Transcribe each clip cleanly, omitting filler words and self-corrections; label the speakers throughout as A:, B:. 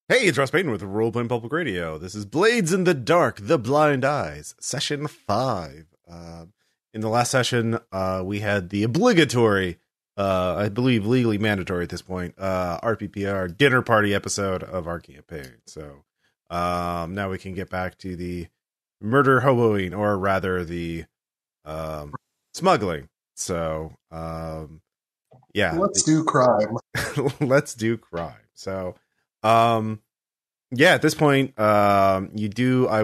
A: Hey, it's Ross Payton with Roleplaying Public Radio. This is Blades in the Dark, The Blind Eyes, Session 5. In the last session, we had the obligatory, I believe legally mandatory at this point, RPPR dinner party episode of our campaign. So now we can get back to the murder hoboing, or rather the smuggling. So, yeah.
B: Let's do crime.
A: Let's do crime. So, yeah, at this point, I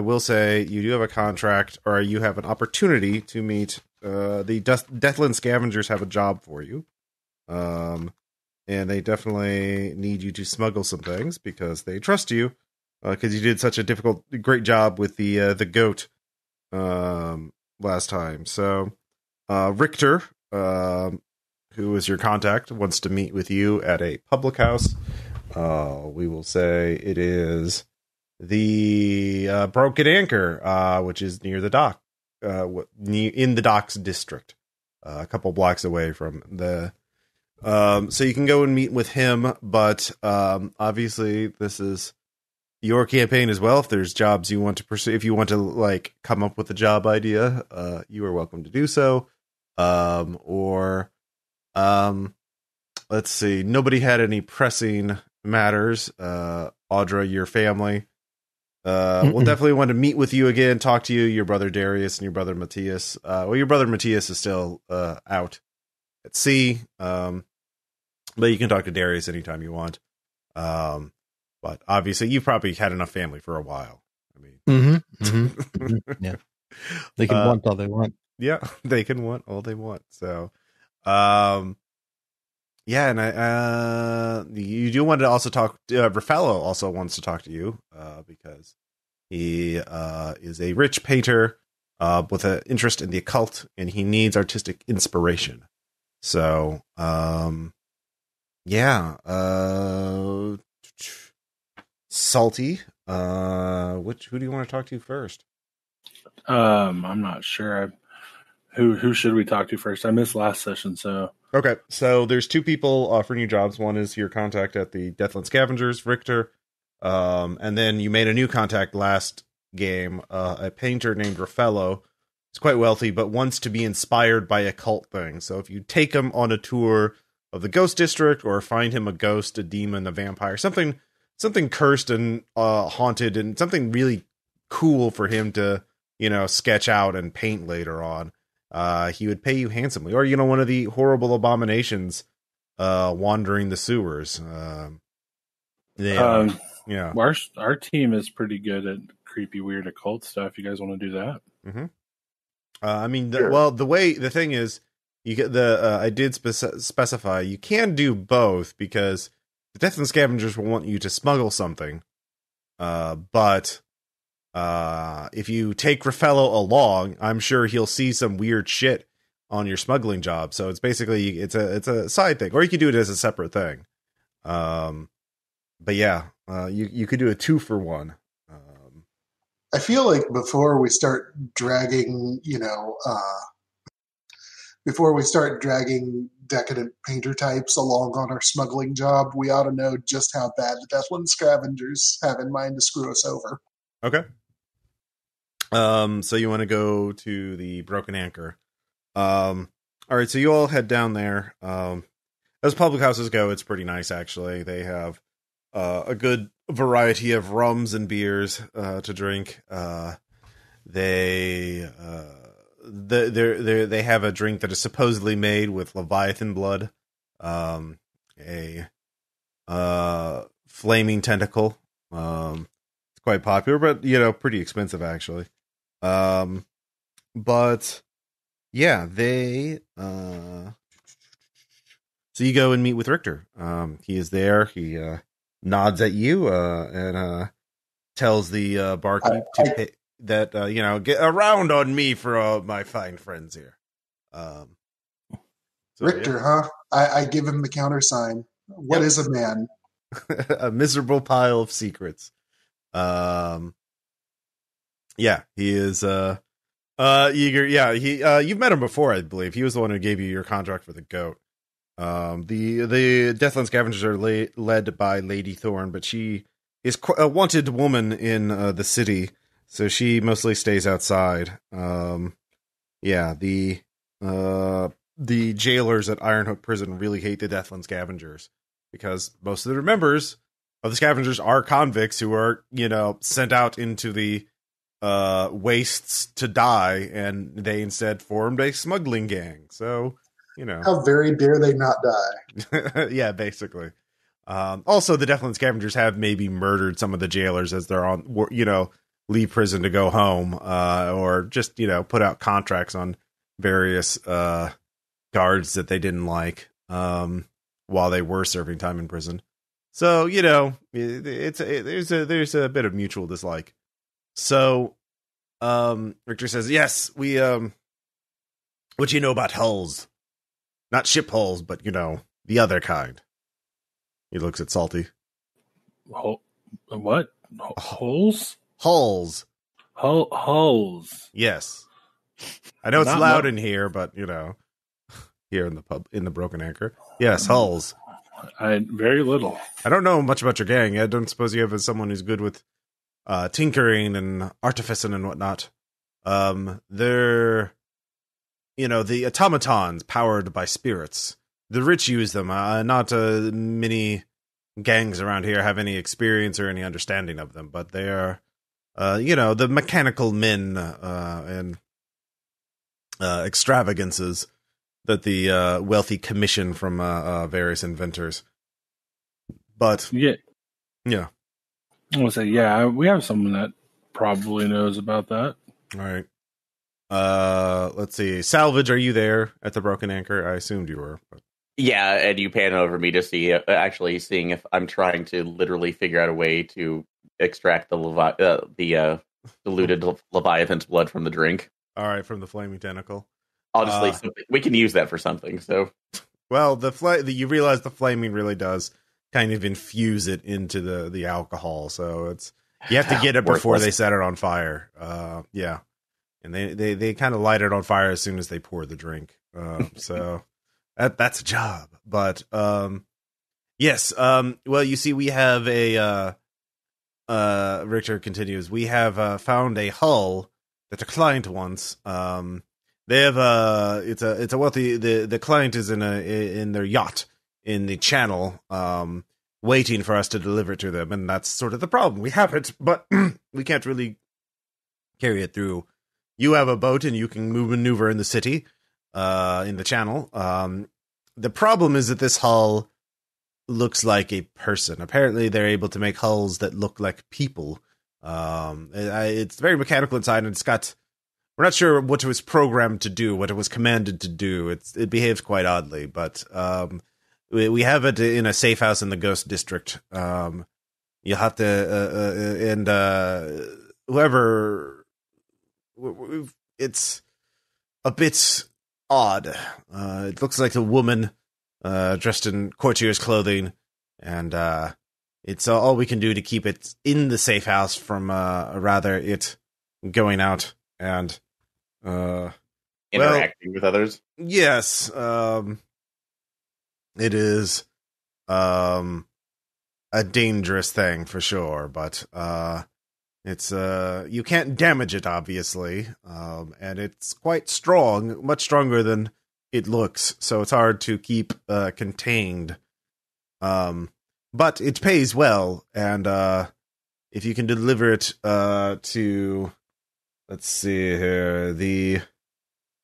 A: will say you do have a contract, or you have an opportunity to meet, the Deathland Scavengers have a job for you. And they definitely need you to smuggle some things because they trust you, because you did such a great job with the goat, last time. So, Richter, who is your contact, wants to meet with you at a public house. We will say it is the Broken Anchor, which is near the dock, in the docks district, a couple blocks away from the. So you can go and meet with him, but obviously this is your campaign as well. If there's jobs you want to pursue, if you want to like come up with a job idea, you are welcome to do so. Let's see. Nobody had any pressing matters. Audra, your family will definitely want to meet with you again, talk to you, your brother Darius and your brother Matias. Well, your brother Matias is still out at sea, but you can talk to Darius anytime you want. But obviously you've probably had enough family for a while. I mean,
C: yeah, they can want all they want.
A: Yeah, they can want all they want. So, yeah, and you do want to also talk. Raffaello also wants to talk to you, because he is a rich painter with an interest in the occult, and he needs artistic inspiration. So, yeah, Salty. Who do you want to talk to first?
D: I'm not sure. Who should we talk to first? I missed last session, so.
A: Okay, so there's two people offering you jobs. One is your contact at the Deathland Scavengers, Richter. And then you made a new contact last game, a painter named Raffaello. He's quite wealthy, but wants to be inspired by occult things. So if you take him on a tour of the Ghost District, or find him a ghost, a demon, a vampire, something cursed and haunted, and something really cool for him to, sketch out and paint later on, he would pay you handsomely. Or, one of the horrible abominations wandering the sewers.
D: Yeah. Our team is pretty good at creepy, weird occult stuff. You guys want to do that?
A: Mm-hmm. The thing is, you get I did specify you can do both, because the Deathland Scavengers will want you to smuggle something. But if you take Raffaello along, I'm sure he'll see some weird shit on your smuggling job. So it's basically, it's a side thing, or you could do it as a separate thing. But yeah, you could do a 2-for-1.
B: I feel like before we start dragging, decadent painter types along on our smuggling job, we ought to know just how bad the Deathland Scavengers have in mind to screw us over.
A: Okay. So you want to go to the Broken Anchor. All right, so you all head down there. As public houses go, it's pretty nice, actually. They have a good variety of rums and beers to drink. They have a drink that is supposedly made with Leviathan blood, a flaming tentacle. It's quite popular, but pretty expensive, actually. But yeah, they. So you go and meet with Richter. He is there. He nods at you and tells the barkeep to pay, that get around on me for my fine friends here.
B: Richter, huh? I give him the countersign. What is a man?
A: A miserable pile of secrets. Yeah, he is eager. Yeah, you've met him before, I believe. He was the one who gave you your contract for the goat. The Deathland Scavengers are led by Lady Thorn, but she is a wanted woman in the city, so she mostly stays outside. Yeah, the jailers at Ironhook Prison really hate the Deathland Scavengers because most of the members of the Scavengers are convicts who are, sent out into the wastes to die, and they instead formed a smuggling gang. So,
B: How very dare they not die?
A: yeah, basically. Also, the Deathland Scavengers have maybe murdered some of the jailers as they're on, leave prison to go home, or just, put out contracts on various guards that they didn't like while they were serving time in prison. So, there's a bit of mutual dislike. So, Richter says, yes, we, what do you know about hulls? Not ship hulls, but, the other kind. He looks at Salty.
D: What? Holes?
A: Hulls.
D: Hulls.
A: Yes. I know it's
D: Not
A: loud
D: mo-
A: in here, but, here in the pub, in the Broken Anchor. Yes, hulls.
D: Very little.
A: I don't know much about your gang. I don't suppose you have someone who's good with tinkering and artificing and whatnot. They're, the automatons powered by spirits. The rich use them. Not many gangs around here have any experience or any understanding of them, but they are, the mechanical men and extravagances that the wealthy commission from various inventors. But
D: Yeah.
A: I
D: will say, yeah, we have someone that probably knows about that.
A: All right. Let's see. Salvage, are you there at the Broken Anchor? I assumed you were. But...
E: Yeah, and you pan over me to see, actually seeing if I'm trying to literally figure out a way to extract the diluted Leviathan's blood from the drink.
A: All right, from the flaming tentacle.
E: Honestly, we can use that for something. So,
A: well, you realize the flaming really does kind of infuse it into the alcohol, so you have to get it before they set it on fire. Yeah, and they kind of light it on fire as soon as they pour the drink. So that's a job. But yes. Well, you see, we have a. Richter continues. We have found a hull that a client wants. They have it's a wealthy. The client is in their yacht in the channel, waiting for us to deliver it to them, and that's sort of the problem. We have it, but we can't really carry it through. You have a boat, and you can maneuver in the city, in the channel. The problem is that this hull looks like a person. Apparently, they're able to make hulls that look like people. It's very mechanical inside, and we're not sure what it was programmed to do, what it was commanded to do. It behaves quite oddly, but we have it in a safe house in the Ghost District. You'll have to and whoever. It's a bit odd. It looks like a woman dressed in courtier's clothing, and it's all we can do to keep it in the safe house from it going out and
E: interacting with others.
A: Yes, it is a dangerous thing for sure, but it's you can't damage it, obviously, and it's quite strong, much stronger than it looks, so it's hard to keep contained. But it pays well, and if you can deliver it to, let's see here, the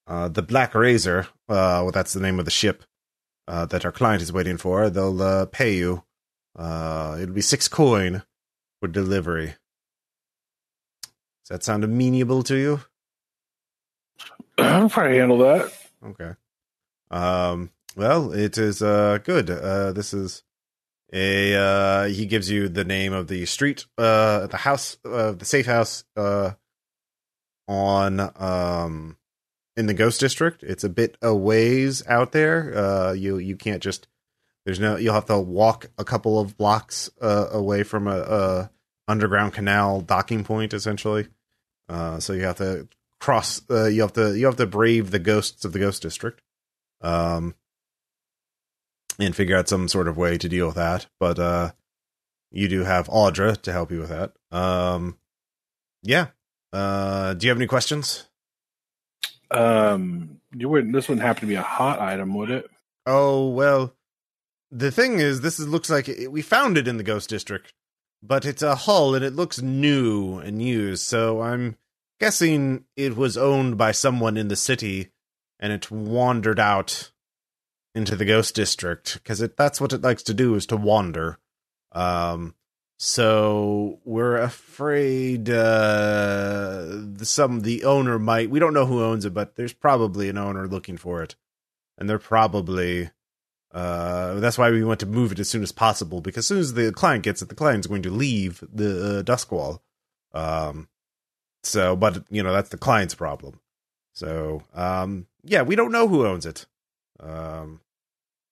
A: Black Razor, well, that's the name of the ship that our client is waiting for, they'll pay you. It'll be 6 coin for delivery. Does that sound amenable to you?
D: I'll probably handle that.
A: Okay. Well, it is good. This is he gives you the name of the street, the house, the safe house on in the Ghost District. It's a bit a ways out there. You can't just you'll have to walk a couple of blocks away from a underground canal docking point, essentially. So you have to cross. You have to brave the ghosts of the Ghost District, and figure out some sort of way to deal with that. But you do have Audra to help you with that. Yeah. Do you have any questions?
D: This wouldn't happen to be a hot item, would it?
A: Oh, well, the thing is, looks like we found it in the Ghost District, but it's a hull and it looks new and used, so I'm guessing it was owned by someone in the city and it wandered out into the Ghost District, because that's what it likes to do, is to wander. So we're afraid the owner might, we don't know who owns it, but there's probably an owner looking for it. And they're probably, that's why we want to move it as soon as possible, because as soon as the client gets it, the client's going to leave the Duskwall. So, but, that's the client's problem. So, yeah, we don't know who owns it.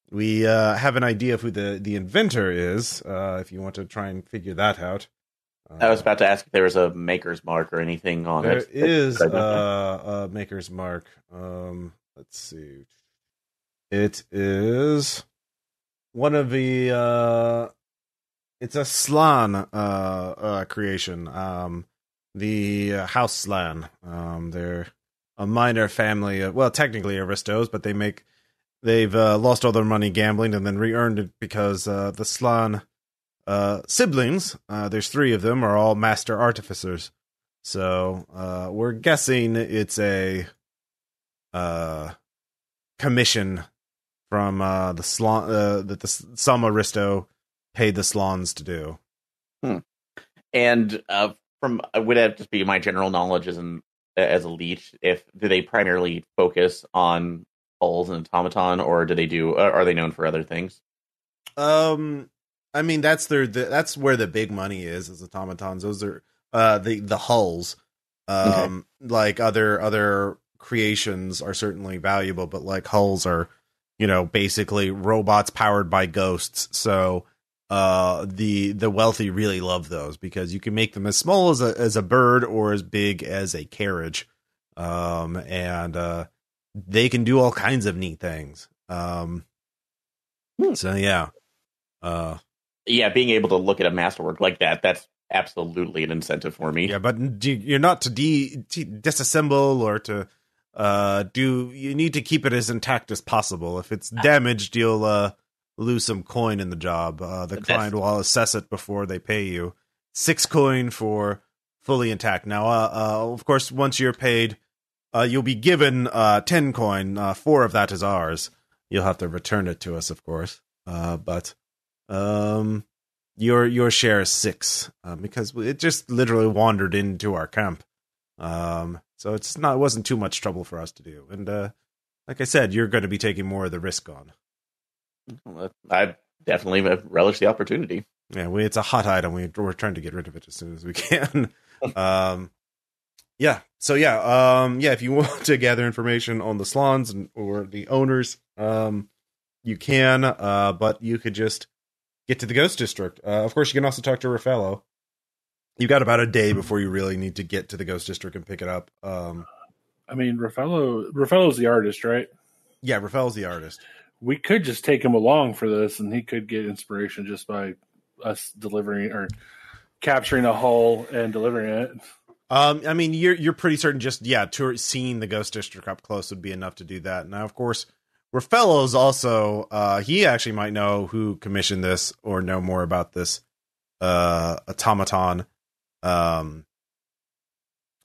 A: We have an idea of who the inventor is, if you want to try and figure that out.
E: I was about to ask if there was a maker's mark or anything on it.
A: There is a maker's mark. Let's see. It is one of the... it's a Slan creation. The House Slan. They're a minor family. Well, technically Aristos, but they've lost all their money gambling and then re-earned it because the Slan siblings, there's 3 of them, are all master artificers. So we're guessing it's a commission from the Slan that some Aristo paid the Slans to do.
E: And would that just be my general knowledge as a leech? Do they primarily focus on hulls and automaton, or are they known for other things?
A: I mean, that's where the big money is automatons. Those are the hulls.
E: Okay.
A: Like other creations are certainly valuable, but like hulls are, basically robots powered by ghosts. So the wealthy really love those because you can make them as small as a bird or as big as a carriage. And they can do all kinds of neat things. So yeah.
E: Yeah, being able to look at a masterwork like that's absolutely an incentive for me.
A: Yeah, but you're not to disassemble or to you need to keep it as intact as possible. If it's damaged, you'll lose some coin in the job. The client will assess it before they pay you. 6 coin for fully intact. Now, of course, once you're paid, you'll be given 10 coin. 4 of that is ours. You'll have to return it to us, of course. But your share is 6 because it just literally wandered into our camp. So it wasn't too much trouble for us to do. And like I said, you're going to be taking more of the risk on.
E: I definitely relish the opportunity.
A: Yeah, it's a hot item. We're trying to get rid of it as soon as we can. Yeah. So yeah. If you want to gather information on the Slans or the owners, you can. But you could just get to the Ghost District. Of course, you can also talk to Raffaello. You got about a day before you really need to get to the Ghost District and pick it up.
D: I mean, Raffaello's the artist, right?
A: Yeah, Raffaello's the artist.
D: We could just take him along for this, and he could get inspiration just by us delivering or capturing a hull and delivering it.
A: I mean, you're pretty certain just seeing the Ghost District up close would be enough to do that. Now, of course, Raffaello's also he actually might know who commissioned this or know more about this automaton.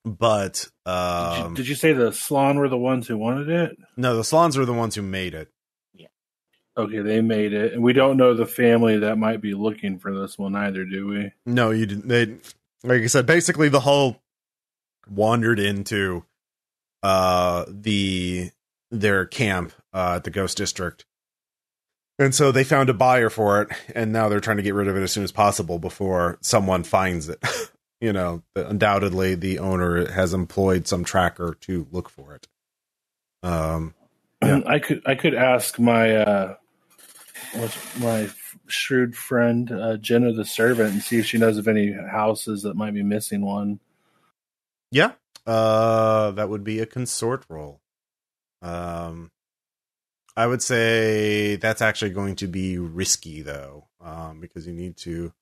A: But
D: did you say the Slan were the ones who wanted it?
A: No, the Slans were the ones who made it.
E: Yeah.
D: Okay, they made it, and we don't know the family that might be looking for this one either, do we?
A: No, you didn't. Like I said, basically the hull wandered into their camp at the Ghost District. And so they found a buyer for it, and now they're trying to get rid of it as soon as possible before someone finds it. Undoubtedly the owner has employed some tracker to look for it. Yeah.
D: I could ask my shrewd friend Jenna the servant and see if she knows of any houses that might be missing one.
A: Yeah. That would be a consort roll. I would say that's actually going to be risky though, because you need to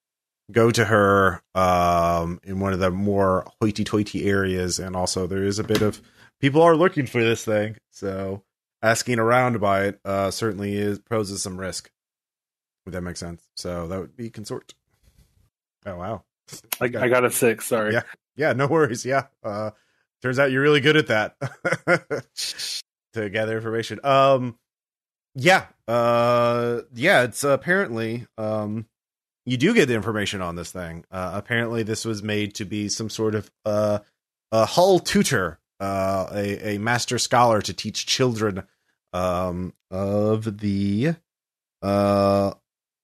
A: go to her in one of the more hoity-toity areas, and also there is a bit of people are looking for this thing, so asking around by it certainly poses some risk. If that makes sense. So that would be consort. Oh wow.
D: I got a 6. Sorry.
A: Yeah, no worries. Yeah. Turns out you're really good at that. To gather information. It's apparently you do get the information on this thing. Apparently this was made to be some sort of a Hull tutor, a master scholar to teach children of the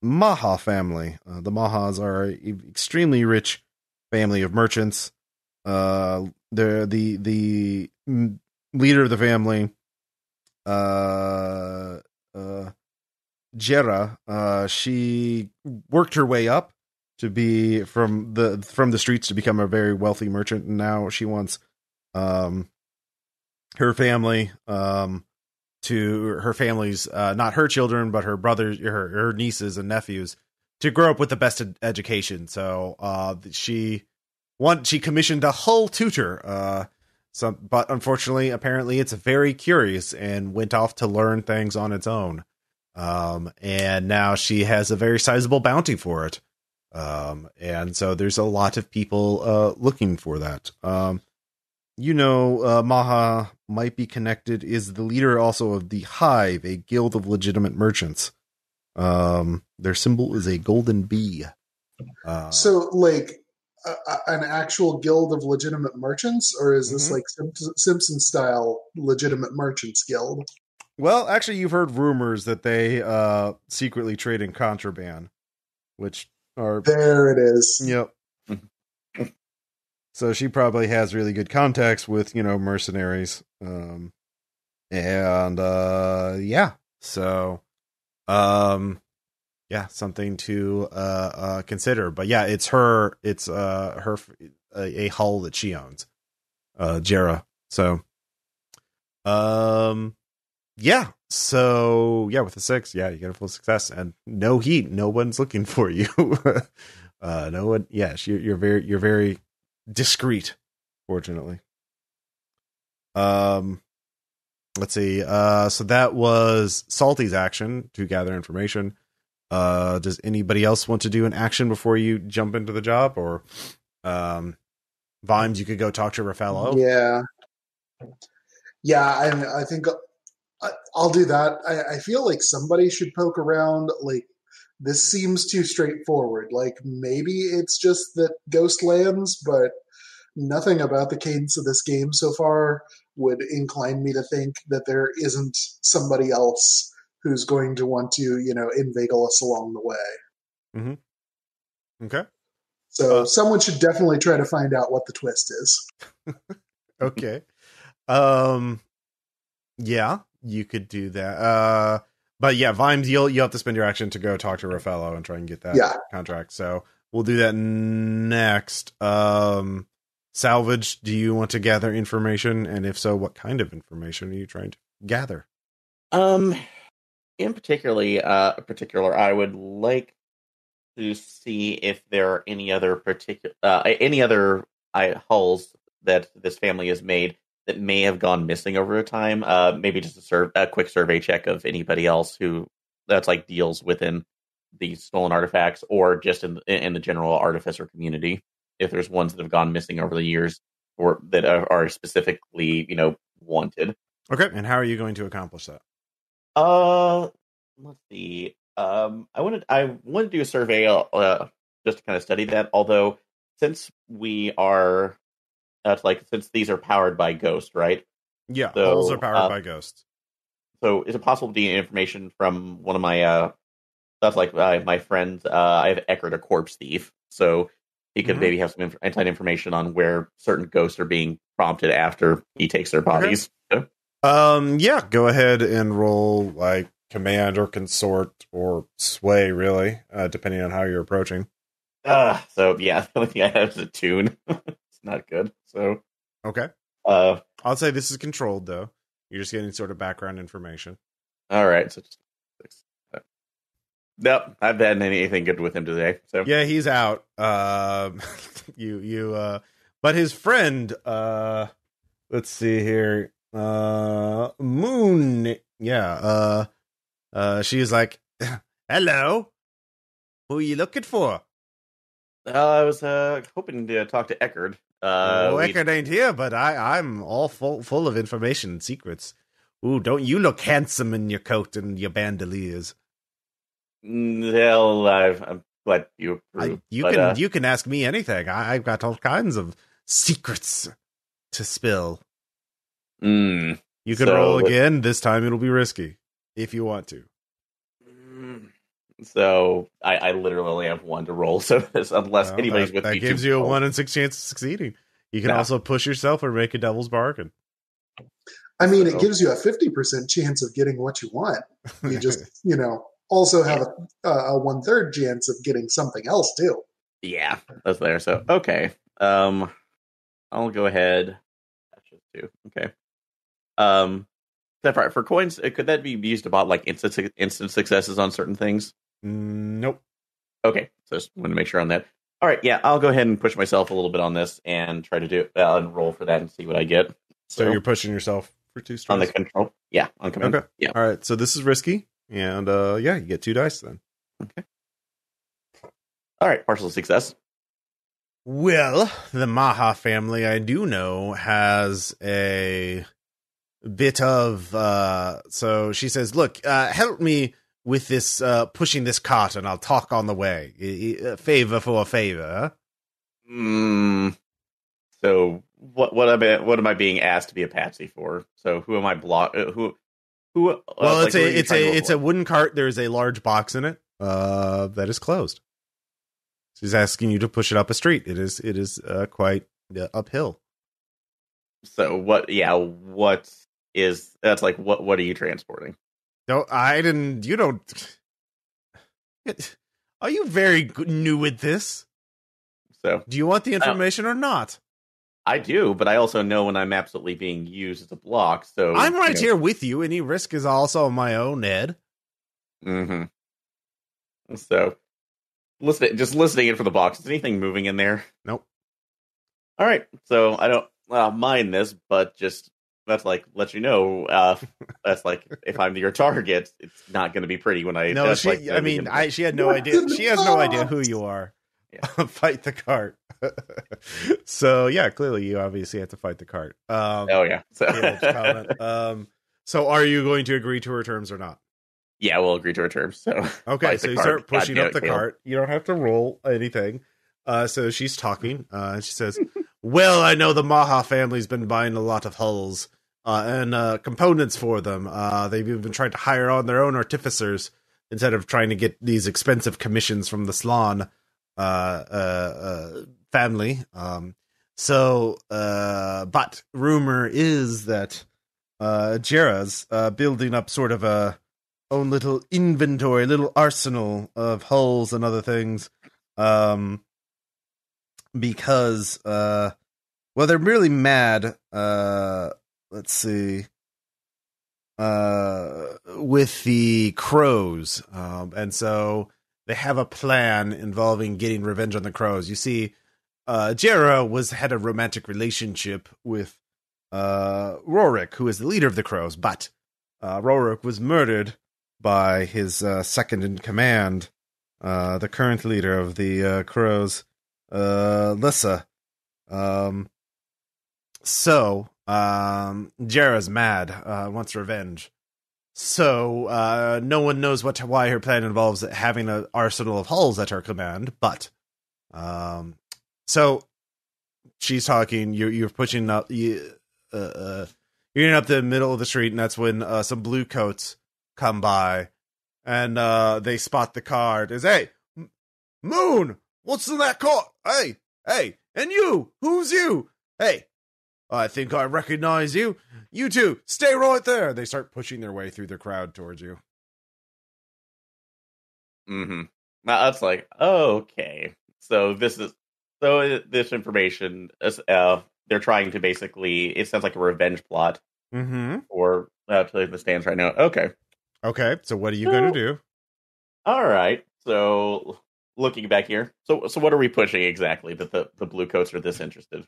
A: Maha family. The Mahas are an extremely rich family of merchants. They're the leader of the family, Jera. She worked her way up to be from the streets to become a very wealthy merchant, and now she wants her family to her family's not her children but her brothers, her nieces and nephews, to grow up with the best education. So she commissioned a Hull tutor, but unfortunately apparently it's very curious and went off to learn things on its own, and now she has a very sizable bounty for it, and so there's a lot of people looking for that. Maha might be connected, is the leader also of the Hive, a guild of legitimate merchants. Their symbol is a golden bee.
B: So, like, an actual guild of legitimate merchants, or is this like Simpson-style legitimate merchants guild?
A: Well, actually, you've heard rumors that they secretly trade in contraband, which are...
B: There it is.
A: Yep. So she probably has really good contacts with, mercenaries. So, something to consider. But yeah, it's a hull that she owns, Jera. So, with the 6, you get a full success and no heat. No one's looking for you. No one. Yes, you're very discreet, fortunately. Let's see. So that was Salty's action to gather information. Does anybody else want to do an action before you jump into the job? Or Vimes, you could go talk to Raffaello.
B: I think I'll do that. I feel like somebody should poke around. Like, this seems too straightforward. Like, maybe it's just that Ghost lands, but nothing about the cadence of this game so far would incline me to think that there isn't somebody else who's going to want to, inveigle us along the way.
A: Mm-hmm. Okay.
B: So someone should definitely try to find out what the twist is.
A: Okay. Yeah, you could do that. But yeah, Vimes, you'll have to spend your action to go talk to Raffaello and try and get that contract. So we'll do that next. Salvage, do you want to gather information? And if so, what kind of information are you trying to gather?
E: In particular, I would like to see if there are any other hulls that this family has made that may have gone missing over time. Maybe just a quick survey check of anybody else who that's like deals within these stolen artifacts, or just in the general artificer community. If there's ones that have gone missing over the years, or that are specifically, wanted.
A: Okay, and how are you going to accomplish that?
E: Let's see. I want to do a survey, just to kind of study that. Although, since we are, since these are powered by Ghost, right?
A: Yeah, hulls are powered by Ghost.
E: So, is it possible to get information from one of my my friends? I have Eckert, a corpse thief, so he could maybe have some inside information on where certain ghosts are being prompted after he takes their bodies.
A: Okay. Go ahead and roll like command or consort or sway, really, depending on how you're approaching.
E: The only thing I have is a tune. It's not good. So
A: okay. I'll say this is controlled though. You're just getting sort of background information.
E: All right. So just Nope, I've had anything good with him today. So
A: Yeah, he's out. But his friend, let's see here, Moon. Yeah, she's like, hello, who are you looking for?
E: I was hoping to talk to Eckerd.
A: Eckerd ain't here, but I'm all full of information and secrets. Ooh, don't you look handsome in your coat and your bandoliers?
E: Well, I'm glad you approve.
A: You can ask me anything. I've got all kinds of secrets to spill. You can roll again. This time it'll be risky if you want to.
E: So I literally only have one to roll. So unless anybody's with me,
A: that gives you a 1 in 6 chance of succeeding. You can also push yourself or make a devil's bargain.
B: I mean, it gives you a 50% chance of getting what you want. You just, also have a 1/3 chance of getting something else too.
E: Yeah, that's there. So okay, I'll go ahead. That's just 2. Okay. For coins, could that be used to buy like instant successes on certain things?
A: Nope.
E: Okay, so just want to make sure on that. All right, yeah, I'll go ahead and push myself a little bit on this and try to do and roll for that and see what I get.
A: So you're pushing yourself for 2 stress
E: on the control. Yeah, on command.
A: Okay.
E: Yeah.
A: All right. So this is risky, and you get 2 dice then.
E: Okay. All right, partial success.
A: Well, the Maha family, I do know, has a bit of. So she says, "Look, help me with this pushing this cart, and I'll talk on the way. Favor for a favor."
E: So what am I being asked to be a patsy for? So who am I who? Well,
A: it's a wooden cart. There's a large box in it that is closed. She's asking you to push it up a street. It is quite uphill.
E: So what? Yeah, what is that's like? What are you transporting?
A: No, I didn't. You don't. Are you very new with this?
E: So
A: do you want the information or not?
E: I do, but I also know when I'm absolutely being used as a block. So
A: I'm right here with you. Any risk is also on my own head.
E: Mm-hmm. So listening in for the box. Is anything moving in there?
A: Nope.
E: All right. So I don't mind this, but just that's like let you know. That's like if I'm your target, it's not going to be pretty when I.
A: No,
E: she.
A: Like, I mean, she had no idea. She has no idea who you are. Yeah. Fight the cart. So yeah, clearly you obviously have to fight the cart.
E: Oh yeah.
A: So are you going to agree to her terms or not?
E: Yeah, we'll agree to her terms. So
A: okay, so you start pushing up the cart. You don't have to roll anything. So she's talking, and she says, "Well, I know the Maha family's been buying a lot of hulls and components for them. They've even tried to hire on their own artificers instead of trying to get these expensive commissions from the Slan family. But rumor is that Jera's building up sort of a own little inventory, little arsenal of hulls and other things. Because they're really mad. Let's see. With the crows, and so they have a plan involving getting revenge on the crows. You see, Jera had a romantic relationship with Rorik, who is the leader of the crows, but Rorik was murdered by his second in command, the current leader of the crows, Lissa. So Jera's mad, wants revenge. So no one knows why her plan involves having an arsenal of hulls at her command, but so she's talking. You're pushing up. You're getting up the middle of the street, and that's when some blue coats come by, and they spot the card. Hey, Moon, what's in that car? Hey, and you? Who's you? Hey, I think I recognize you. You two, stay right there. They start pushing their way through the crowd towards you.
E: Mm-hmm. That's like, okay. So this information, they're trying to basically, it sounds like a revenge plot.
A: Mm-hmm.
E: Or to the stands right now. Okay.
A: So what are you going to do?
E: All right. So looking back here, so what are we pushing exactly that the blue coats are this interested?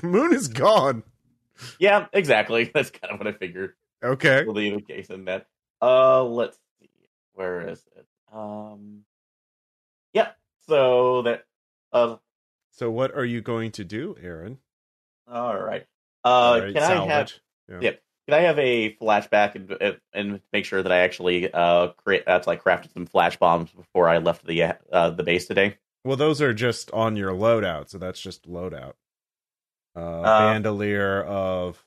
A: Moon is gone.
E: Yeah, exactly. That's kind of what I figured.
A: Okay.
E: Will be the case in that. Let's see. Where is it? Yeah. So that.
A: So what are you going to do, Aaron?
E: All right.
A: Right,
E: Can I have?
A: salvage. Yeah.
E: Yeah. Can I have a flashback and make sure that I actually crafted some flash bombs before I left the base today?
A: Well, those are just on your loadout, so that's just loadout. Bandolier of.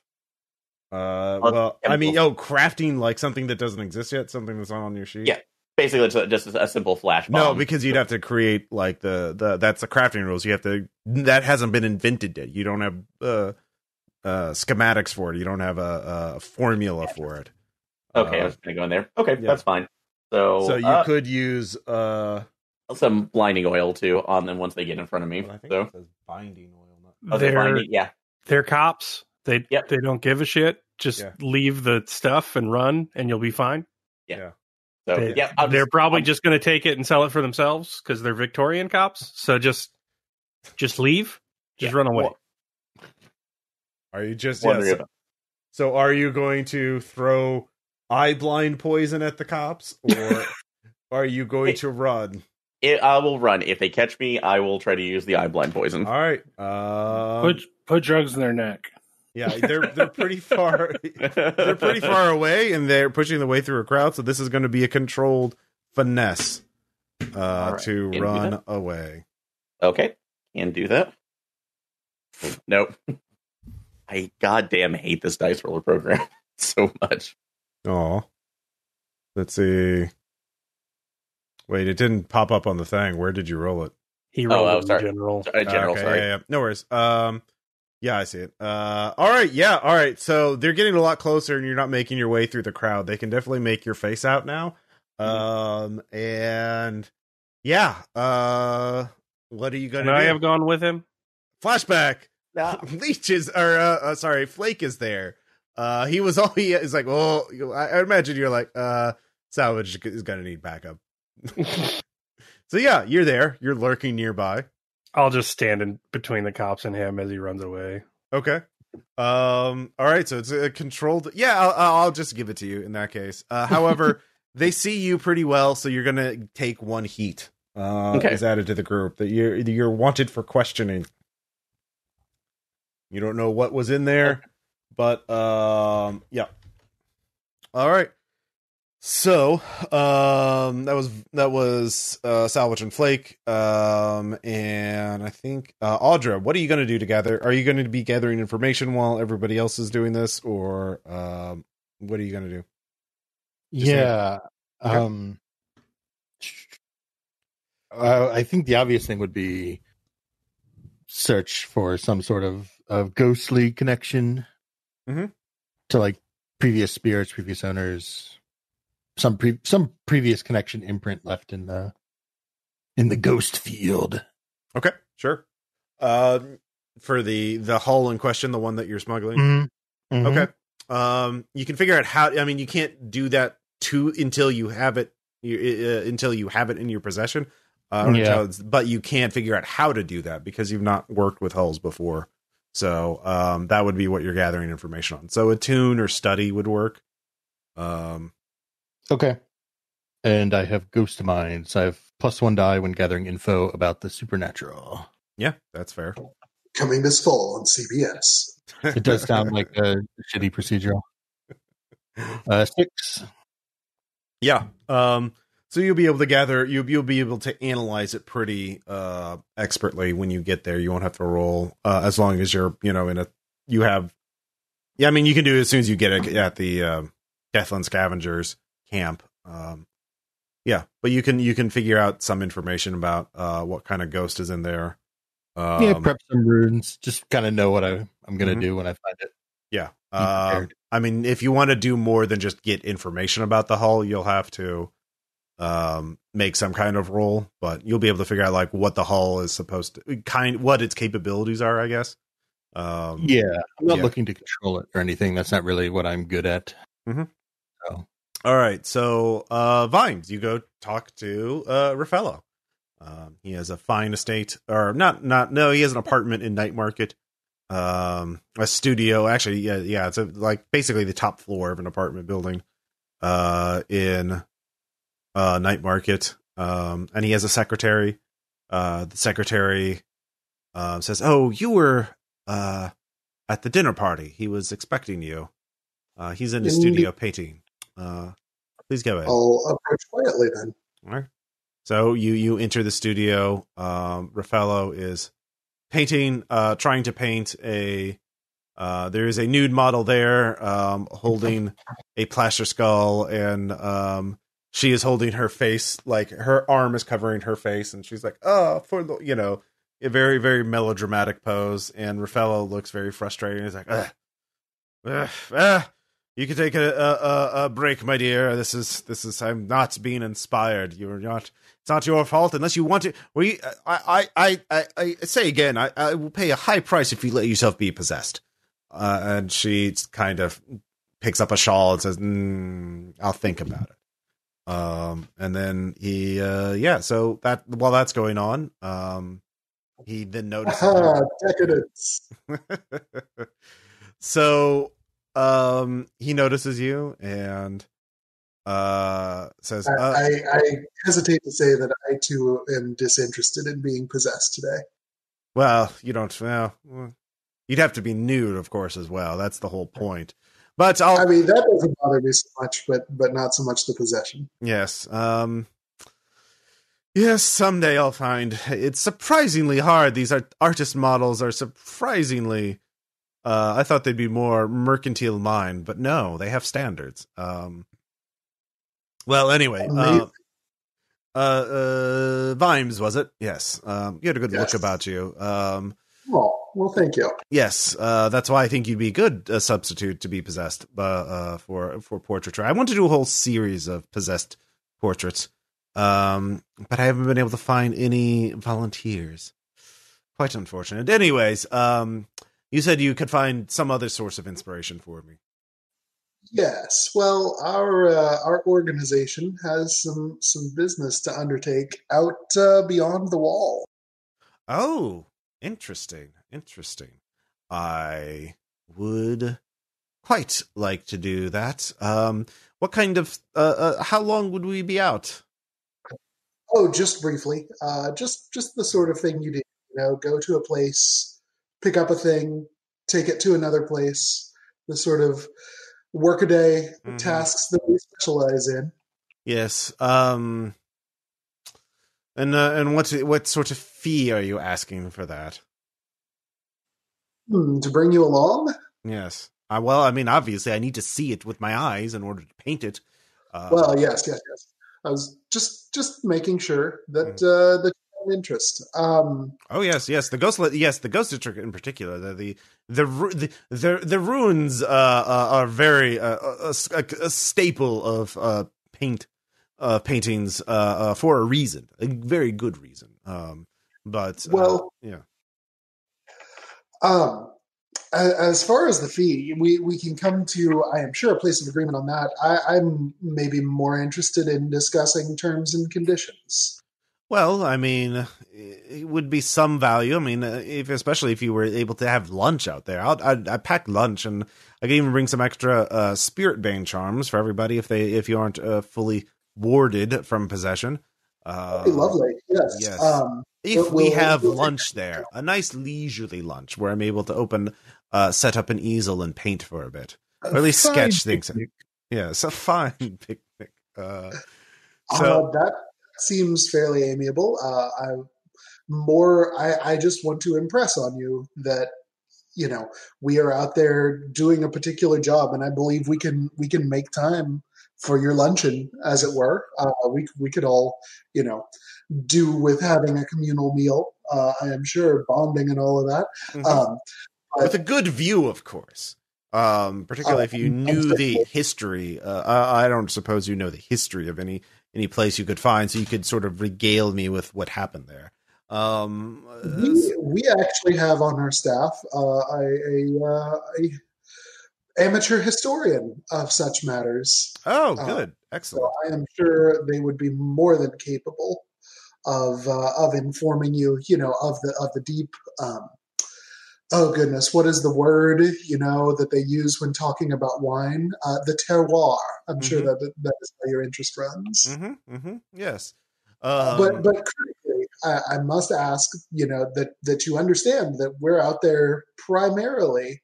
A: Crafting like something that doesn't exist yet, something that's not on your sheet.
E: Yeah, basically it's just a simple flash bomb.
A: No, because you'd have to create like that's the crafting rules. You have to that hasn't been invented yet. You don't have schematics for it. You don't have a formula for it.
E: Okay, I was gonna go in there. Okay, yeah. That's fine. So
A: you could use
E: some blinding oil too on them once they get in front of me.
A: Well, I think
E: so
A: it says binding oil.
F: They're cops. They don't give a shit. Just leave the stuff and run, and you'll be fine.
E: Yeah.
F: So they're probably just going to take it and sell it for themselves because they're Victorian cops. So just leave. Just run away.
A: Are you just so are you going to throw eye blind poison at the cops, or are you going to run?
E: I will run. If they catch me, I will try to use the eye blind poison.
A: All right.
D: Put drugs in their neck.
A: Yeah, they're pretty far. They're pretty far away, and they're pushing the way through a crowd. So this is going to be a controlled finesse to run away.
E: Okay, can do that. Nope. I goddamn hate this dice roller program so much.
A: Oh, let's see. Wait, it didn't pop up on the thing. Where did you roll it?
F: He rolled in general.
E: Sorry.
A: Yeah. No worries. Yeah, I see it. All right. So they're getting a lot closer, and you're not making your way through the crowd. They can definitely make your face out now. And yeah. What are you gonna do?
F: I have gone with him.
A: Flashback. Leech is, Flake is there. He was all he is like. Oh, I imagine you're like, Salvage is gonna need backup. So yeah, you're there. You're lurking nearby.
F: I'll just stand in between the cops and him as he runs away.
A: Okay. All right. So it's a controlled. Yeah, I'll just give it to you in that case. However, they see you pretty well, so you're gonna take one heat. Is added to the group that you're wanted for questioning. You don't know what was in there, but yeah. All right. So that was Salvage and Flake, and I think Audra, what are you going to do to gather? Are you going to be gathering information while everybody else is doing this, or what are you going to do?
C: I think the obvious thing would be search for some sort of ghostly connection to like previous spirits, previous owners. Some previous connection imprint left in the ghost field.
A: Okay, sure. For the hull in question, the one that you're smuggling.
C: Mm-hmm.
A: Okay. You can figure out how. I mean, you can't do that until you have it. Until you have it in your possession. But you can figure out how to do that because you've not worked with hulls before. So that would be what you're gathering information on. So attune or study would work.
C: Okay. And I have ghost minds. I have +1 die when gathering info about the supernatural.
A: Yeah, that's fair.
B: Coming this fall on CBS.
C: It does sound like a shitty procedural. 6.
A: Yeah. So you'll be able to gather. You'll be able to analyze it pretty expertly when you get there. You won't have to roll as long as you're you have. Yeah, I mean you can do it as soon as you get it at the Deathland Scavengers camp. Yeah, but you can figure out some information about what kind of ghost is in there.
C: Prep some runes. Just kind of know what I'm going to do when I find it.
A: Yeah. I mean, if you want to do more than just get information about the hull, you'll have to make some kind of roll, but you'll be able to figure out like what the hull is supposed to what its capabilities are, I guess.
C: I'm not looking to control it or anything. That's not really what I'm good at.
A: Mm-hmm.
C: So.
A: All right, so Vimes, you go talk to Raffaello. He has a fine estate, or no, he has an apartment in Night Market. A studio, actually, yeah, it's like basically the top floor of an apartment building in Night Market. And he has a secretary. The secretary says, "Oh, you were at the dinner party. He was expecting you. He's in the studio painting. Please go ahead."
B: I'll approach quietly then.
A: All right. So you enter the studio. Raffaello is painting, trying to paint a. There is a nude model there, holding a plaster skull, and she is holding her face, like her arm is covering her face, and she's like, "Oh, for the a very, very melodramatic pose." And Raffaello looks very frustrated. He's like, "You can take a break, my dear. This is. I'm not being inspired. You're not. It's not your fault unless you want to. I say again. I will pay a high price if you let yourself be possessed." And she kind of picks up a shawl and says, "I'll think about it." And then he, so that while that's going on, he then notices
B: decadence.
A: So, he notices you and says,
B: I hesitate to say that I too am disinterested in being possessed today.
A: "Well, you don't. Well, you'd have to be nude, of course, as well. That's the whole point." But
B: I mean, that doesn't bother me so much, but not so much the possession.
A: Yes. Yes, someday I'll find it's surprisingly hard. These artist models are surprisingly. I thought they'd be more mercantile mind, but no, they have standards. Well, anyway, Vimes, was it? Yes. You had a good look about you.
B: Well, thank you.
A: Yes, that's why I think you'd be a good substitute to be possessed for portraiture. I want to do a whole series of possessed portraits, but I haven't been able to find any volunteers. Quite unfortunate. Anyways, you said you could find some other source of inspiration for me.
B: Yes. Well, our organization has some business to undertake out beyond the wall.
A: Oh. Interesting. I would quite like to do that. What kind of, how long would we be out?
B: Oh, just briefly. Just the sort of thing you do. Go to a place, pick up a thing, take it to another place. The sort of workaday tasks that we specialize in.
A: Yes. And what sort of fee are you asking for that?
B: To bring you along?
A: Yes. Well, I mean, obviously, I need to see it with my eyes in order to paint it.
B: Well, yes. I was just making sure that that you have interest.
A: Oh yes, the ghost district in particular. The ruins are very a staple of paintings for a reason, a very good reason. But yeah.
B: As far as the fee, we can come to, I am sure, a place of agreement on that. I'm maybe more interested in discussing terms and conditions.
A: Well, I mean, it would be some value. I mean, especially if you were able to have lunch out there. I'd pack lunch, and I can even bring some extra spirit bane charms for everybody if you aren't fully warded from possession.
B: Lovely. Yes.
A: If we have lunch there, a nice leisurely lunch where I'm able to set up an easel and paint for a bit, or at least sketch things. Yeah, it's a fine picnic.
B: That seems fairly amiable. I just want to impress on you that we are out there doing a particular job, and I believe we can make time for your luncheon, as it were. We could all do with having a communal meal. I am sure bonding and all of that.
A: With a good view, of course. Particularly if you knew the history. I don't suppose you know the history of any place you could find, so you could sort of regale me with what happened there.
B: We actually have on our staff amateur historian of such matters.
A: Oh, good. Excellent.
B: So I am sure they would be more than capable of informing you, of the deep. Oh goodness, what is the word that they use when talking about wine? The terroir. I'm sure that is how your interest runs.
A: Yes,
B: but critically, I must ask, that you understand that we're out there primarily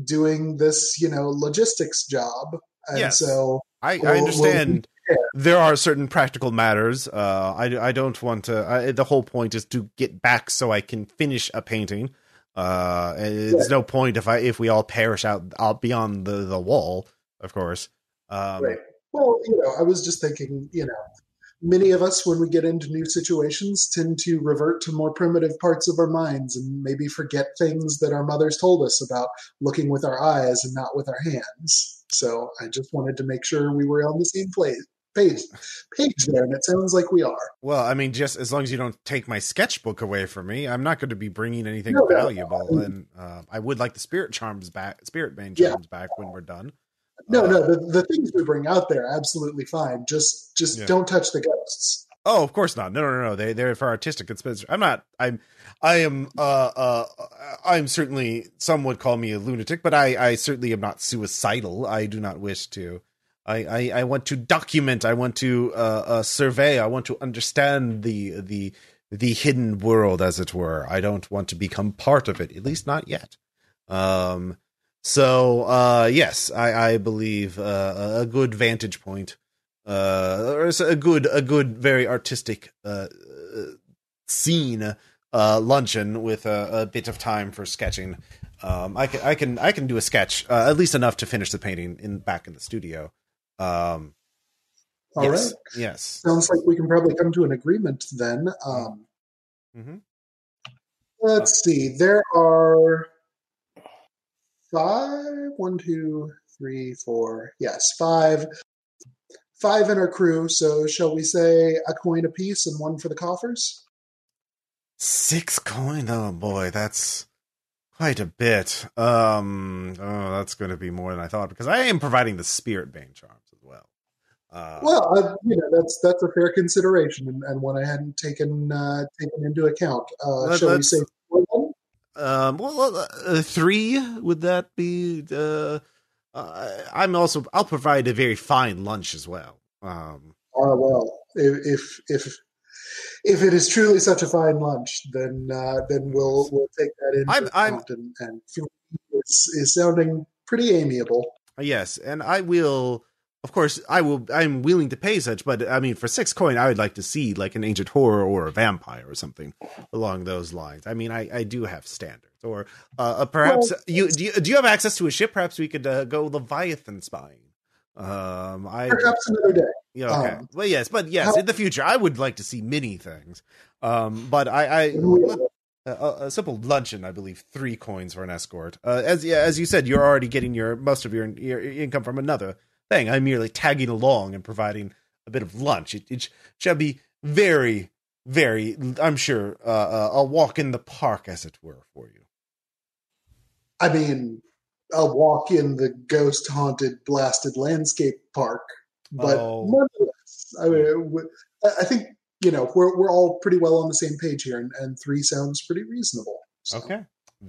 B: doing this, logistics job, and
A: yes.
B: so
A: I understand. There are certain practical matters. I don't want to. The whole point is to get back so I can finish a painting. There's no point if we all perish out beyond the wall, of course.
B: Right. Well, I was just thinking, many of us, when we get into new situations, tend to revert to more primitive parts of our minds and maybe forget things that our mothers told us about looking with our eyes and not with our hands. So I just wanted to make sure we were on the same page there, and it sounds like we are.
A: Well, I mean, just as long as you don't take my sketchbook away from me, I'm not going to be bringing anything valuable. No. And I would like the spirit bane charms back when we're done.
B: No, the things we bring out there, absolutely fine. Just don't touch the ghosts.
A: Oh, of course not. No. They're for artistic expense. I'm certainly, some would call me a lunatic, but I certainly am not suicidal. I do not wish to. I want to document. I want to survey. I want to understand the hidden world, as it were. I don't want to become part of it, at least not yet. So yes, I believe a good vantage point, or a good, very artistic scene luncheon with a bit of time for sketching. I can do a sketch, at least enough to finish the painting back in the studio.
B: All right.
A: Yes.
B: Sounds like we can probably come to an agreement then. Let's see. There are 5. 1, 2, 3, 4. Yes, 5. 5 in our crew. So shall we say a coin apiece and 1 for the coffers?
A: 6 coin. Oh boy, that's quite a bit. That's going to be more than I thought, because I am providing the spirit bane charms as well.
B: That's a fair consideration, and one I hadn't taken into account. Shall we say 4 then?
A: 3, would that be? I'll provide a very fine lunch as well.
B: Well, if it is truly such a fine lunch, then we'll take that into account. And is sounding pretty amiable.
A: Yes, and I will. Of course, I'm willing to pay such, but I mean, for 6 coin, I would like to see like an ancient horror or a vampire or something along those lines. I mean, I do have standards, or perhaps do you have access to a ship? Perhaps we could go Leviathan spying.
B: Perhaps another day.
A: Yeah. Okay. Well, yes, in the future, I would like to see many things. But a simple luncheon, I believe, 3 coins for an escort. As you said, you're already getting most of your income from another thing. I'm merely tagging along and providing a bit of lunch. It shall be very, very, I'm sure, a walk in the park, as it were, for you.
B: I mean, a walk in the ghost-haunted, blasted landscape park. But nonetheless, I think, we're all pretty well on the same page here, and 3 sounds pretty reasonable. So.
A: Okay.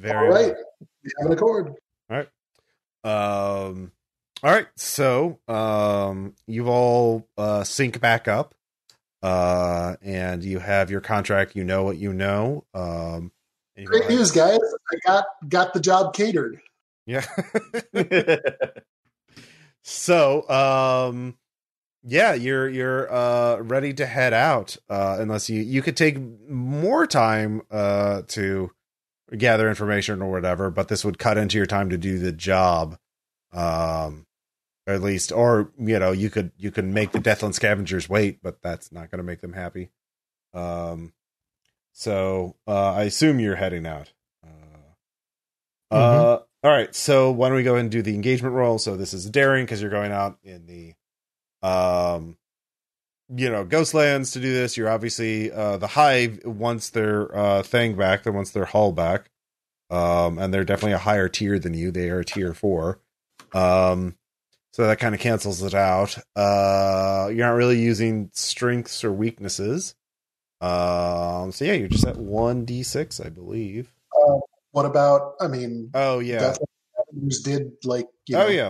B: All right. We have an accord.
A: All right. All right, so you've all sync back up, and you have your contract. You know what you know.
B: Great news, guys! I got the job catered.
A: Yeah. So, you're ready to head out. Unless you could take more time to gather information or whatever, but this would cut into your time to do the job. At least, or you could make the Deathland scavengers wait, but that's not going to make them happy. So I assume you're heading out. All right. So why don't we go ahead and do the engagement roll? So this is daring because you're going out in the Ghostlands to do this. You're obviously the Hive wants their thing back. They wants their hull back. And they're definitely a higher tier than you. They are tier 4. So that kind of cancels it out. You're not really using strengths or weaknesses. So yeah, you're just at 1d6, I believe.
B: What about? I mean,
A: Oh yeah,
B: definitely did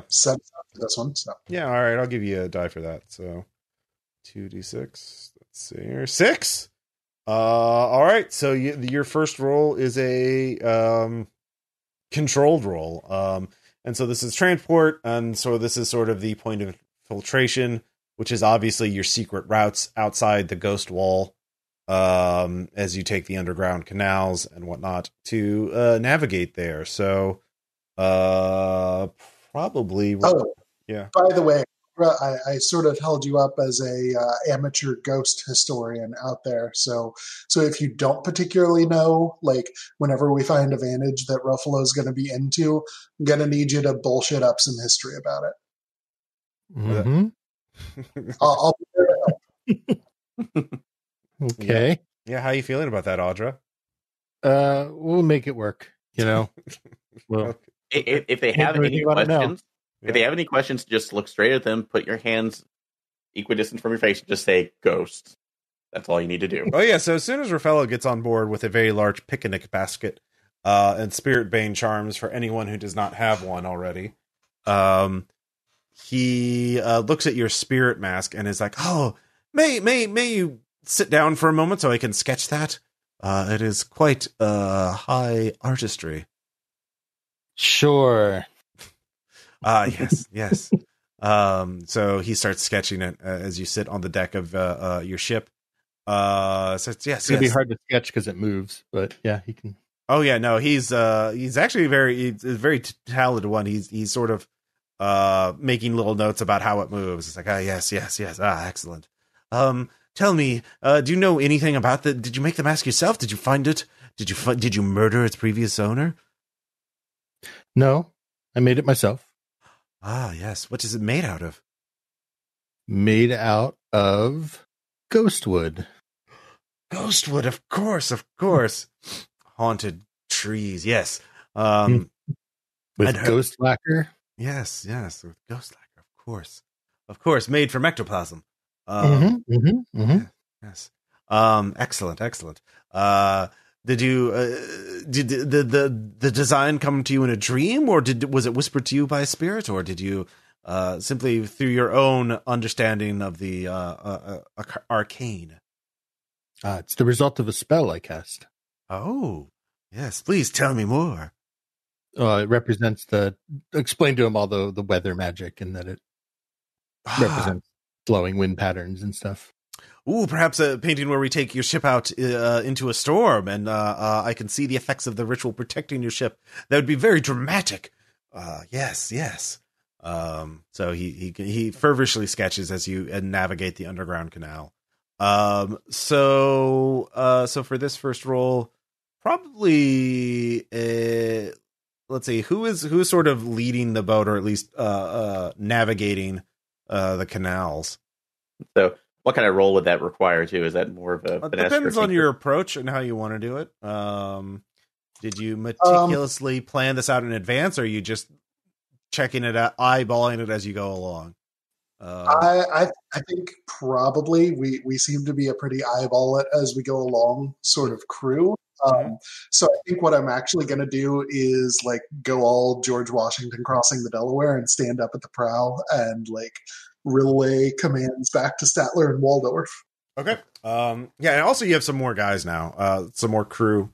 B: set up for this one. So
A: yeah, all right, I'll give you a die for that. So 2d6. Let's see here, 6. All right. So your first roll is a controlled roll. And so this is transport, and so this is sort of the point of filtration, which is obviously your secret routes outside the ghost wall, as you take the underground canals and whatnot to navigate there. So probably.
B: Oh,
A: yeah.
B: By the way, I sort of held you up as a amateur ghost historian out there. So if you don't particularly know, like whenever we find a vantage that Ruffalo's going to be into, I'm going to need you to bullshit up some history about it.
C: Mm-hmm.
B: I'll be there to help.
C: Okay.
A: Yeah. How are you feeling about that, Audra?
C: We'll make it work. Well,
E: if they have any questions, if they have any questions, just look straight at them. Put your hands equidistant from your face and just say "ghost." That's all you need to do.
A: Oh yeah. So as soon as Raffaello gets on board with a very large picnic basket and spirit bane charms for anyone who does not have one already, he looks at your spirit mask and is like, "Oh, may you sit down for a moment so I can sketch that? It is quite high artistry."
C: Sure.
A: Yes. So he starts sketching it as you sit on the deck of your ship. So it's
C: gonna be hard to sketch because it moves, but yeah, he can.
A: Oh yeah, no, he's actually he's a very talented one. He's sort of making little notes about how it moves. It's like, yes, excellent. Tell me, do you know anything about did you make the mask yourself? Did you find it? Did you murder its previous owner?
C: No, I made it myself.
A: Ah, yes. What is it made out of?
C: Made out of ghostwood.
A: Ghostwood, of course. Haunted trees, yes.
C: With ghost lacquer?
A: Yes, with ghost lacquer, of course. Made from ectoplasm. Yes. Excellent. Did you did the design come to you in a dream, or was it whispered to you by a spirit, or did you simply through your own understanding of the arcane?
C: It's the result of a spell I cast.
A: Oh, yes. Please tell me more.
C: It represents explain to him all the weather magic, and that it represents flowing wind patterns and stuff.
A: Ooh, perhaps a painting where we take your ship out into a storm, and I can see the effects of the ritual protecting your ship. That would be very dramatic. Yes. So he feverishly sketches as you navigate the underground canal. So for this first roll, probably let's see who's sort of leading the boat, or at least navigating the canals.
E: So what kind of role would that require too? Is that more of a
A: it depends on your approach and how you want to do it. Did you meticulously plan this out in advance, or are you just checking it out, eyeballing it as you go along?
B: I think probably we seem to be a pretty eyeball it as we go along sort of crew. So I think what I'm actually going to do is like go all George Washington crossing the Delaware and stand up at the prow and like relay commands back to Statler and Waldorf.
A: Okay. Yeah, and also you have some more guys now, some more crew,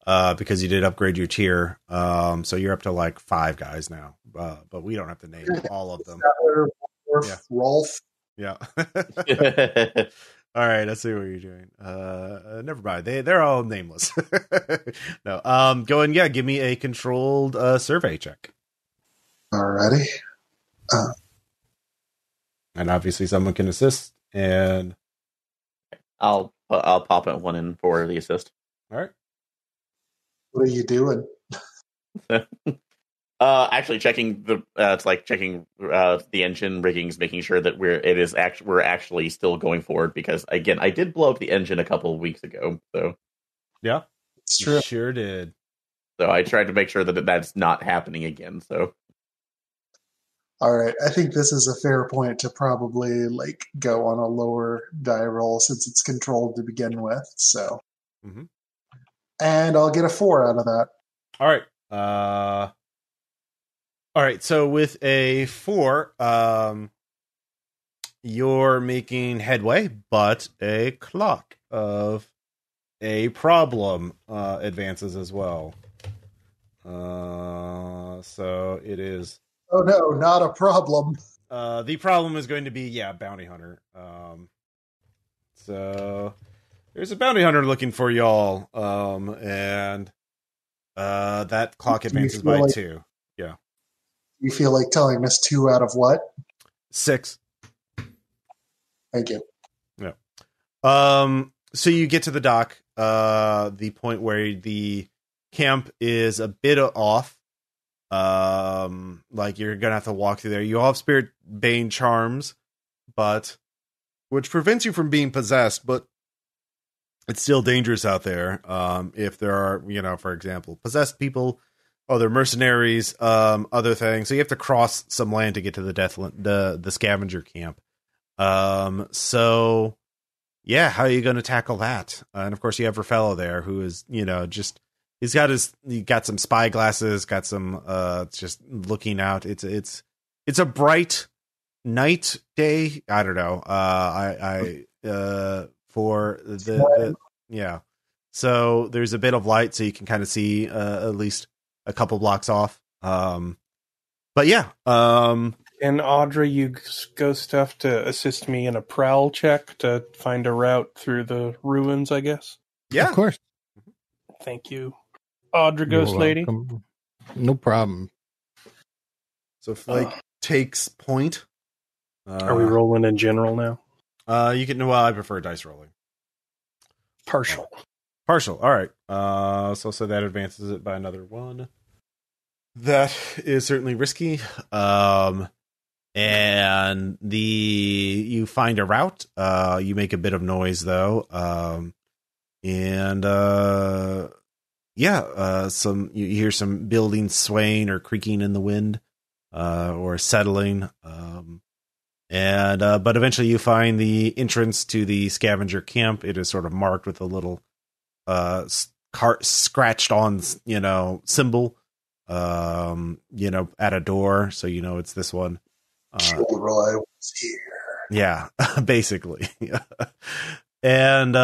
A: because you did upgrade your tier. So you're up to like 5 guys now, but we don't have to name all of them.
B: Statler, Waldorf, Rolf.
A: Yeah. All right, I see what you're doing. Never mind. They're all nameless. No. Go and give me a controlled survey check.
B: Alrighty.
A: And obviously someone can assist, and
E: I'll pop it one in for the assist.
A: All right.
B: What are you doing?
E: Actually checking the engine riggings, making sure that we're actually still going forward, because again, I did blow up the engine a couple of weeks ago. So
A: yeah,
B: it's true.
A: You sure did.
E: So I tried to make sure that that's not happening again. So
B: All right, I think this is a fair point to probably like go on a lower die roll since it's controlled to begin with. So, and I'll get a 4 out of that.
A: All right. All right. So with a 4, you're making headway, but a clock of a problem advances as well. So it is.
B: Oh no, not a problem.
A: The problem is going to be bounty hunter. So there's a bounty hunter looking for y'all, and that clock advances by
B: like,
A: 2. Yeah.
B: You feel like telling us 2 out of what?
A: 6.
B: Thank you.
A: Yeah. So you get to the dock, the point where the camp is a bit off. Like you're gonna have to walk through there. You all have Spirit Bane charms, but which prevents you from being possessed, but it's still dangerous out there. If there are, for example, possessed people, other mercenaries, other things. So you have to cross some land to get to the scavenger camp. So yeah, how are you going to tackle that? And of course you have Rafello there who is, he got some spy glasses, got some, just looking out. It's a bright night day. I don't know. For yeah. So there's a bit of light so you can kind of see, at least a couple blocks off. But yeah,
F: and Audra, you go stuff to assist me in a prowl check to find a route through the ruins, I guess.
A: Yeah,
C: of course.
F: Thank you, Audra, Ghost Lady.
C: No problem.
A: So Flake takes point.
F: Are we rolling in general now?
A: You can. Well, I prefer dice rolling.
F: Partial.
A: All right. So that advances it by another 1. That is certainly risky. And you find a route. You make a bit of noise though. You hear some buildings swaying or creaking in the wind, or settling. But eventually you find the entrance to the scavenger camp. It is sort of marked with a little, scratched on, symbol, at a door. So, it's this one.
B: Kilroy was here.
A: Yeah, basically. And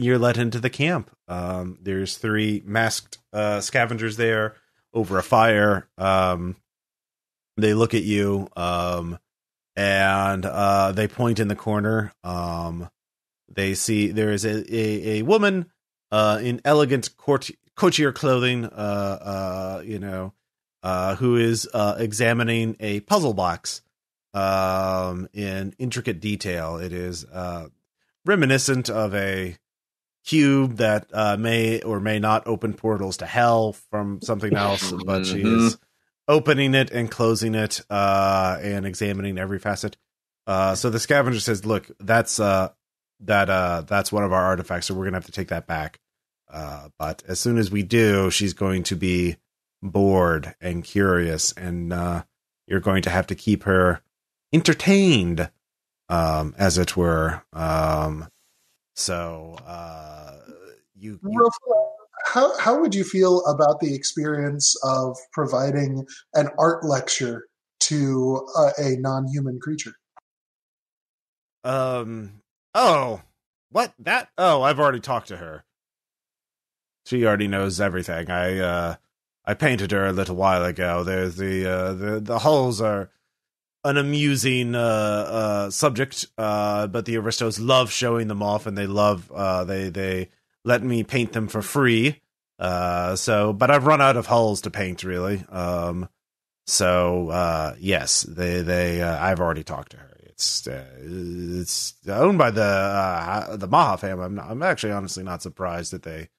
A: you're let into the camp. There's 3 masked scavengers there over a fire. They look at you, and they point in the corner. They see there is a woman in elegant courtier clothing, who is examining a puzzle box in intricate detail. It is reminiscent of a cube that may or may not open portals to hell from something else, but she is opening it and closing it and examining every facet. So the scavenger says, "Look, that's one of our artifacts, so we're gonna have to take that back. But as soon as we do, she's going to be bored and curious, and you're going to have to keep her entertained, as it were.
B: How would you feel about the experience of providing an art lecture to a non-human creature?
A: Oh, what that? Oh, I've already talked to her. She already knows everything. I painted her a little while ago. There's the hulls are an amusing subject, but the aristos love showing them off, and they love they let me paint them for free. But I've run out of hulls to paint, really. Yes, I've already talked to her. It's owned by the Maha family. I'm actually honestly not surprised that they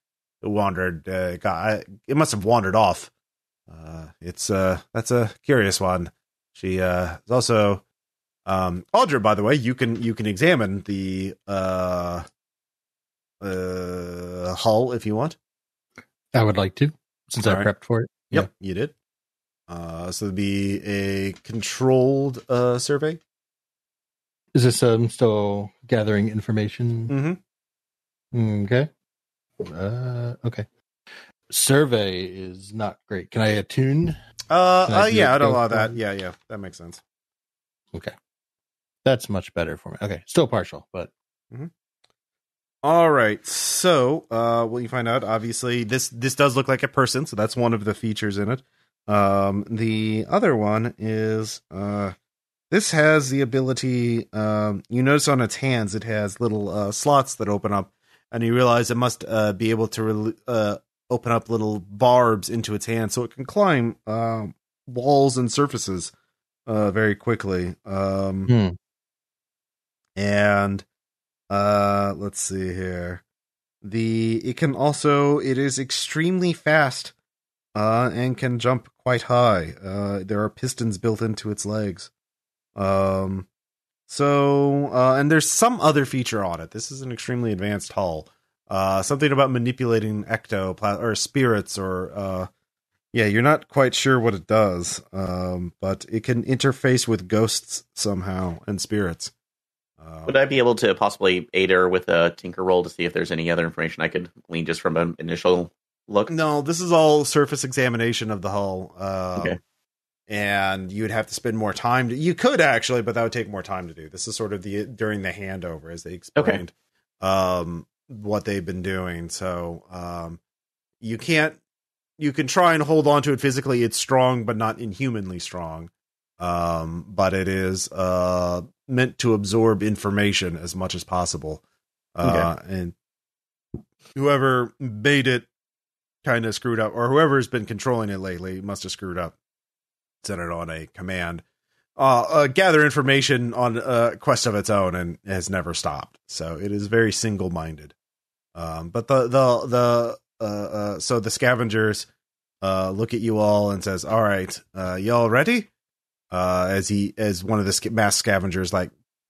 A: wandered. It must have wandered off. That's a curious one. She is also Audra, by the way. You can examine the hull if you want.
C: I would like to, since I prepped for it.
A: Yep, you did. So it'd be a controlled survey.
C: Is this still gathering information?
A: Mm-hmm.
C: Okay. Okay. Survey is not great. Can I attune?
A: Yeah, I'd allow that. Yeah, that makes sense.
C: Okay. That's much better for me. Okay. Still partial, but.
A: Mm-hmm. All right. So, what you find out, obviously, this does look like a person, so that's one of the features in it. The other one is, this has the ability, you notice on its hands, it has little, slots that open up, and you realize it must, be able to, open up little barbs into its hands, so it can climb, walls and surfaces, very quickly. And, let's see here. It is extremely fast, and can jump quite high. There are pistons built into its legs. And there's some other feature on it. This is an extremely advanced hull. Something about manipulating or spirits or, you're not quite sure what it does. But it can interface with ghosts somehow and spirits.
E: Would I be able to possibly aid her with a tinker roll to see if there's any other information I could glean just from an initial look?
A: No, this is all surface examination of the hull. Okay. And you'd have to spend more time. You could actually, but that would take more time to do. This is sort of during the handover, as they explained, what they've been doing. So you can try and hold on to it physically. It's strong, but not inhumanly strong. But it is meant to absorb information as much as possible. And whoever made it kind of screwed up, or whoever's been controlling it lately must have screwed up. Sent it on a command. Gather information on a quest of its own and has never stopped. So it is very single-minded. But so the scavengers look at you all and says, "All right, y'all ready?" As one of the mass scavengers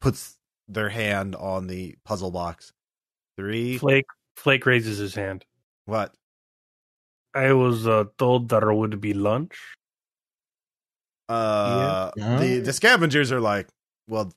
A: puts their hand on the puzzle box. 3.
F: Flake raises his hand.
A: What?
F: I was told there would be lunch.
A: The scavengers are like, well,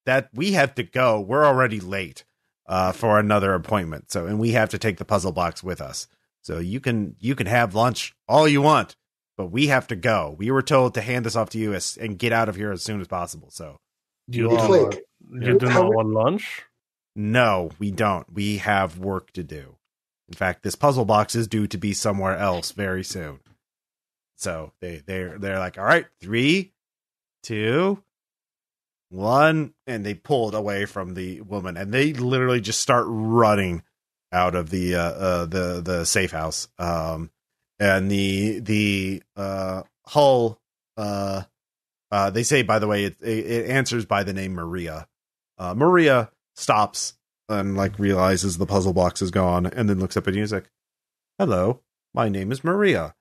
A: that we have to go. We're already late for another appointment. And we have to take the puzzle box with us. So you can have lunch all you want, but we have to go. We were told to hand this off to you and get out of here as soon as possible. So
F: you do not want lunch?
A: No, we don't. We have work to do. In fact, this puzzle box is due to be somewhere else very soon. So they're like, all right, 3, 2, 1, and they pulled away from the woman, and they literally just start running out of the safe house. And the hull, they say, by the way, it answers by the name Maria. Maria stops and realizes the puzzle box is gone, and then looks up at you and is like, "Hello, my name is Maria.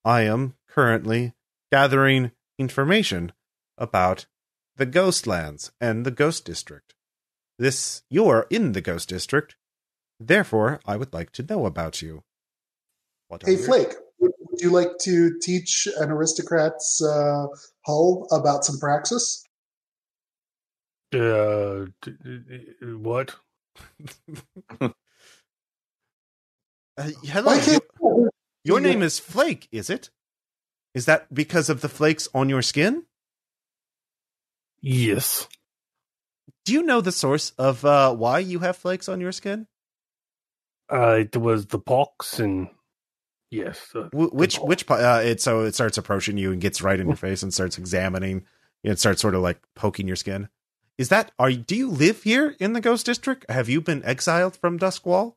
A: I am currently gathering information about the Ghostlands and the Ghost District. You're in the Ghost District, therefore I would like to know about you."
B: Hey, Flake, would you like to teach an aristocrat's hull about some praxis?
F: What?
A: Hello. Your name is Flake, is it? Is that because of the flakes on your skin?
F: Yes.
A: Do you know the source of why you have flakes on your skin?
F: It was the pox, and yes.
A: Which it starts approaching you and gets right in your face and starts examining. It starts sort of poking your skin. Do you live here in the Ghost District? Have you been exiled from Duskwall?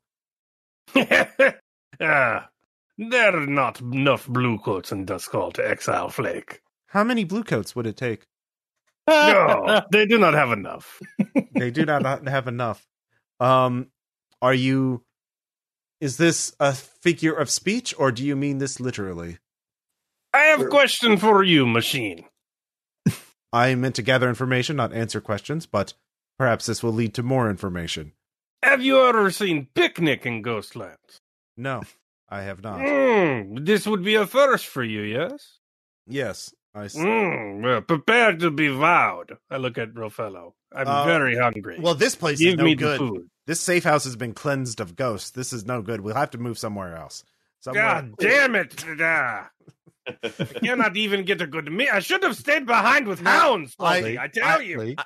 F: There are not enough blue coats in Duskwall to exile Flake.
A: How many blue coats would it take?
F: No, they do not have enough.
A: They do not have enough. Is this a figure of speech, or do you mean this literally?
F: I have a question for you, machine.
A: I meant to gather information, not answer questions, but perhaps this will lead to more information.
F: Have you ever seen Picnic in Ghostlands?
A: No, I have not.
F: This would be a first for you, yes?
A: Yes,
F: Prepare to be vowed. I look at Rofello. I'm very hungry.
A: Well, this place
F: Give
A: is no
F: me
A: good.
F: the food.
A: This safe house has been cleansed of ghosts. This is no good. We'll have to move somewhere else.
F: God damn it! I cannot even get a good meal. I should have stayed behind with hounds. I tell you.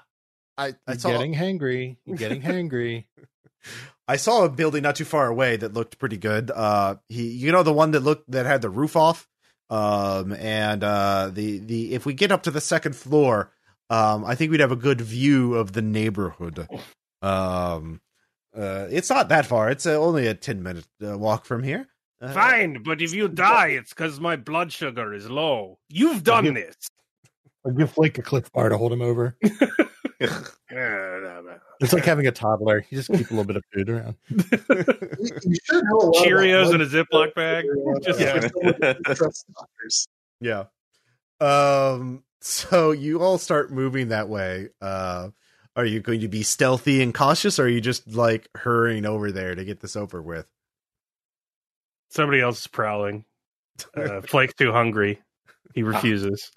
A: I
C: You're
A: saw,
C: getting hangry. You're getting hangry.
A: I saw a building not too far away that looked pretty good. The one that had the roof off. If we get up to the second floor, I think we'd have a good view of the neighborhood. It's not that far. It's only a 10-minute walk from here.
F: Fine, but if you die, it's because my blood sugar is low. You've done this.
C: I'll give Flake a Cliff Bar to hold him over. It's like having a toddler. You just keep a little bit of food around.
B: You should know a lot
F: Cheerios in a Ziploc bag.
A: Yeah. So you all start moving that way. Are you going to be stealthy and cautious, or are you just like hurrying over there to get this over with?
F: Somebody else is prowling. Flake's too hungry. He refuses.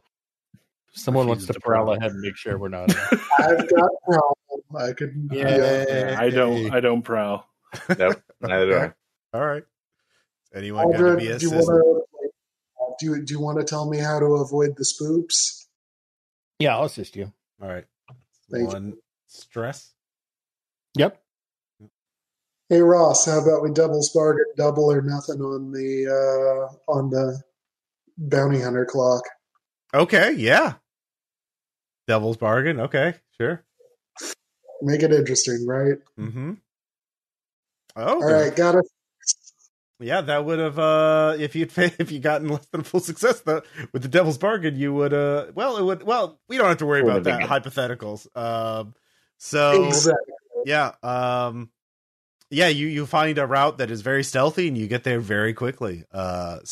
C: Someone wants to prowl ahead and make sure we're not.
B: I've got a problem. I could.
D: Yeah, I don't prowl.
E: Nope, neither do I.
A: All right. Anyone
B: Audra,
A: going to be assistant?
B: do you want to tell me how to avoid the spoops?
C: Yeah, I'll assist you.
A: All right.
B: Thank
A: One stress.
C: Yep.
B: Hey Ross, how about we double or nothing on the bounty hunter clock?
A: Okay. Yeah. Devil's bargain. Okay. Sure.
B: Make it interesting, right?
A: Mm-hmm. Oh.
B: All right, got it.
A: Yeah, that would have if you gotten less than full success with the devil's bargain, you would we don't have to worry about that hypotheticals.
B: Exactly.
A: You find a route that is very stealthy and you get there very quickly. But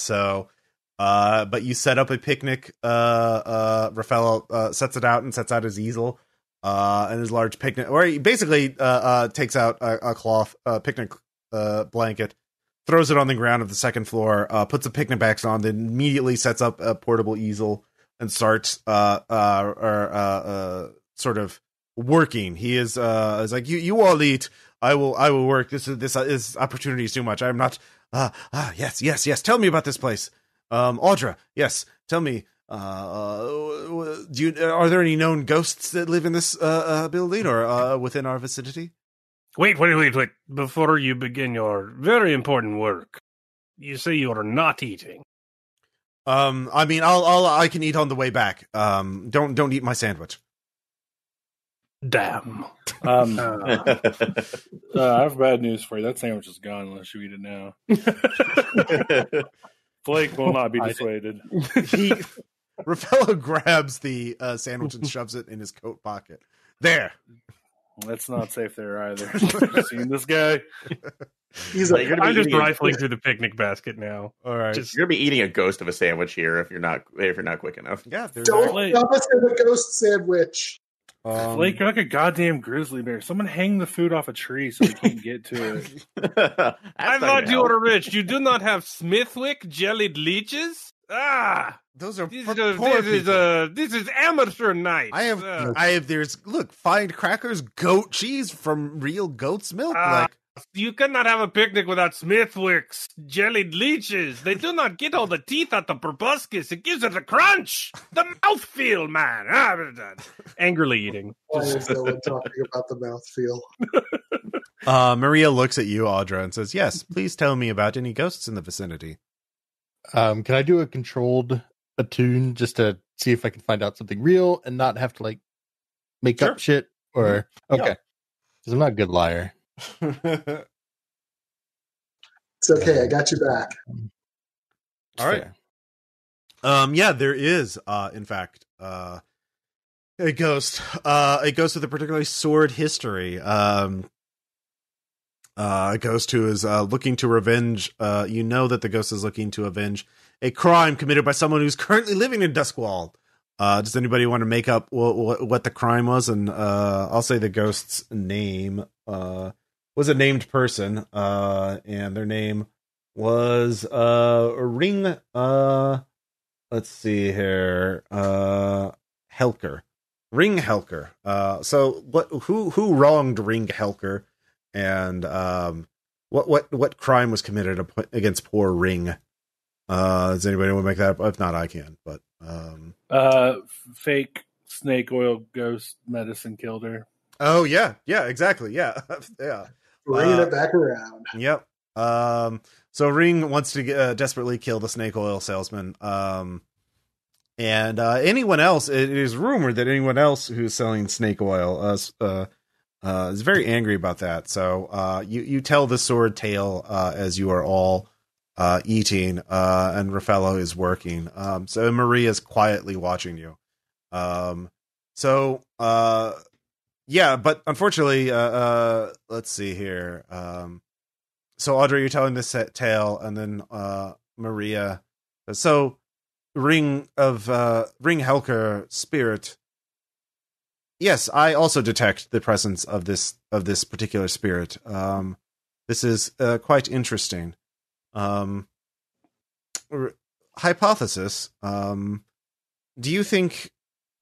A: you set up a picnic. Rafael sets it out and sets out his easel and his large picnic, or he basically takes out a cloth picnic blanket, throws it on the ground of the second floor, puts the picnic backs on, then immediately sets up a portable easel and starts sort of working. He is like, you all eat. I will work. This opportunity is too much. I'm not. Yes. Tell me about this place. Audra, yes. Tell me. Are there any known ghosts that live in this building or within our vicinity?
F: Wait. Before you begin your very important work, you say you are not eating.
A: I mean, I can eat on the way back. Don't eat my sandwich.
F: Damn.
D: I have bad news for you. That sandwich is gone unless you eat it now. Flake will not be dissuaded.
A: Rafael grabs the sandwich and shoves it in his coat pocket. There.
D: That's not safe there either. You seen this guy?
B: He's like,
F: I'm just rifling through the picnic basket now.
A: All right.
E: You're gonna be eating a ghost of a sandwich here if you're not quick enough.
A: Yeah.
B: don't stop us in a ghost sandwich.
D: Flake, you're like a goddamn grizzly bear. Someone hang the food off a tree so we can't get to it.
F: I thought you were rich. You do not have Smithwick jellied leeches?
A: Those are
F: this is amateur night.
A: I have. Find crackers, goat cheese from real goat's milk.
F: You cannot have a picnic without Smithwick's jellied leeches. They do not get all the teeth out the proboscis. It gives it a crunch. The mouthfeel, man. Angrily eating.
B: Why is no one talking about the mouthfeel?
A: Maria looks at you, Audra, and says, "Yes, please tell me about any ghosts in the vicinity."
C: Can I do a controlled attune just to see if I can find out something real and not have to make up shit? Or okay, because I'm not a good liar.
B: It's okay. I got you back.
A: All right. There is, in fact, a ghost with a particularly sordid history. A ghost who is looking to revenge. You know that the ghost is looking to avenge a crime committed by someone who's currently living in Duskwall. Does anybody want to make up what the crime was? And I'll say the ghost's name was a named person, and their name was Ring let's see here. Helker. Ring Helker. So who wronged Ring Helker, and what crime was committed against poor Ring? Does anybody want to make that up? If not, I can. But
D: fake snake oil ghost medicine killed her.
A: oh yeah, exactly, yeah.
B: Bringing it back around.
A: Yep. So Ring wants to desperately kill the snake oil salesman. And anyone else, it is rumored that anyone else who's selling snake oil is very angry about that. So you tell the sword tale as you are all eating, and Raffaello is working. So Maria's quietly watching you. Yeah, but unfortunately, let's see here. So Audra, you're telling this tale, and then Maria. So Ring Helker spirit. Yes, I also detect the presence of this particular spirit. This is quite interesting. Hypothesis. Do you think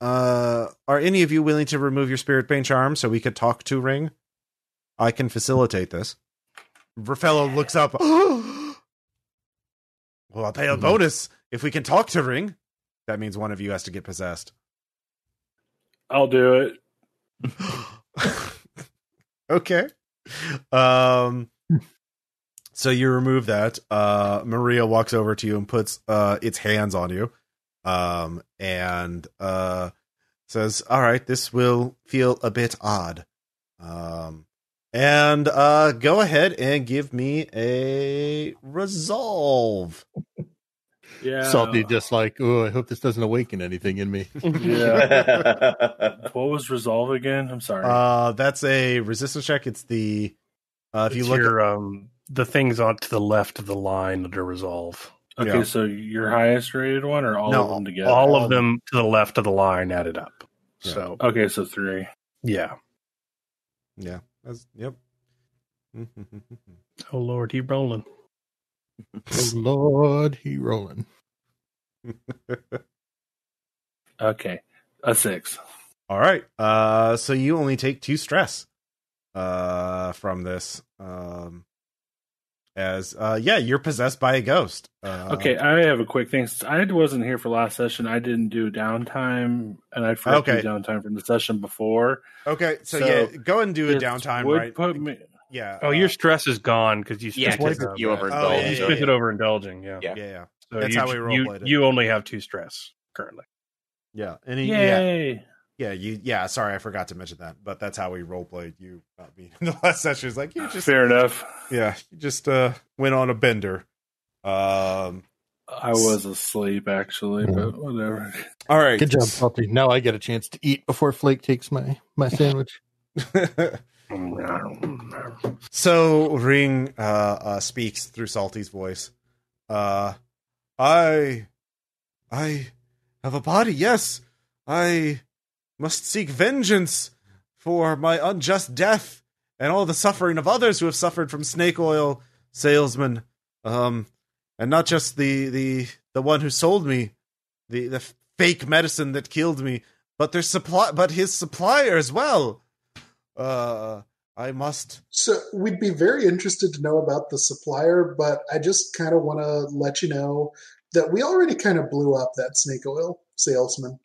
A: are any of you willing to remove your spirit bane charm so we could talk to Ring? I can facilitate this. Raffaello looks up. Well, I'll pay a bonus if we can talk to Ring. That means one of you has to get possessed.
D: I'll do it.
A: Okay. So you remove that. Maria walks over to you and puts its hands on you. And says, all right, this will feel a bit odd. And go ahead and give me a resolve.
D: Yeah.
C: Salty just like, oh, I hope this doesn't awaken anything in me.
D: Yeah. What was resolve again? I'm sorry.
A: That's a resistance check. It's the if you
F: It's
A: look
F: your, the things on to the left of the line under resolve.
D: Okay,
A: yeah.
D: so your highest rated one, or all
A: No,
D: of them together?
F: All of them to the left of the line added up.
A: Yeah.
F: So
D: Okay, so 3.
F: yeah.
A: Yeah. Yep.
F: Oh Lord, he rolling.
C: Oh Lord, he rolling.
D: Okay, a 6.
A: All right. So you only take 2 stress from this. You're possessed by a ghost.
D: Okay, I have a quick thing. Since I wasn't here for last session, I didn't do downtime, and I forgot to do downtime from the session before.
A: Okay, so go and do a downtime, right?
D: Put me,
A: yeah.
F: Oh, your stress is gone because you
E: Yeah,
F: spent
E: because you overindulged.
A: Oh, yeah,
F: you spent it overindulging. Yeah.
A: Yeah.
F: So
A: That's how we roleplayed it.
F: You only have 2 stress currently.
A: Yeah.
D: yay!
A: Yeah. Sorry, I forgot to mention that, but that's how we roleplayed you being in the last session. It's like you just
D: Fair enough.
A: Yeah, you just went on a bender.
D: I was asleep actually, but whatever.
A: All right.
C: Good job, Salty. Now I get a chance to eat before Flake takes my sandwich.
A: So Ring speaks through Salty's voice. I have a body, yes. I must seek vengeance for my unjust death and all the suffering of others who have suffered from snake oil salesmen. And not just the one who sold me the fake medicine that killed me, but his supplier as well. I must.
B: So we'd be very interested to know about the supplier, but I just kind of want to let you know that we already kind of blew up that snake oil salesman.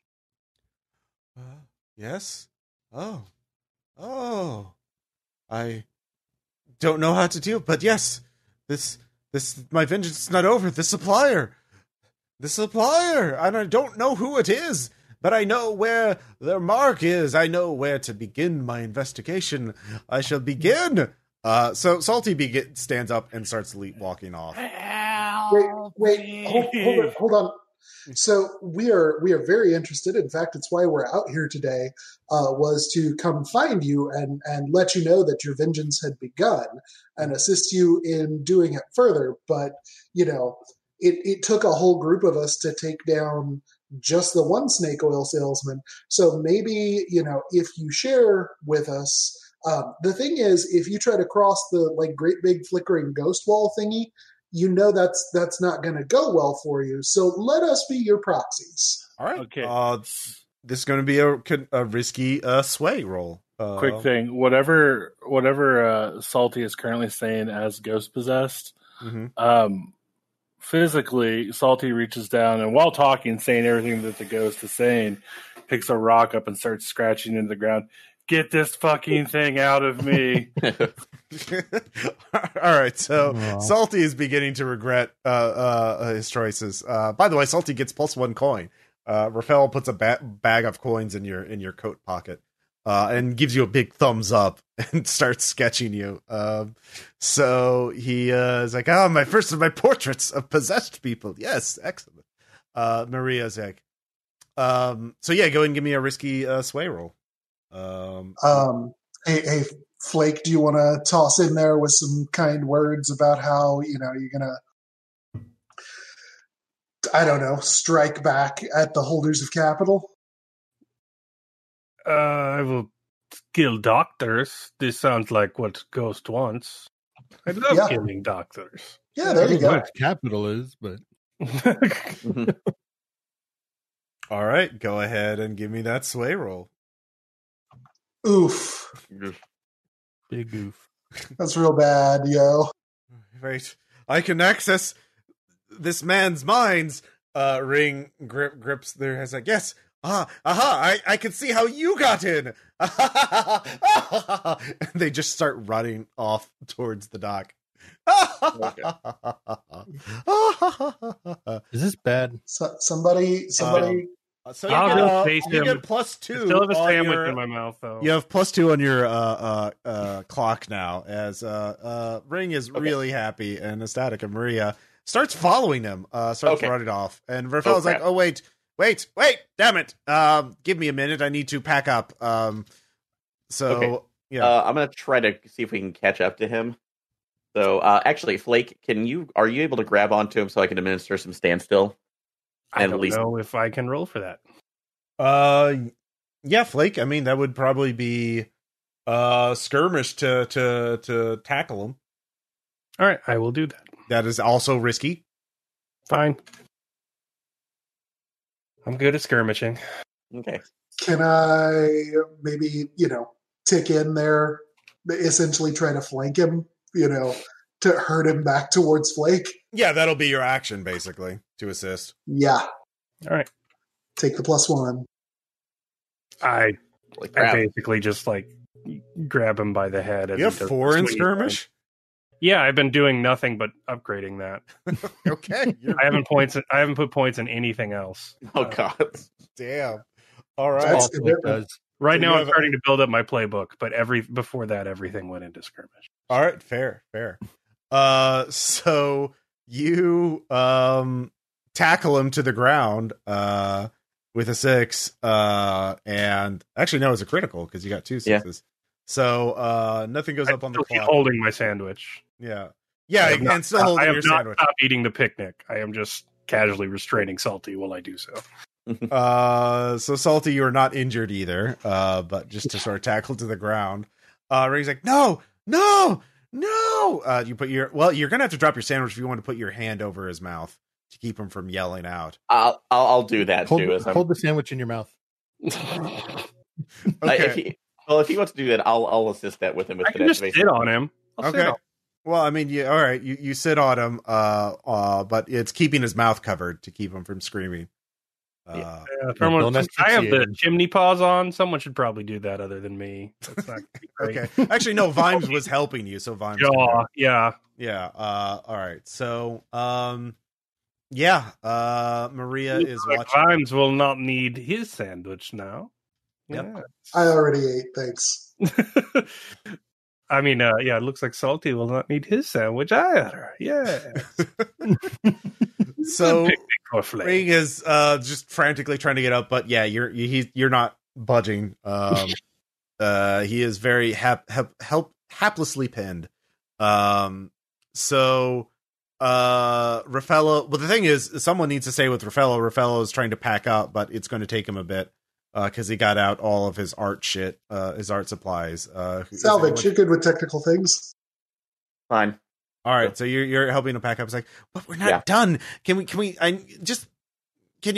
A: Yes? Oh. I don't know how to deal, but yes, this my vengeance is not over. The supplier, and I don't know who it is, but I know where their mark is. I know where to begin my investigation. I shall begin. So Salty stands up and starts walking off.
B: Wait, hold on. So we are very interested. In fact, it's why we're out here today, was to come find you and let you know that your vengeance had begun and assist you in doing it further. But, it took a whole group of us to take down just the one snake oil salesman. So maybe, if you share with us, the thing is, if you try to cross the great big flickering ghost wall thingy, you know that's not going to go well for you. So let us be your proxies.
A: All right.
D: Okay.
A: This is going to be a risky sway roll.
D: Quick thing, whatever Salty is currently saying as ghost possessed, physically, Salty reaches down and while talking, saying everything that the ghost is saying, picks a rock up and starts scratching into the ground. Get this fucking thing out of me.
A: All right, so Salty is beginning to regret his choices. By the way, Salty gets +1 coin. Rafael puts a bag of coins in your coat pocket and gives you a big thumbs up and starts sketching you. So he is like, my first of my portraits of possessed people. Yes, excellent. Maria's like, so yeah, go ahead and give me a risky sway roll.
B: Hey, Flake, do you want to toss in there with some kind words about how, you're going to, I don't know, strike back at the holders of capital?
F: I will kill doctors. This sounds like what Ghost wants. I love killing doctors.
B: Yeah, there you go.
C: What capital is, but...
A: All right, go ahead and give me that sway roll.
B: Oof.
C: Big oof.
B: That's real bad, yo.
A: Right. I can access this man's minds. Ring grips their hands like, yes. I can see how you got in. And they just start running off towards the dock.
C: Is this bad?
B: Somebody.
A: So
F: I'll face
A: you
F: him.
A: get +2.
F: I still have a sandwich in my mouth, though.
A: You have +2 on your clock now, as Ring is really happy and ecstatic, and Maria starts following him, starts running off, and Rafael's like, "Oh wait, damn it! Give me a minute. I need to pack up." Yeah,
E: I'm gonna try to see if we can catch up to him. So, actually, Flake, are you able to grab onto him so I can administer some standstill?
F: I don't know if I can roll for that.
A: Yeah, Flake. I mean, that would probably be skirmish to tackle him.
F: All right, I will do that.
A: That is also risky.
F: Fine. I'm good at skirmishing.
E: Okay.
B: Can I maybe, tick in there, essentially try to flank him, to hurt him back towards Flake?
A: Yeah, that'll be your action, basically, to assist.
B: Yeah.
F: All right.
B: Take the +1.
F: I basically just, grab him by the head.
A: You have 4 in skirmish?
F: Yeah, I've been doing nothing but upgrading that.
A: Okay.
F: I haven't put points in anything else.
E: Oh, God.
A: Damn. All right.
F: Right now, I'm starting to build up my playbook, but before that, everything went into skirmish.
A: All right, fair. So you tackle him to the ground with a 6, and actually no, it's a critical because you got 2 6s. Yeah. So nothing goes up on the clock.
F: Holding my sandwich.
A: Yeah, and still holding your sandwich. I have not
F: stopped eating the picnic. I am just casually restraining Salty while I do so.
A: So Salty, you are not injured either, but just to sort of tackle to the ground. Ring's like, no. You're gonna have to drop your sandwich if you want to put your hand over his mouth to keep him from yelling out.
E: I'll do that too.
C: Hold the sandwich in your mouth.
A: Okay.
E: If he wants to do that, I'll assist that with him. With
F: I can just sit on him.
A: Okay. Well, I mean, all right. You sit on him, but it's keeping his mouth covered to keep him from screaming.
F: I have the chimney paws on. Someone should probably do that other than me. That's not great.
A: Okay. Actually, no. Vimes was helping you, so Vimes.
F: Yeah.
A: All right. So, Maria is watching.
F: Vimes will not need his sandwich now.
A: Yep.
F: Yeah.
B: I already ate. Thanks.
F: I mean, it looks like Salty will not need his sandwich either. Yeah.
A: So Ring is just frantically trying to get up, but yeah, you're not budging. He is very haplessly pinned. So Rafaelo. Well, the thing is, someone needs to stay with Rafaelo. Rafaelo is trying to pack up, but it's going to take him a bit because he got out all of his art shit, his art supplies.
B: Salvage, you're good with technical things.
E: Fine.
A: All right, so you're helping him pack up. It's like, but we're not done. Can you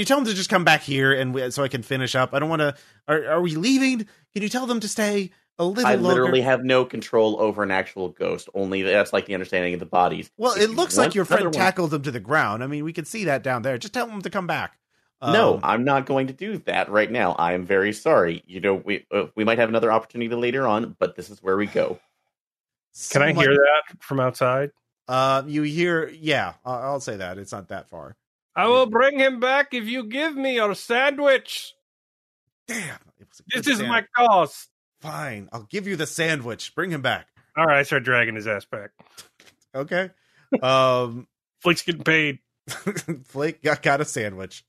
A: tell them to just come back here so I can finish up? I don't want to. Are we leaving? Can you tell them to stay a little longer?
E: I literally have no control over an actual ghost. Only that's like the understanding of the bodies.
A: Well, it looks like your friend tackled them to the ground. I mean, we can see that down there. Just tell them to come back.
E: No, I'm not going to do that right now. I am very sorry. We might have another opportunity later on, but this is where we go.
F: Can I hear that from outside?
A: You hear? Yeah, I'll say that. It's not that far.
F: I will bring him back if you give me your sandwich.
A: Damn.
F: This is my cost.
A: Fine. I'll give you the sandwich. Bring him back.
F: All right, I start dragging his ass back.
A: Okay.
F: Flake's getting paid.
A: Flake got a sandwich.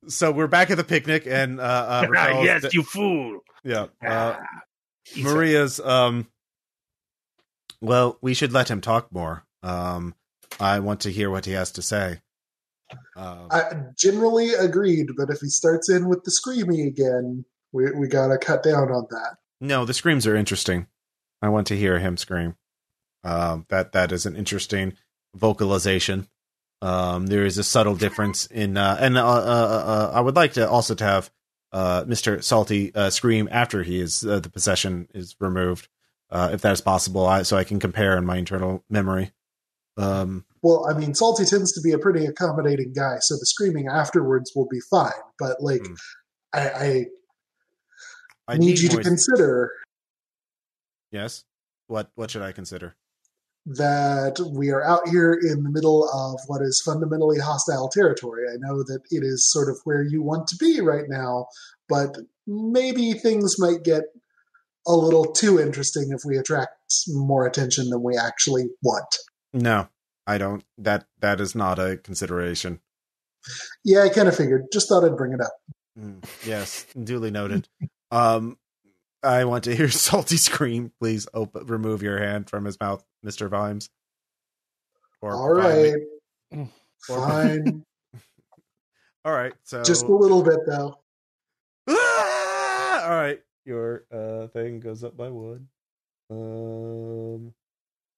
A: So we're back at the picnic, and
F: yes, you fool.
A: Yeah. Maria's well, we should let him talk more. I want to hear what he has to say.
B: I generally agreed, but if he starts in with the screaming again, we gotta cut down on that.
A: No, the screams are interesting. I want to hear him scream. That is an interesting vocalization. There is a subtle difference in, I would like to also to have Mr. Salty scream after he is the possession is removed, if that is possible, so I can compare in my internal memory.
B: Well, I mean, Salty tends to be a pretty accommodating guy, so the screaming afterwards will be fine. But I need you to consider.
A: Yes. What should I consider?
B: That we are out here in the middle of what is fundamentally hostile territory. I know that it is sort of where you want to be right now, but maybe things might get a little too interesting if we attract more attention than we actually want.
A: No, I don't. That is not a consideration.
B: Yeah, I kind of figured. Just thought I'd bring it up.
A: Yes, duly noted. I want to hear Salty scream. Please remove your hand from his mouth, Mr. Vimes.
B: All right. Fine.
A: All right. So
B: just a little bit, though.
A: All right. Your thing goes up by one.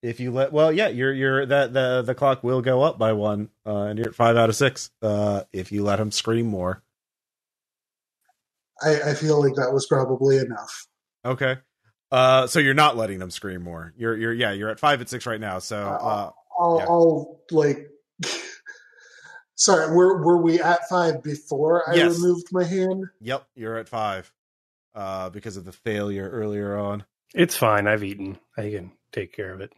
A: If you you're the clock will go up by one, and you're at 5 out of 6. If you let him scream more.
B: I feel like that was probably enough.
A: Okay. So you're not letting him scream more. You're at 5 at 6 right now. So
B: I'll sorry, were we at 5 before I removed my hand?
A: Yep, you're at 5. Because of the failure earlier on.
F: It's fine. I've eaten. I can take care of it.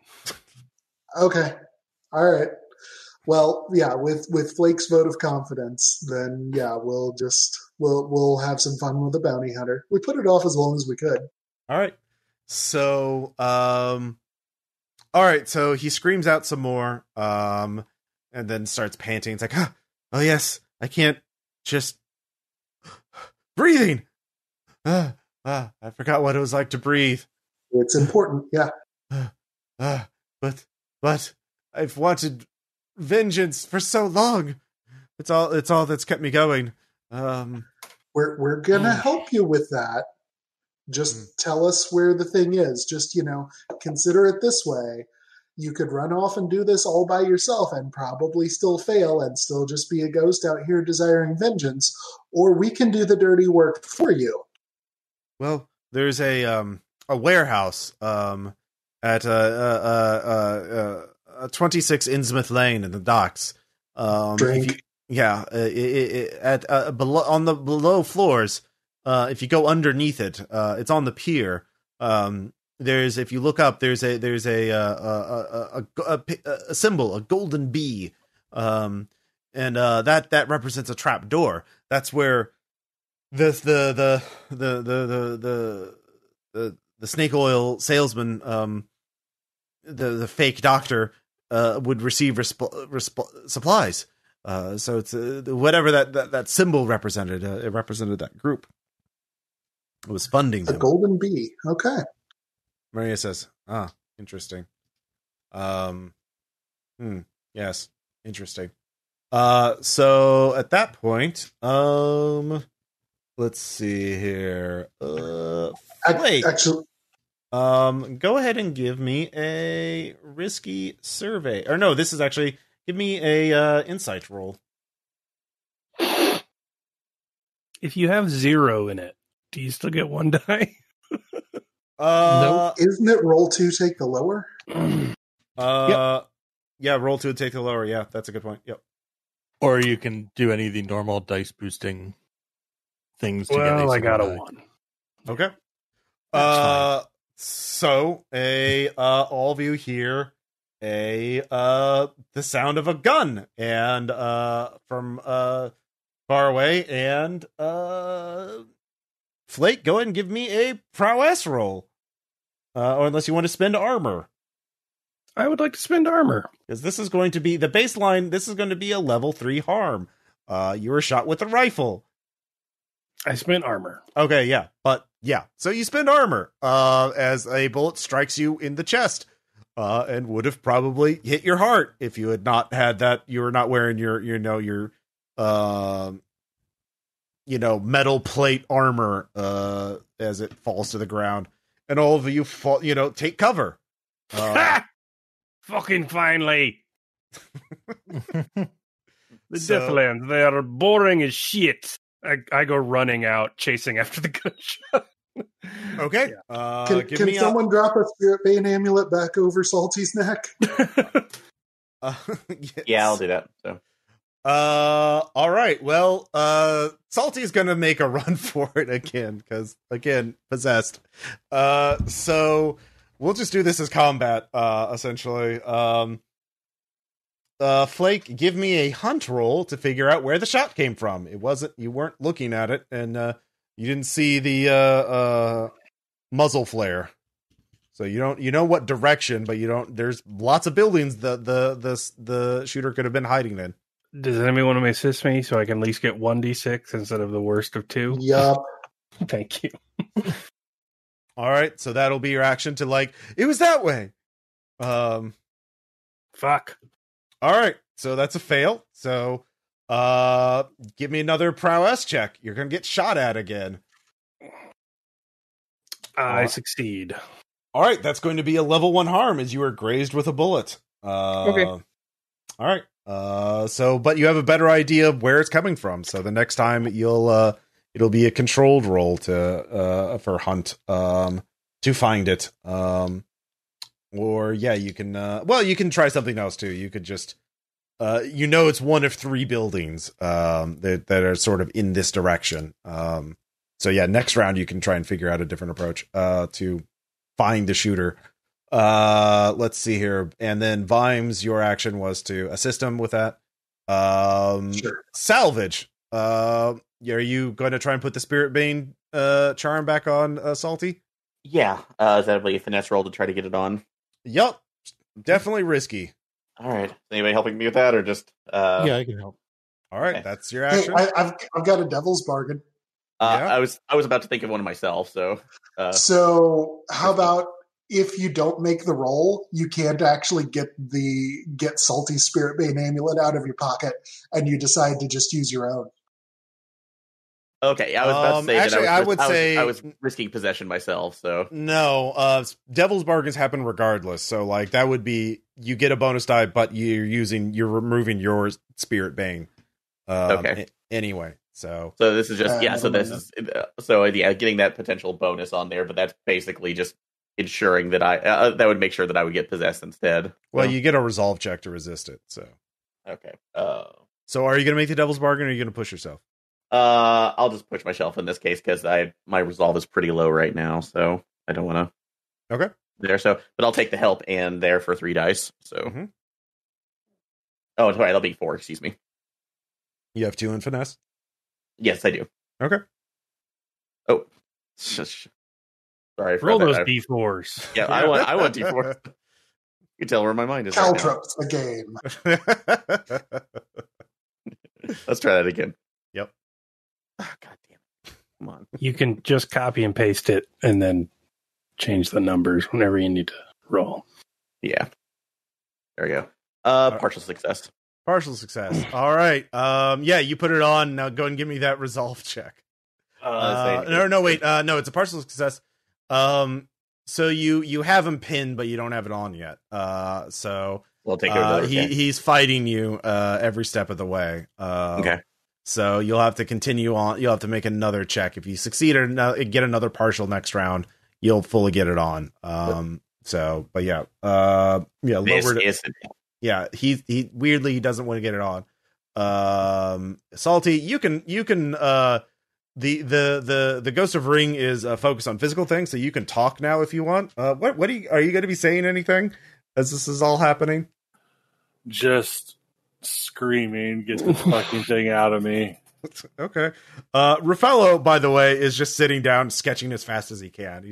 B: Okay. All right. Well, yeah, with Flake's vote of confidence, then yeah, we'll have some fun with the bounty hunter. We put it off as long as we could.
A: All right. So, all right. So he screams out some more, and then starts panting. It's like, oh yes, I can't just breathing. I forgot what it was like to breathe.
B: It's important, yeah.
A: But I've wanted vengeance for so long. It's all that's kept me going.
B: We're gonna help you with that. Just tell us where the thing is. Just, consider it this way. You could run off and do this all by yourself and probably still fail and still just be a ghost out here desiring vengeance, or we can do the dirty work for you.
A: Well, there's a warehouse at 26 Innsmouth Lane in the docks.
B: Drink.
A: At below on the below floors. If you go underneath it, it's on the pier. If you look up, there's a symbol, a golden bee, and that represents a trap door. That's where the snake oil salesman, the fake doctor, would receive supplies. So it's whatever that symbol represented. It represented that group. It was funding them.
B: A golden bee. Okay.
A: Maria says, interesting. Yes, interesting. So at that point, let's see here. Flake.
B: Actually,
A: Go ahead and give me a risky survey. Or no, this is actually give me a insight roll.
F: If you have 0 in it, do you still get 1 die?
C: Nope.
B: Isn't it roll 2, take the lower?
A: Yeah, roll 2 and take the lower. Yeah, that's a good point. Yep.
C: Or you can do any of the normal dice boosting things to get
F: Well, I
C: super
F: got a
C: high.
F: 1.
A: Okay.
C: That's fine.
A: So all of you hear the sound of a gun and from far away, and Flake, go ahead and give me a prowess roll. Or unless you want to spend armor.
F: I would like to spend armor.
A: Because this is going to be the baseline, this is going to be a level 3 harm. You were shot with a rifle.
F: I spent armor.
A: Okay, yeah. But yeah. So you spend armor as a bullet strikes you in the chest. And would have probably hit your heart if you had not had that. You were not wearing your metal plate armor as it falls to the ground, and all of you fall. Take cover.
F: Fucking finally. The Deathlands, they are boring as shit. I go running out, chasing after the gunshot.
A: Okay.
F: Yeah.
B: Can someone drop a Spirit Bane amulet back over Salty's neck?
A: Yes.
E: Yeah, I'll do that. So.
A: All right. Well, Salty's gonna make a run for it again because possessed. So we'll just do this as combat, essentially. Flake, give me a hunt roll to figure out where the shot came from. You weren't looking at it, and you didn't see the muzzle flare. So you know what direction, but you don't. There's lots of buildings the shooter could have been hiding in.
F: Does anybody want to assist me so I can at least get 1d6 instead of the worst of 2?
B: Yup.
F: Thank you.
A: All right, so that'll be your action to it was that way.
F: Fuck.
A: All right, so that's a fail. So give me another prowess check. You're gonna get shot at again.
F: I succeed.
A: All right, that's going to be a level 1 harm as you are grazed with a bullet.
F: Okay.
A: All right. But you have a better idea of where it's coming from. So the next time it'll be a controlled roll for hunt to find it. Or yeah, you can you can try something else too. You could just it's one of 3 buildings that are sort of in this direction. So yeah, next round you can try and figure out a different approach to find the shooter. Let's see here. And then Vimes, your action was to assist him with that.
B: Sure.
A: Salvage. Are you going to try and put the Spirit Bane charm back on Salty?
E: Yeah. Is that a finesse roll to try to get it on?
A: Yup. Definitely risky.
E: All right. Is anybody helping me with that, or just?
C: Yeah, I can help.
A: All right,
E: Okay.
A: that's your
B: Hey,
A: action.
B: I've got a devil's bargain.
A: Yeah.
E: I was about to think of one of myself. So.
B: So how about if you don't make the roll, you can't actually get Salty Spirit Bane amulet out of your pocket, and you decide to just use your own.
E: Okay, I was about to say
A: actually,
E: that I was risking possession myself. So
A: no, Devil's Bargains happen regardless. So that would be you get a bonus die, but you're removing your Spirit Bane.
E: Okay.
A: Anyway, so
E: this is just getting that potential bonus on there, but that's basically just ensuring that that would make sure that I would get possessed instead.
A: Well, you get a resolve check to resist it. So
E: okay.
A: So are you going to make the Devil's Bargain, or are you going to push yourself?
E: I'll just push myself in this case because my resolve is pretty low right now, so I don't want to.
A: Okay.
E: But I'll take the help and there for 3 dice. So.
A: Mm-hmm.
E: Oh, sorry, that'll be 4. Excuse me.
A: You have 2 in finesse.
E: Yes, I do.
A: Okay.
E: Oh, sorry.
F: Roll those D4s.
E: Yeah, I want D4. You can tell where my mind is.
B: Caltrops the game.
E: Let's try that again.
A: Yep.
E: Oh, God damn it. Come on.
F: You can just copy and paste it and then change the numbers whenever you need to roll.
E: Yeah. There we go. Partial success.
A: Partial success. All right. Yeah, you put it on. Now go and give me that resolve check. No, wait. No, it's a partial success. So you have him pinned, but you don't have it on yet. So
E: We'll take it.
A: He's fighting you every step of the way.
E: Okay.
A: So you'll have to continue on. You'll have to make another check. If you succeed or get another partial next round, you'll fully get it on. So, but yeah, lowered. Yeah, he weirdly he doesn't want to get it on. Salty, you can the Ghost of Ring is focused on physical things, so you can talk now if you want. What are you going to be saying anything as this is all happening?
D: Just screaming, get this fucking thing out of me.
A: Okay. Raffaello, by the way, is just sitting down sketching as fast as he can.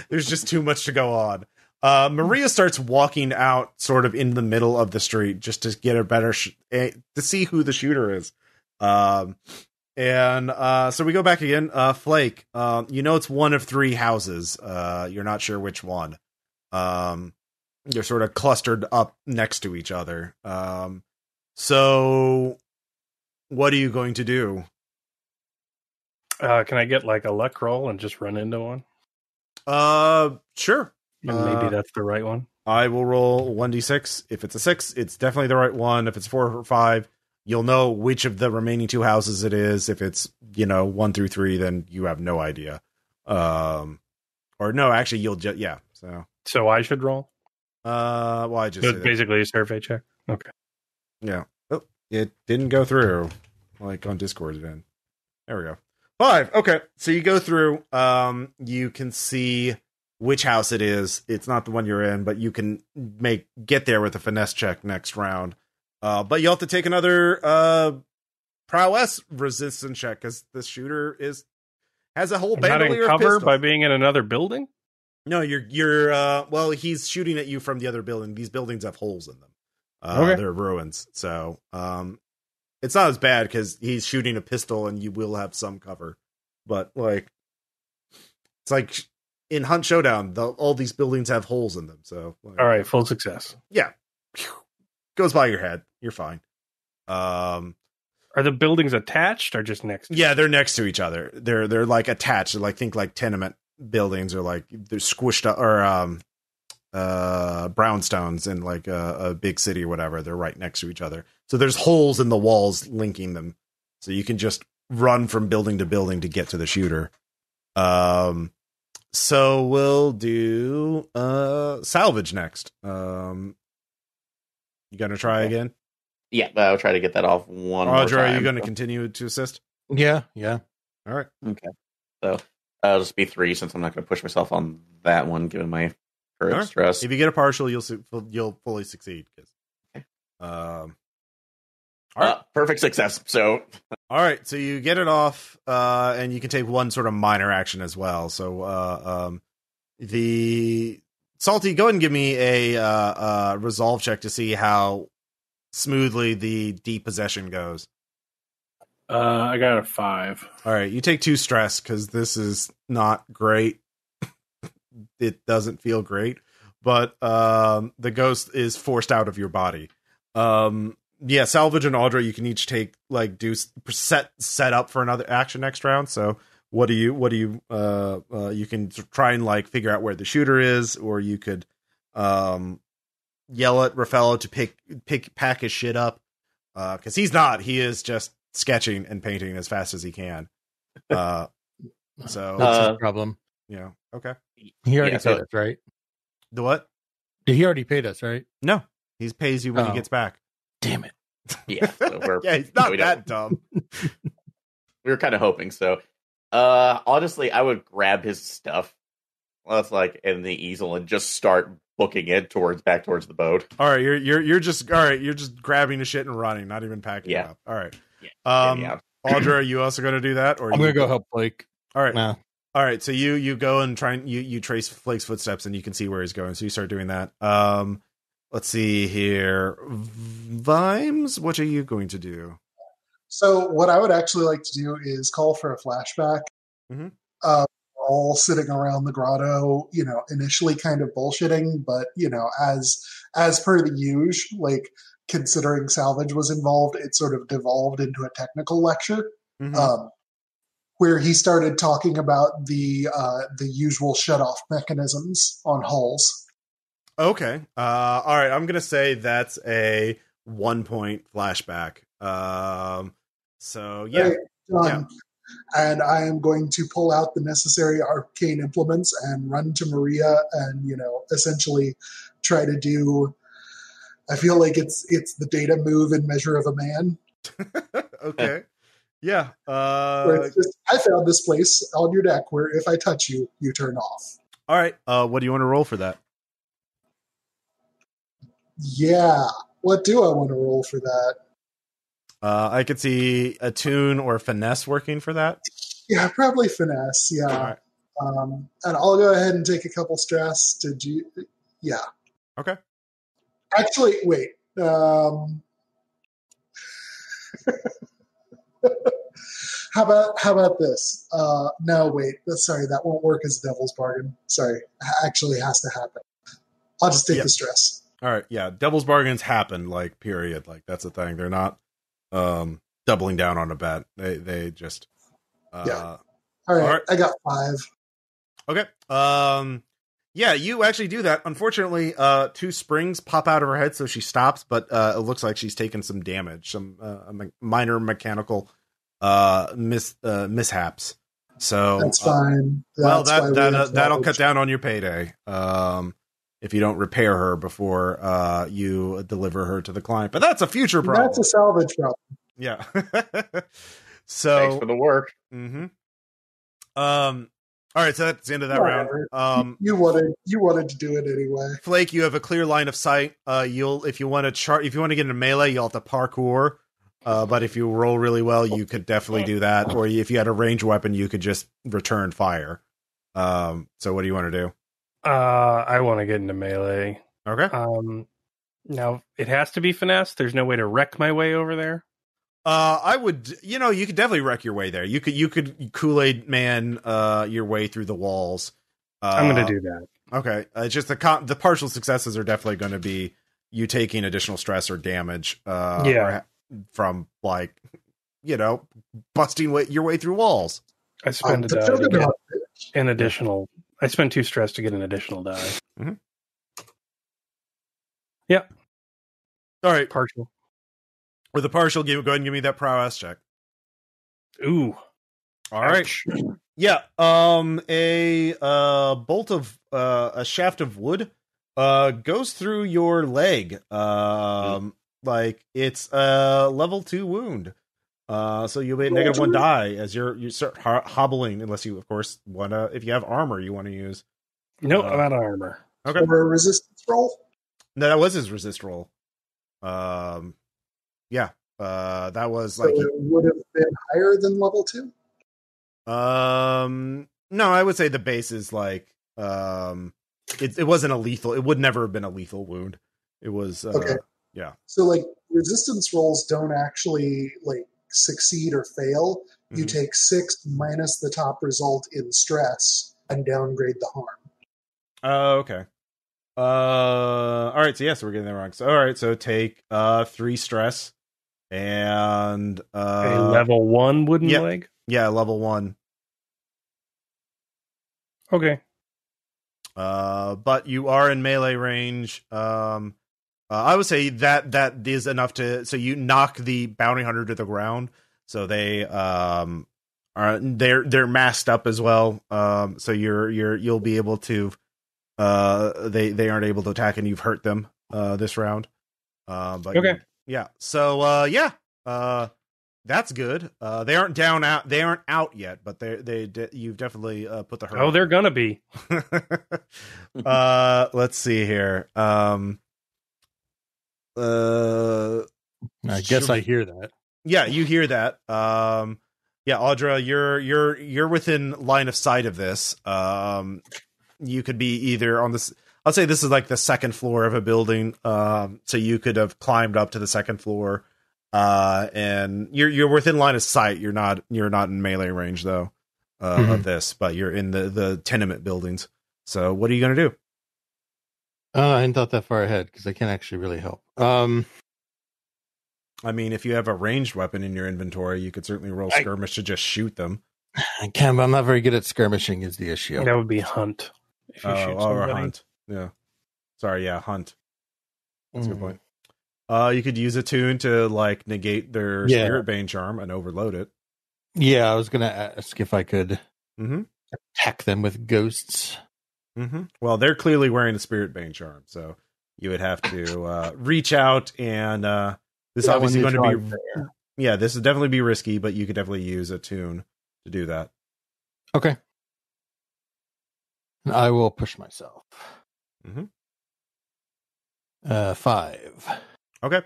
A: There's just too much to go on. Maria starts walking out sort of in the middle of the street just to get a better to see who the shooter is. So we go back again. Flake, it's one of 3 houses. You're not sure which one. They're sort of clustered up next to each other. So what are you going to do?
F: Can I get like a luck roll and just run into one?
A: Sure.
F: And maybe that's the right one.
A: I will roll 1d6. If it's a 6, it's definitely the right one. If it's 4 or 5, you'll know which of the remaining 2 houses it is. If it's, 1 through 3, then you have no idea. Or no, actually you'll just, yeah.
F: So I should roll?
A: Well, I just
F: it's basically a survey check. Okay.
A: Yeah. Oh, it didn't go through. Like on Discord it didn't. There we go. 5. Okay. So you go through, you can see which house it is. It's not the one you're in, but you can get there with a finesse check next round. But you'll have to take another prowess resistance check because the shooter has a whole bandolier of pistols.
F: By being in another building?
A: No, you're well, he's shooting at you from the other building. These buildings have holes in them.
F: Okay.
A: They're ruins. So, it's not as bad because he's shooting a pistol and you will have some cover. But it's like in Hunt Showdown, all these buildings have holes in them. So,
F: all right, full success.
A: Yeah. Goes by your head. You're fine.
F: Are the buildings attached or just next to
A: Yeah, they're next to each other. They're like attached. They're think tenement buildings or they're squished up or brownstones in like a big city or whatever. They're right next to each other. So there's holes in the walls linking them. So you can just run from building to building to get to the shooter. So we'll do salvage next. You gonna try again?
E: Yeah, I'll try to get that off one more
A: Audra,
E: time.
A: are you going to continue to assist?
C: Yeah.
A: All right.
E: Okay. So it'll just be 3 since I'm not going to push myself on that one, given my current
A: Right.
E: stress.
A: If you get a partial, you'll fully succeed.
E: Okay.
A: All right.
E: Perfect success. So
A: All right. So you get it off, and you can take one sort of minor action as well. So the Salty, go ahead and give me a resolve check to see how smoothly the depossession goes.
D: I got a 5.
A: All right, you take 2 stress because this is not great. It doesn't feel great, but the ghost is forced out of your body. Yeah, Salvage and Audra, you can each take set up for another action next round. So what do you you can try and figure out where the shooter is, or you could yell at Raffaello to pack his shit up, because he is just sketching and painting as fast as he can. So
C: That's his problem.
A: Yeah. Okay.
C: He already paid us, right?
A: The what?
C: He already paid us, right?
A: No, he pays you when he gets back.
C: Damn it.
E: yeah, so
A: yeah, he's not that dumb.
E: We were kind of hoping so. Honestly, I would grab his stuff. That's in the easel and just start booking it back towards the boat.
A: All right, you're just grabbing the shit and running, not even packing it up. All right.
E: Yeah.
A: Audra, are you also going to do that, or
C: I'm going to go help Flake.
A: All right.
C: No.
A: All right. So you go and try and you trace Flake's footsteps and you can see where he's going. So you start doing that. Let's see here. Vimes, what are you going to do?
B: So what I would actually like to do is call for a flashback.
A: Mm-hmm.
B: All sitting around the grotto, initially kind of bullshitting, but as per the usual, considering Salvage was involved, it sort of devolved into a technical lecture.
A: Mm-hmm.
B: where he started talking about the usual shut-off mechanisms on hulls.
A: Okay. All right. I'm gonna say that's a 1 point flashback. So yeah.
B: Right, done.
A: Yeah.
B: And I am going to pull out the necessary arcane implements and run to Maria and, essentially try to do. I feel like it's the data move in Measure of a Man.
A: Okay. Yeah.
B: Where it's just, I found this place on your deck where if I touch you, you turn off.
A: All right. What do you want to roll for that?
B: Yeah. What do I want to roll for that?
A: I could see attune or finesse working for that.
B: Yeah, probably finesse. Yeah.
A: All right.
B: And I'll go ahead and take a couple stress to do. Yeah.
A: Okay.
B: Actually, wait. How about this? No, wait. Sorry, that won't work as a devil's bargain. Sorry, actually has to happen. I'll just take the stress.
A: All right. Yeah, devil's bargains happen. Like period. Like that's the thing. They're not doubling down on a bet. They just
B: yeah. All right. I got 5.
A: Okay. Yeah, you actually do that. Unfortunately, 2 springs pop out of her head, so she stops. But it looks like she's taken some damage, some minor mechanical mishaps. So
B: that's fine.
A: That'll cut down on your payday. If you don't repair her before you deliver her to the client, but that's a future problem.
B: That's a salvage problem.
A: Yeah. So
E: thanks for the work.
A: Mm-hmm. All right, so that's the end of that round.
B: You wanted to do it anyway.
A: Flake, you have a clear line of sight. If you want to get into melee, you'll have to parkour. But if you roll really well, you could definitely do that. Or if you had a ranged weapon, you could just return fire. So what do you want to do?
F: I want to get into melee.
A: Okay.
F: Now it has to be finesse. There's no way to wreck my way over there.
A: I would, you could definitely wreck your way there. You could Kool-Aid man your way through the walls.
F: I'm going to do that.
A: Okay. It's just the partial successes are definitely going to be you taking additional stress or damage. From busting your way through walls.
F: I spend a die to get an additional. I spend 2 stress to get an additional die.
A: Mm-hmm.
F: Yeah.
A: All right.
F: Partial.
A: With a partial, go ahead and give me that prowess check.
F: Ooh.
A: All right. Yeah. A bolt of a shaft of wood goes through your leg. Like it's a level 2 wound. So you'll be at -1 die as you start hobbling, unless you, of course, wanna. If you have armor, you want to use.
F: No, I'm out of armor.
A: Okay.
B: Or a resistance roll.
A: No, that was his resist roll. Yeah. That was so like
B: it would have been higher than level 2.
A: No, I would say the base is like it wasn't a lethal. It would never have been a lethal wound. It was
B: okay.
A: Yeah.
B: So like resistance rolls don't actually like succeed or fail. You take 6 minus the top result in stress and downgrade the harm.
A: Oh, okay. All right. So so we're getting that wrong. So all right. So take 3 stress and
F: a level 1 wooden leg.
A: Yeah, level 1.
F: Okay.
A: But you are in melee range. I would say that is enough so you knock the bounty hunter to the ground. So they they're masked up as well. So you'll be able to they aren't able to attack and you've hurt them this round. But
F: okay.
A: So that's good. They aren't out yet, but you've definitely put the hurt.
F: Oh, they're gonna be.
A: Let's see here.
C: I guess I hear that.
A: Yeah, you hear that. Audra, you're within line of sight of this. You could be either on this. I'll say this is like the second floor of a building. So you could have climbed up to the second floor. And you're within line of sight. You're not in melee range though of this, but you're in the tenement buildings. So what are you gonna do?
C: I hadn't thought that far ahead because I can't actually really help.
A: I mean, if you have a ranged weapon in your inventory, you could certainly roll skirmish to just shoot them.
C: Cam, I'm not very good at skirmishing is the issue.
F: That would be hunt. If you shoot
A: or
F: somebody.
A: hunt. Yeah. Sorry, yeah, hunt. That's a good
C: Mm.
A: point. You could use a tune to like negate their Spirit Bane charm and overload it.
C: Yeah, I was going to ask if I could
A: Mm-hmm.
C: attack them with ghosts.
A: Mm-hmm. Well, they're clearly wearing a Spirit Bane charm, so you would have to reach out and this is obviously going to be this would definitely be risky, but you could definitely use a tune to do that.
C: Okay. I will push myself.
A: Mm-hmm.
C: 5.
A: Okay.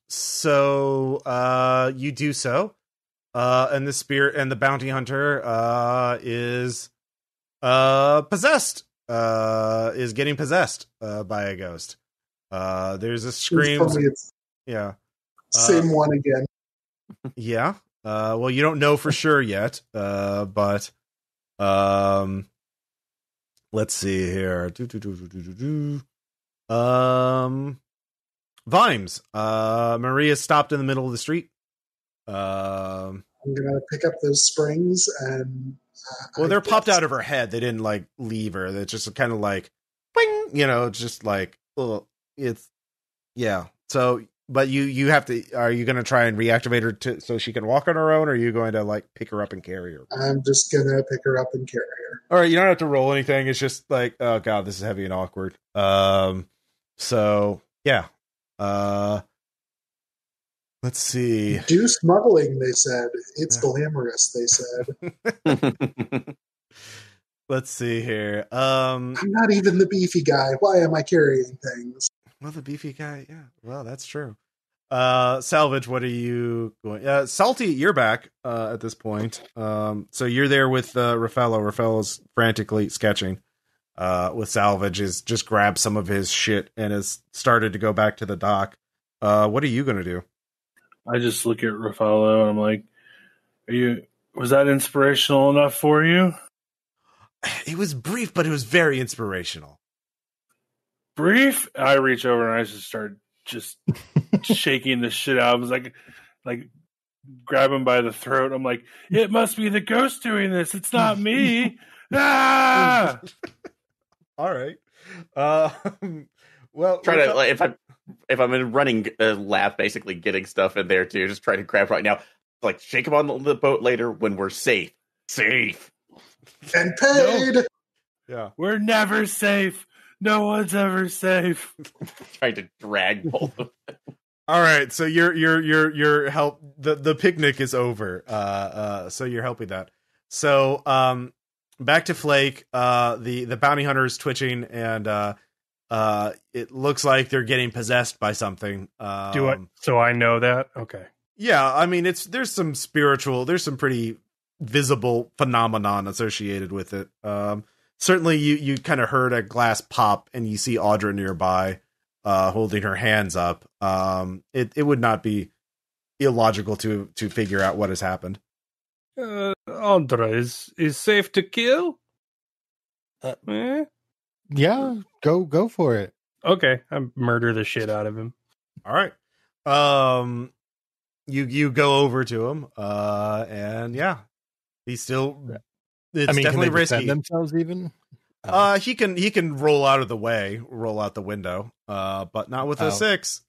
A: So you do so. And the spirit and the bounty hunter is possessed. Is getting possessed by a ghost. There's a scream. Yeah.
B: Same one again.
A: Yeah. Well, you don't know for sure yet. But let's see here. Vimes. Maria stopped in the middle of the street.
B: I'm gonna pick up those springs and.
A: Well, they're popped out of her head. They didn't like leave her. They're just kind of like, bing, just like, it's, yeah. So, but you have to. Are you going to try and reactivate her so she can walk on her own, or are you going to like pick her up and carry her?
B: I'm just gonna pick her up and carry her.
A: All right, you don't have to roll anything. It's just like, oh god, this is heavy and awkward. So yeah. Let's see.
B: Do smuggling, they said. It's glamorous, they said.
A: Let's see here.
B: I'm not even the beefy guy. Why am I carrying things?
A: Well, the beefy guy, yeah. Well, that's true. Salvage, what are you going? Salty, you're back at this point. So you're there with Raffaello. Raffaello's frantically sketching. With Salvage is just grabbed some of his shit and has started to go back to the dock. What are you going to do?
D: I just look at Raffaello and I'm like, was that inspirational enough for you?
A: It was brief, but it was very inspirational.
D: Brief? I reach over and I just start shaking the shit out. I was like grab him by the throat. I'm like, it must be the ghost doing this. It's not me. Ah!
A: All right. Well,
E: try to if I'm in running lap, basically getting stuff in there too. Just try to grab right now. Like shake him on the boat later when we're safe. Safe
B: and paid.
A: No. Yeah,
D: we're never safe. No one's ever safe.
E: Trying to drag both of them.
A: All right, so your help. The picnic is over. So you're helping that. So back to Flake. The bounty hunter is twitching and. It looks like they're getting possessed by something.
F: Do it. So I know that. Okay.
A: Yeah, I mean, there's some pretty visible phenomenon associated with it. Certainly, you kind of heard a glass pop, and you see Audra nearby, holding her hands up. It would not be illogical to figure out what has happened.
F: Audra is safe to kill.
C: Yeah, go for it.
F: Okay, I murder the shit out of him.
A: All right. You go over to him, and yeah, he's still. It's definitely
C: can they
A: risky.
C: defend themselves even?
A: He can roll out of the way, roll out the window, but not with a 6.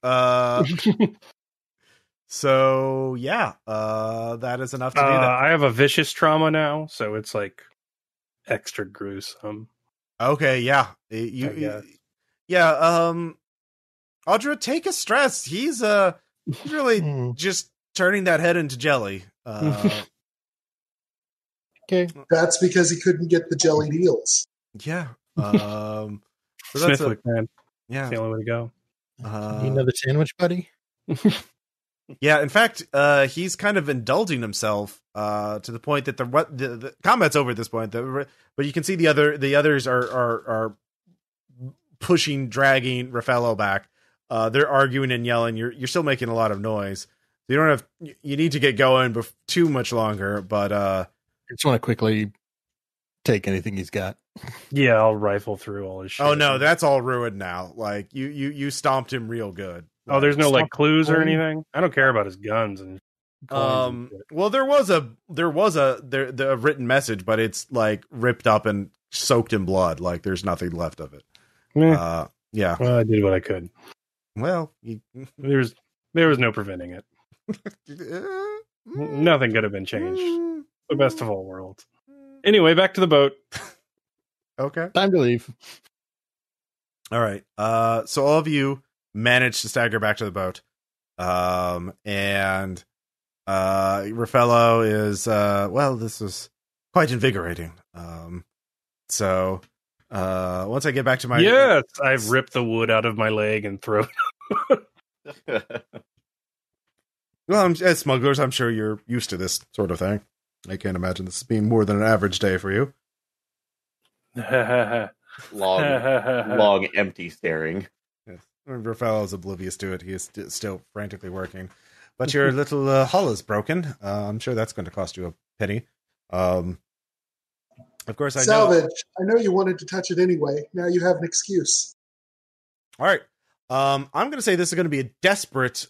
A: So yeah, that is enough to do that.
F: I have a vicious trauma now, so it's like extra gruesome.
A: Okay, yeah. Audra, take a stress. He's really just turning that head into jelly.
C: Okay.
B: That's because he couldn't get the jellied eels.
A: Yeah.
F: So Smithwick, man.
A: Yeah.
F: That's the only way to go.
C: You know the sandwich buddy?
A: Yeah, in fact, he's kind of indulging himself to the point that the combat's over at this point. But you can see the others are pushing, dragging Raffaello back. They're arguing and yelling. You're still making a lot of noise. You need to get going too much longer. But I
C: just want to quickly take anything he's got.
F: Yeah, I'll rifle through all his shit.
A: Oh no, that's all ruined now. Like you stomped him real good.
F: Oh, there's no like clues or anything? I don't care about his guns and
A: Well, there was a written message, but it's like ripped up and soaked in blood. Like there's nothing left of it. Yeah.
F: Well, I did what I could.
A: Well,
F: There was no preventing it. Nothing could have been changed. The best of all worlds. Anyway, back to the boat.
A: Okay.
C: Time to leave.
A: All right. So all of you managed to stagger back to the boat. And Raffaello is well, this was quite invigorating. So once I get back to my
F: Yes, I've ripped the wood out of my leg and thrown.
A: Well, as smugglers, I'm sure you're used to this sort of thing. I can't imagine this being more than an average day for you.
E: long empty staring.
A: Yes. Raffaello's oblivious to it. He is still frantically working. But your little hull is broken. I'm sure that's going to cost you a penny. Of course,
B: Salvage. I know you wanted to touch it anyway. Now you have an excuse.
A: All right. I'm going to say this is going to be a desperate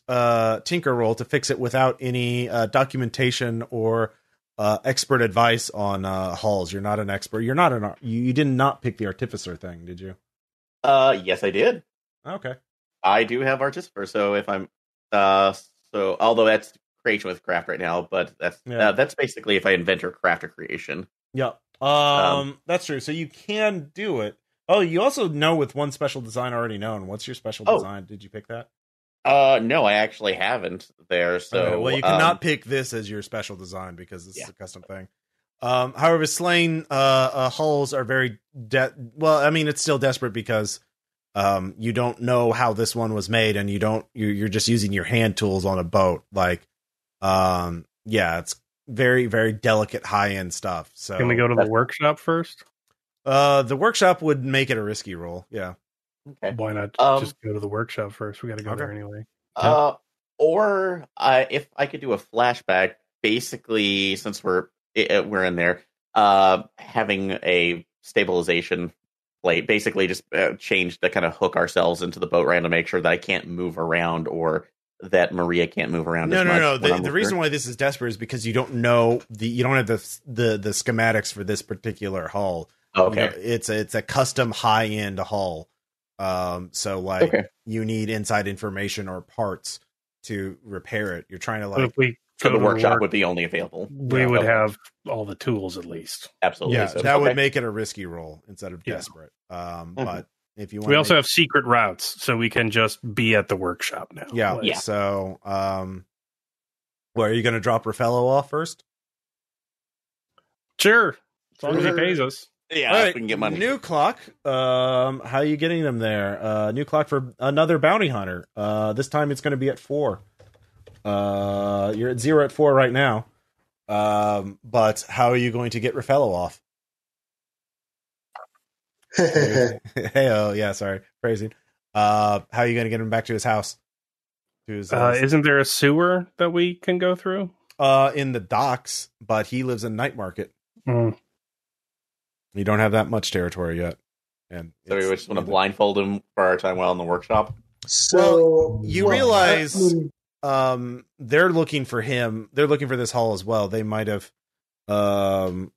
A: tinker roll to fix it without any documentation or expert advice on hulls. You're not an expert. You're not you did not pick the artificer thing, did you?
E: Yes, I did.
A: Okay.
E: I do have artificer, so if I'm so although that's creation with craft right now, but that's basically if I invent or craft a creation.
A: Yeah. That's true. So you can do it. Oh, you also know with one special design already known. What's your special design? Did you pick that?
E: No, I actually haven't there. So
A: okay, well, you cannot pick this as your special design because this is a custom thing. However, slain hulls are very well. I mean, it's still desperate because you don't know how this one was made, and you're just using your hand tools on a boat. Like, it's very, very delicate, high end stuff. So
F: can we go to the workshop first?
A: The workshop would make it a risky roll. Yeah.
E: Okay.
F: Why not just go to the workshop first? We got to go there anyway.
E: Or if I could do a flashback, basically, since we're in there, having a stabilization plate, basically just change to kind of hook ourselves into the boat ramp to make sure that I can't move around or that Maria can't move around.
A: No. The reason why this is desperate is because you don't know you don't have the schematics for this particular hull.
E: Okay.
A: It's a custom high end hull. So you need inside information or parts to repair it. You're trying to
F: if we
E: so the workshop would be only available.
F: We would have all the tools at least.
E: Absolutely.
A: Yeah, so that would make it a risky roll instead of desperate. But if you want,
F: we also have secret routes, so we can just be at the workshop now.
A: Yeah. So, are you going to drop Raffaello off first?
F: Sure, as long as he pays us.
E: Yeah,
A: all right,
E: we can get money.
A: New clock. How are you getting them there? New clock for another bounty hunter. This time it's going to be at 4. You're at 0 at 4 right now. But how are you going to get Raffaello off? Sorry, phrasing. How are you going to get him back to his house?
F: Isn't there a sewer that we can go through?
A: In the docks, but he lives in Night Market. You don't have that much territory yet, and
E: so we just want to blindfold him for our time while in the workshop.
A: So you realize they're looking for him. They're looking for this hull as well. They might have, you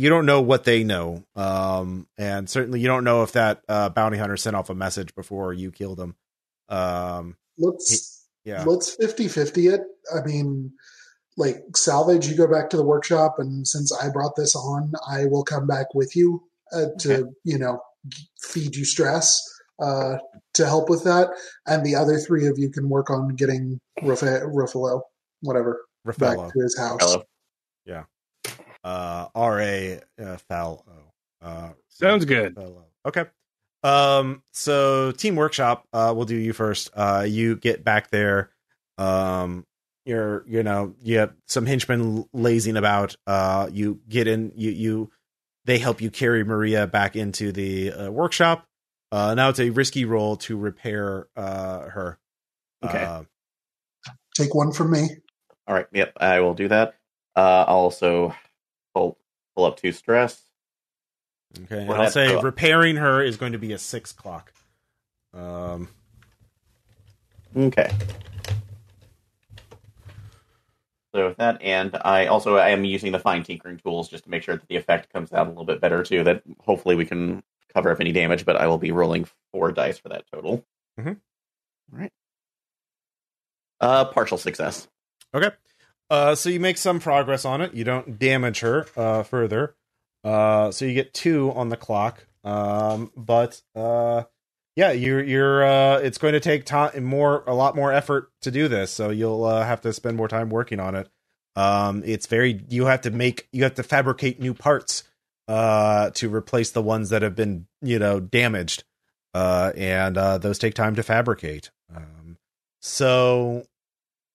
A: don't know what they know, and certainly you don't know if that bounty hunter sent off a message before you killed him.
B: Let's 50-50 it. I mean, like, Salvage, you go back to the workshop, and since I brought this on, I will come back with you to feed you stress to help with that, and the other 3 of you can work on getting Raffaello back to his house.
E: Raffaello.
A: Yeah. Raffaello.
F: Sounds good.
A: Okay. So Team Workshop, we'll do you first. You get back there. You have some henchmen lazing about. You get in. They help you carry Maria back into the workshop. Now it's a risky roll to repair her.
E: Okay.
B: Take one from me.
E: All right. Yep, I will do that. I'll also pull up 2 stress.
A: Okay. And I'll say repairing her is going to be a 6 clock.
E: Okay. So with that, and I am using the fine tinkering tools just to make sure that the effect comes out a little bit better too. That hopefully we can cover up any damage, but I will be rolling 4 dice for that total.
A: Mm-hmm.
E: All right. Partial success.
A: Okay. So you make some progress on it. You don't damage her further. So you get 2 on the clock. But you're it's going to take time, a lot more effort to do this. So you'll have to spend more time working on it. You have to fabricate new parts to replace the ones that have been, damaged. And those take time to fabricate. So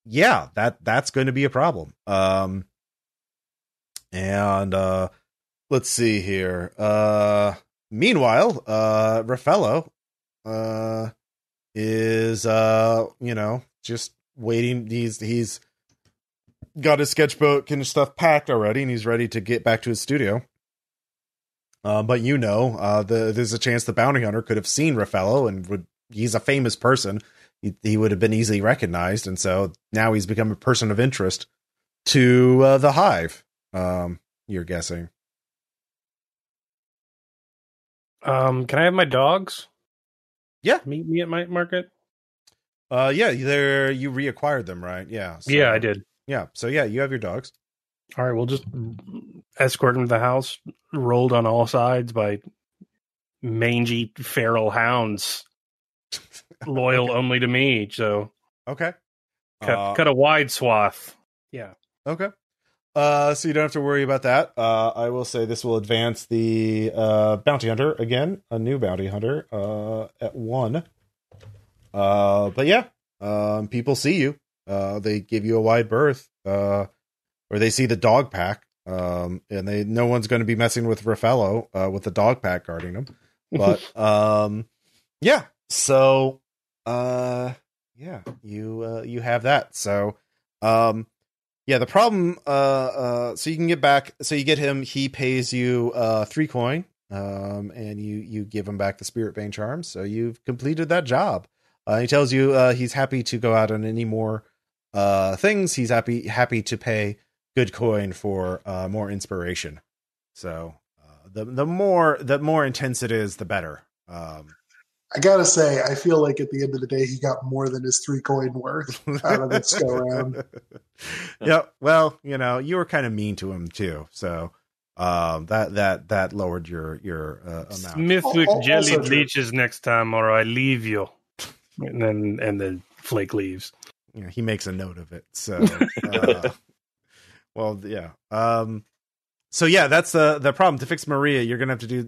A: yeah, that's going to be a problem. Let's see here. Meanwhile, Raffaello is just waiting. He's got his sketchbook and stuff packed already, and he's ready to get back to his studio. But there's a chance the bounty hunter could have seen Raffaello, and he's a famous person. He would have been easily recognized, and so now he's become a person of interest to the Hive. You're guessing.
F: Can I have my dogs?
A: Yeah.
F: Meet me at my market?
A: You reacquired them, right? Yeah. So,
F: yeah, I did.
A: Yeah. So yeah, you have your dogs.
F: All right, we'll just escort him to the house, rolled on all sides by mangy feral hounds, loyal only to me. So
A: okay,
F: cut a wide swath. Yeah.
A: Okay. So you don't have to worry about that. I will say this will advance the bounty hunter again, a new bounty hunter at 1. But yeah, people see you. They give you a wide berth, or they see the dog pack, and no one's going to be messing with Raffaello with the dog pack guarding him. But yeah. So you have that. So yeah, the problem, so you can get back, so you get him, he pays you 3 coin, and you give him back the Spirit Bane charm, so you've completed that job. He tells you he's happy to go out on any more things. He's happy to pay good coin for more inspiration. So the more intense it is, the better.
B: I gotta say, I feel like at the end of the day, he got more than his 3 coin worth out of this go round.
A: Yeah, well, you were kind of mean to him too, so that lowered your amount.
F: Smithwick jellied leeches next time, or I leave you. And then Flake leaves.
A: Yeah, he makes a note of it. So, well, yeah. So yeah, that's the problem. To fix Maria, you're gonna have to do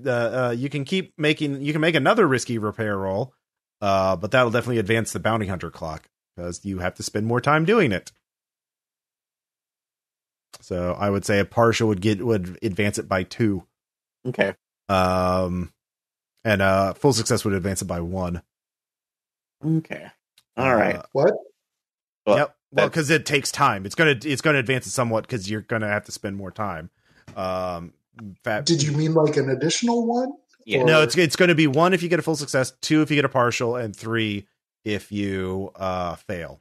A: you can make another risky repair roll, but that'll definitely advance the bounty hunter clock because you have to spend more time doing it. So I would say a partial would advance it by 2.
E: Okay.
A: And full success would advance it by 1.
E: Okay. All right.
B: What?
E: Well,
A: yep. Well, because it takes time. It's gonna advance it somewhat because you're gonna have to spend more time.
B: Did you mean like an additional 1?
E: Yeah.
B: Or...
A: No, it's going to be 1 if you get a full success, 2 if you get a partial, and 3 if you fail.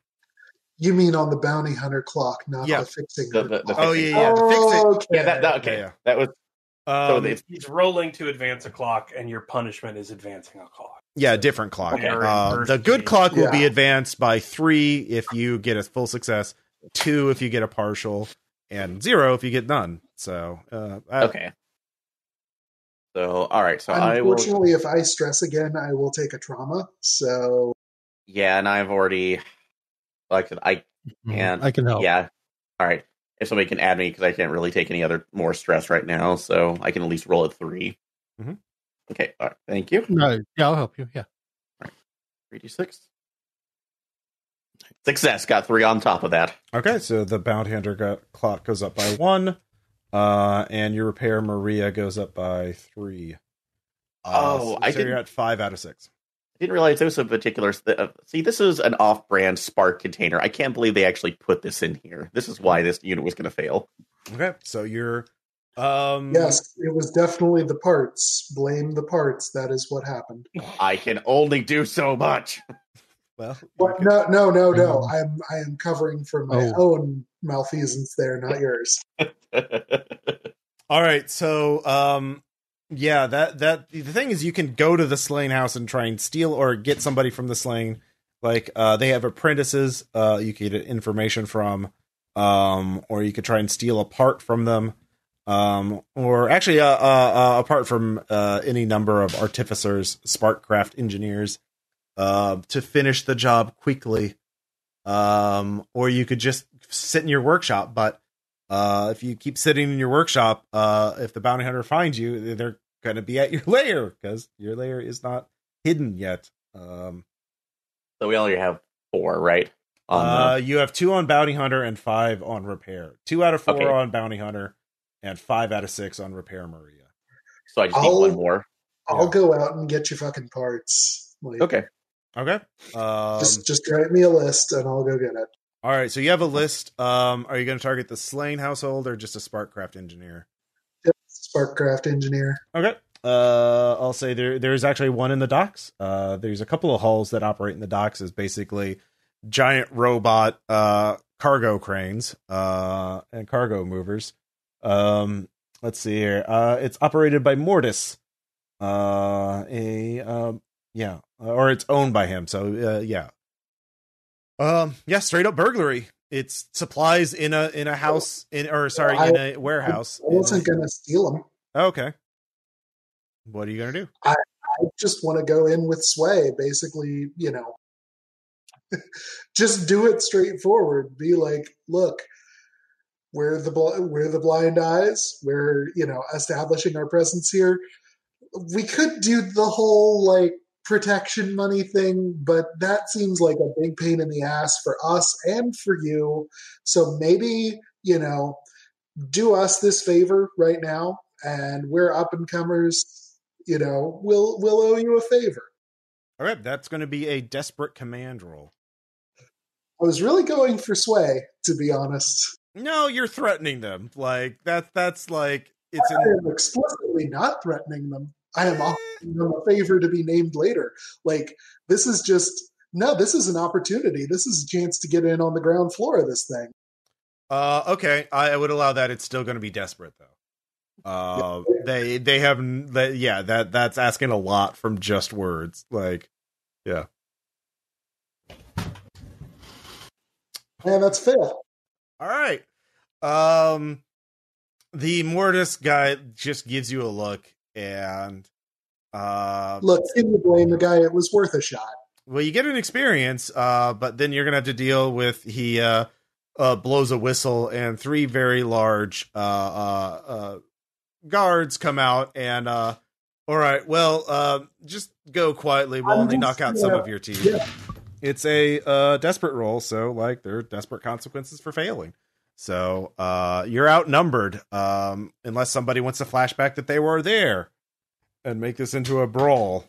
B: You mean on the bounty hunter clock, not the fixing.
E: The
A: The
E: fixing.
A: fixing.
B: Okay.
E: Yeah, okay.
A: Yeah.
E: That was
F: It's rolling to advance a clock, and your punishment is advancing a clock.
A: Yeah, different clock.
E: Okay.
A: The good clock will be
B: Yeah.
A: advanced by 3 if you get a full success, 2 if you get a partial, and 0 if you get none. So
E: okay. So all right. So
B: unfortunately, if I stress again, I will take a trauma. So
E: yeah, and I've already I can help. Yeah. All right. If somebody can add me because I can't really take any other more stress right now, so I can at least roll at 3.
A: Mm-hmm.
E: Okay. All right. Thank you.
C: No, yeah, I'll help you. Yeah.
E: All right. 3d6. Success. Got 3 on top of that.
A: Okay, so the bounty hunter clock goes up by 1, and your repair Maria goes up by 3. You're at 5 out of 6.
E: I didn't realize there was a particular. See, this is an off-brand Spark container. I can't believe they actually put this in here. This is why this unit was going to fail.
A: Okay, so you're.
B: yes, it was definitely the parts. Blame the parts. That is what happened.
E: I can only do so much.
A: Well,
B: What? No. I am covering for my own malfeasance there, not yours.
A: All right, so yeah, that the thing is, you can go to the slain house and try and steal or get somebody from the slain. Like they have apprentices, you can get information from, or you could try and steal a part from them, or actually apart from any number of artificers, sparkcraft engineers, to finish the job quickly. Or you could just sit in your workshop, but if you keep sitting in your workshop, if the bounty hunter finds you, they're going to be at your lair because your lair is not hidden yet.
E: So we only have 4, right?
A: You have 2 on bounty hunter and 5 on repair. 2 out of 4 on bounty hunter and 5 out of 6 on repair Maria.
E: So I just need 1 more.
B: I'll go out and get your fucking parts. Like,
E: Okay.
B: Just write me a list and I'll go get it.
A: All right, so you have a list. Are you going to target the slain household or just a sparkcraft engineer?
B: Sparkcraft engineer.
A: Okay. I'll say there's actually one in the docks. There's a couple of hulls that operate in the docks as basically giant robot cargo cranes and cargo movers. Let's see here. It's operated by Mortis. Or it's owned by him. So yeah. Straight up burglary. It's supplies in a house in a warehouse.
B: I wasn't gonna steal them.
A: Okay. What are you gonna do?
B: I just want to go in with sway. Basically, just do it straightforward. Be like, look, we're the blind eyes. We're establishing our presence here. We could do the whole protection money thing, but that seems like a big pain in the ass for us and for you. So maybe, do us this favor right now, and we're up and comers, we'll owe you a favor.
A: All right, that's going to be a desperate command roll.
B: I was really going for sway, to be honest.
A: No, you're threatening them. That's like it's.
B: I am explicitly not threatening them. I am offering them a favor to be named later. This is an opportunity. This is a chance to get in on the ground floor of this thing.
A: Okay, I would allow that. It's still going to be desperate though. They have that's asking a lot from just words. Yeah.
B: Man, that's fail.
A: All right. The Mortis guy just gives you a look. And
B: look, can you blame the guy? It was worth a shot.
A: Well, you get an experience, but then you're gonna have to deal with he blows a whistle and 3 very large guards come out and all right, well, just go quietly. We'll only knock out some of your team. Yeah. It's a desperate roll, so there are desperate consequences for failing. So you're outnumbered, unless somebody wants to flashback that they were there and make this into a brawl.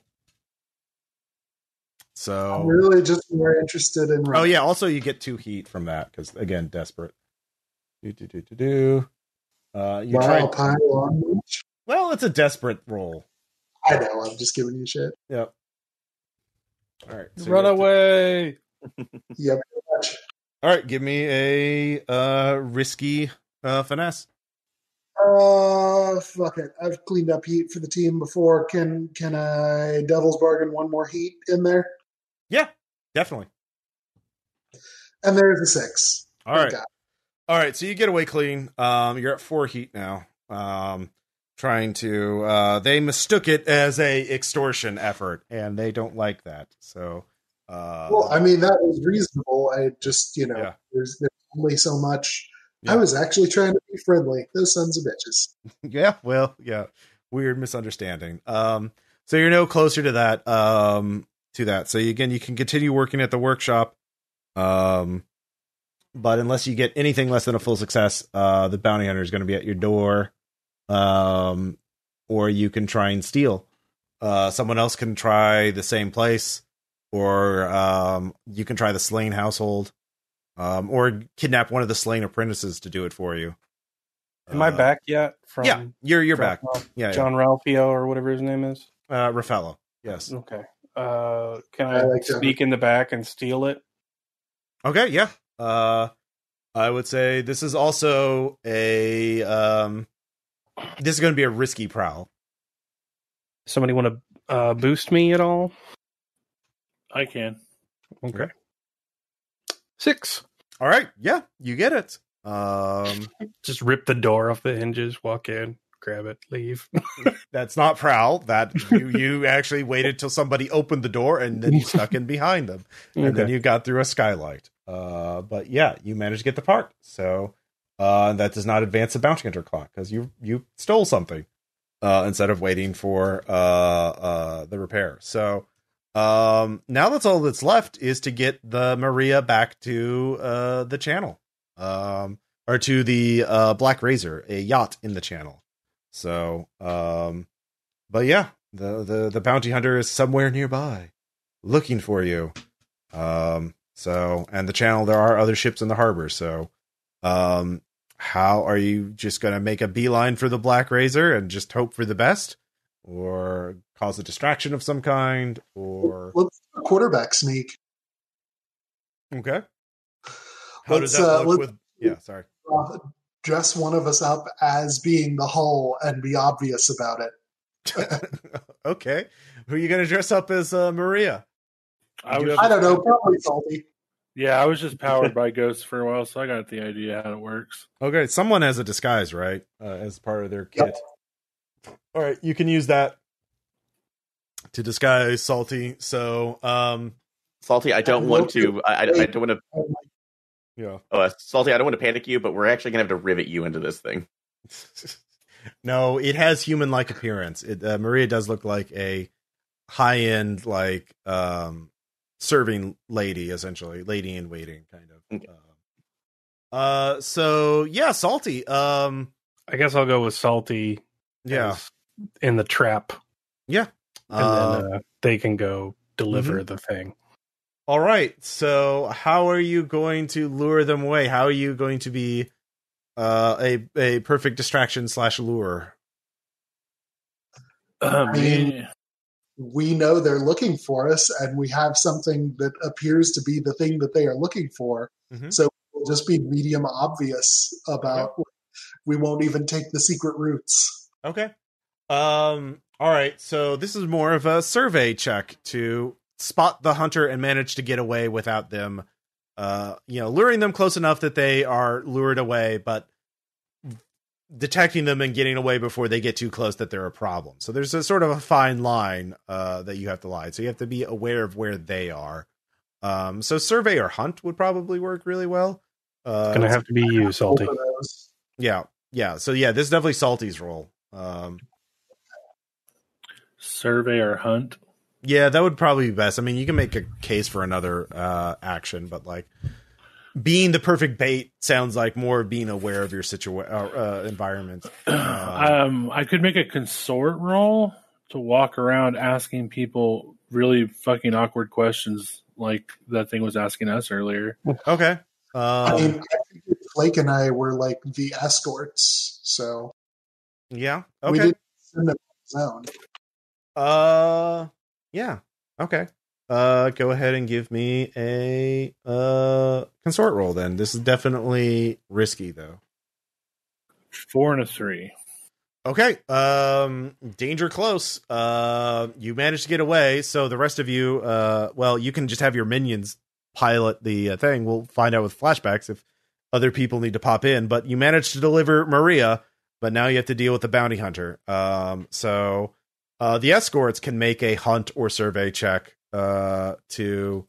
A: So
B: I'm really just more interested in.
A: Oh yeah, also you get 2 heat from that because again, desperate. You try.
B: Pile on.
A: Well, it's a desperate roll.
B: I know. I'm just giving you shit.
A: Yep. All right.
F: So run away.
B: Yep.
A: All right, give me a risky finesse.
B: Fuck it. I've cleaned up heat for the team before. Can I devil's bargain 1 more heat in there?
A: Yeah, definitely.
B: And there's a 6.
A: All right. All right, so you get away clean. You're at 4 heat now. Trying to they mistook it as a extortion effort, and they don't like that. So
B: well, I mean, that was reasonable. I just, there's only so much. Yeah. I was actually trying to be friendly. Those sons of bitches.
A: Yeah, well, yeah. Weird misunderstanding. So you're no closer to that. So you can continue working at the workshop. But unless you get anything less than a full success, the bounty hunter is going to be at your door. Or you can try and steal. Someone else can try the same place. Or you can try the slain household, or kidnap one of the slain apprentices to do it for you.
F: Am I back yet?
A: You're back.
F: John Ralphio or whatever his name is.
A: Raffaello. Yes.
F: Okay. Can
B: I
F: I
B: like that.
F: sneak in the back and steal it?
A: Okay, yeah. I would say this is also a this is going to be a risky prowl.
F: Somebody want to boost me at all?
D: I can.
F: Okay. 6.
A: All right, yeah, you get it.
F: Just rip the door off the hinges, walk in, grab it, leave.
A: That's not prowl. That you actually waited till somebody opened the door and then you snuck in behind them, and then you got through a skylight. But yeah, you managed to get the part. So that does not advance the bounty hunter clock because you stole something instead of waiting for the repair. So now that's all that's left is to get the Maria back to the channel, or to the Black Razor, a yacht in the channel. So, but yeah, the bounty hunter is somewhere nearby, looking for you. So, and the channel, there are other ships in the harbor. So, how are you just going to make a beeline for the Black Razor and just hope for the best, or cause a distraction of some kind, or
B: Let's do a quarterback sneak.
A: okay? How does that look with? Yeah, sorry.
B: Dress one of us up as being the hull and be obvious about it.
A: Okay, who are you going to dress up as, Maria?
B: I don't know, probably Salty.
D: Yeah, I was just powered by ghosts for a while, so I got the idea how it works.
A: Okay, someone has a disguise, right? As part of their kit. Yep. All right, you can use that to disguise Salty. So,
E: Salty, I don't want to. I don't want to.
A: Yeah.
E: Salty, I don't want to panic you, but we're actually gonna have to rivet you into this thing.
A: No, it has human-like appearance. Maria does look like a high-end, like serving lady, essentially, lady in waiting, kind of. Okay. So yeah, Salty. I
F: guess I'll go with Salty.
A: Yeah,
F: in the trap.
A: Yeah,
F: and then they can go deliver the thing.
A: All right. So how are you going to lure them away? How are you going to be a perfect distraction / lure?
B: I mean, we know they're looking for us, and we have something that appears to be the thing that they are looking for. Mm-hmm. So we'll just be medium obvious about. Okay. We won't even take the secret routes.
A: Okay. All right. So this is more of a survey check to spot the hunter and manage to get away without them, luring them close enough that they are lured away, but detecting them and getting away before they get too close that they're a problem. So there's a sort of a fine line that you have to lie. So you have to be aware of where they are. So survey or hunt would probably work really well.
F: It's going to have to be you, Salty.
A: Yeah. Yeah. So yeah, this is definitely Salty's role.
D: Survey or hunt.
A: Yeah, that would probably be best. I mean, you can make a case for another action, but like being the perfect bait sounds like more being aware of your environment.
D: I could make a consort roll to walk around asking people really fucking awkward questions like that thing was asking us earlier.
A: Okay.
B: I mean, Flake and I were like the escorts, so
A: yeah. Okay.
B: We didn't send them on his
A: own. Yeah. Okay. Go ahead and give me a consort roll then. This is definitely risky though.
D: 4 and a 3.
A: Okay. Danger close. You managed to get away, so the rest of you, you can just have your minions pilot the thing. We'll find out with flashbacks if other people need to pop in, but you managed to deliver Maria, but now you have to deal with the bounty hunter. So the escorts can make a hunt or survey check to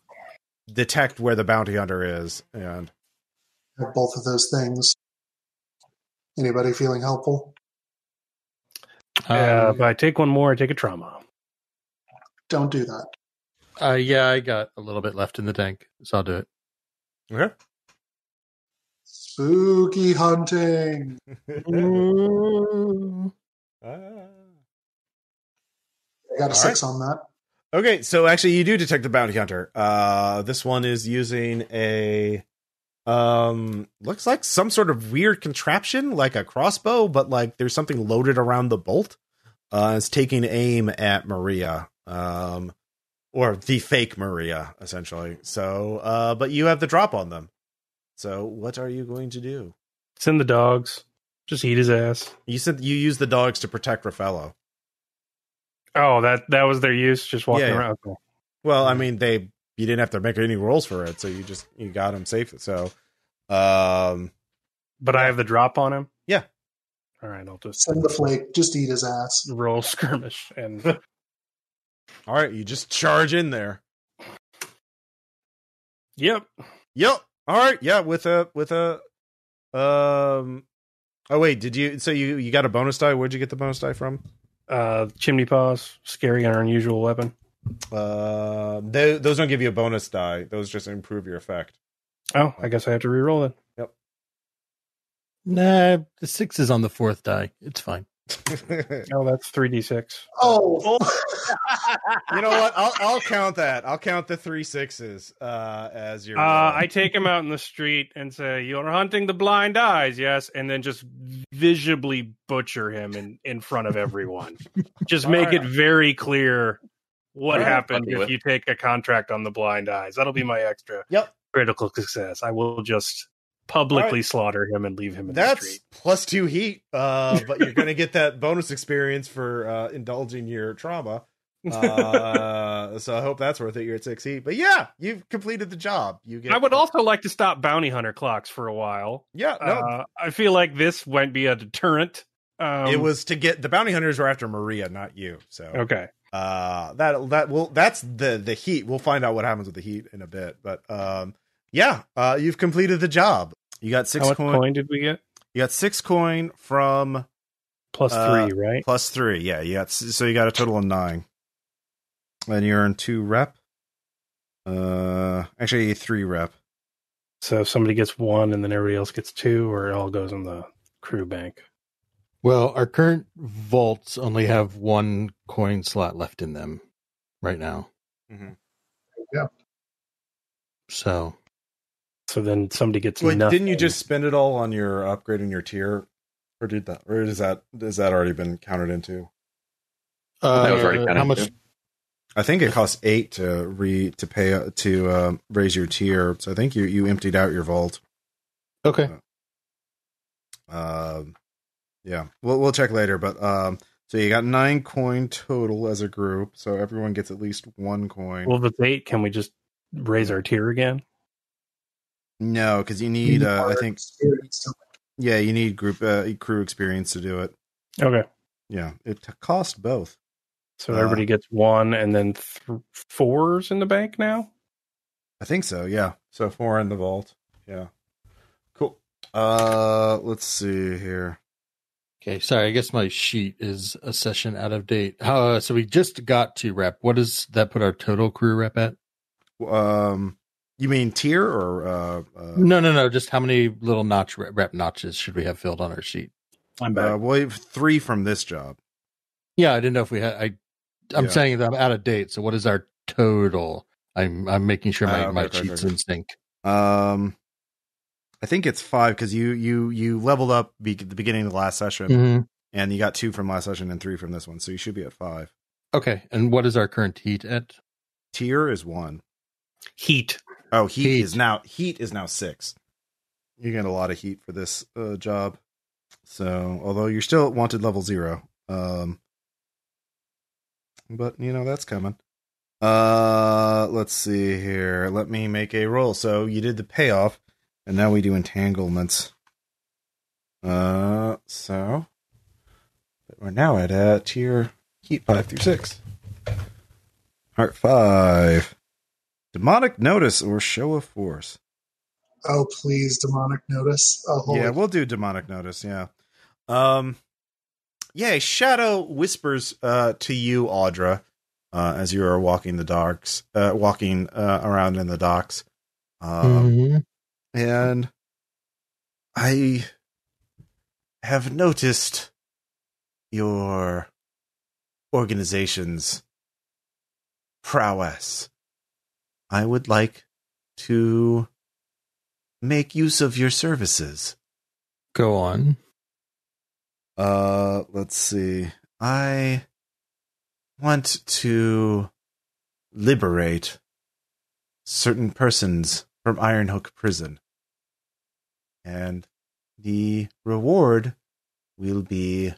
A: detect where the bounty hunter is. And
B: both of those things. Anybody feeling helpful?
F: If I take one more, I take a trauma.
B: Don't do that.
C: Yeah, I got a little bit left in the tank, so I'll do it.
A: Okay.
B: Spooky hunting. I got a 6 on that.
A: Okay, so actually you do detect the bounty hunter. This one is using a looks like some sort of weird contraption, like a crossbow, but like there's something loaded around the bolt. It's taking aim at Maria. or the fake Maria, essentially. So, but you have the drop on them. So, what are you going to do?
F: Send the dogs. Just eat his ass.
A: You said you use the dogs to protect Raffaello.
F: Oh, that was their use, just walking
A: Yeah.
F: around. Okay.
A: Well, I mean, you didn't have to make any rolls for it, so you got him safe. So,
F: but I have the drop on him.
A: Yeah.
F: All right, I'll just
B: Send the Flake. Just eat his ass.
F: roll skirmish and.
A: All right, you just charge in there.
F: Yep.
A: All right, yeah, with a. Oh wait, did you? So you got a bonus die? Where'd you get the bonus die from?
F: Chimney paws, scary and unusual weapon.
A: Those don't give you a bonus die. Those just improve your effect.
F: Oh, I guess I have to re-roll it.
A: Yep.
C: Nah, the 6 is on the 4th die. It's fine.
F: Oh, that's 3d6.
B: Oh,
A: You know what? I'll count that. I'll count the 3 6s as your.
F: I take him out in the street and say, "You're hunting the blind eyes, yes," and then just visibly butcher him in front of everyone. Just make it very clear what happened if you take a contract on the blind eyes. That'll be my extra critical success. I will just publicly slaughter him and leave him in the street.
A: That's +2 heat, but you're going to get that bonus experience for indulging your trauma. So I hope that's worth it. You're at 6 heat, but yeah, you've completed the job.
F: I would also like to stop bounty hunter clocks for a while.
A: Yeah, no.
F: I feel like this won't be a deterrent.
A: It was to get the bounty hunters were after Maria, not you. So
F: okay.
A: That's the heat. We'll find out what happens with the heat in a bit, but you've completed the job. You got 6 coin.
F: How much coin did we get?
A: You got 6 coin from
F: +3, right?
A: +3, yeah. You got a total of 9, and you earn 2 rep. Actually 3 rep.
F: So if somebody gets 1 and then everybody else gets 2, or it all goes in the crew bank.
C: Well, our current vaults only have 1 coin slot left in them right now.
A: Mm-hmm.
B: Yeah.
C: So
F: then somebody gets
A: Wait,
F: nothing.
A: didn't you just spend it all on your upgrading your tier, or has that already been counted into?
E: That was already counted.
C: How much?
A: I think it costs 8 to raise your tier. So I think you emptied out your vault.
C: Okay.
A: Yeah, we'll check later. But so you got 9 coin total as a group. So everyone gets at least 1 coin.
F: Well, if it's 8, can we just raise our tier again?
A: No, because you need I think you need crew experience to do it.
F: Okay.
A: Yeah, it costs both.
F: So everybody gets 1, and then 4's in the bank now?
A: I think so, yeah. So 4 in the vault. Yeah. Cool. Let's see here.
C: Okay, sorry, I guess my sheet is a session out of date. So we just got 2 rep. What does that put our total crew rep at?
A: You mean tier or
C: No. Just how many little rep notches should we have filled on our sheet?
F: I'm back.
A: we have 3 from this job.
C: Yeah, I didn't know if we had. I'm saying that I'm out of date. So what is our total? I'm making sure my sheet's in sync.
A: I think it's 5 because you leveled up at the beginning of the last session, and you got 2 from last session and 3 from this one, so you should be at 5.
C: Okay, and what is our current heat at?
A: Tier is 1.
F: Heat.
A: Oh, heat is now 6. You get a lot of heat for this job. So, although you're still at wanted level 0, but that's coming. Let's see here. Let me make a roll. So you did the payoff. And now we do entanglements. So we're now at tier heat 5 through 6. Heart 5. Demonic notice or show of force.
B: Oh, please, demonic notice.
A: Yeah, we'll do demonic notice. Yeah. Shadow whispers to you, Audra, as you are walking the docks, walking around in the docks. And I have noticed your organization's prowess. I would like to make use of your services.
C: Go on.
A: Let's see. I want to liberate certain persons from Ironhook Prison. And the reward will be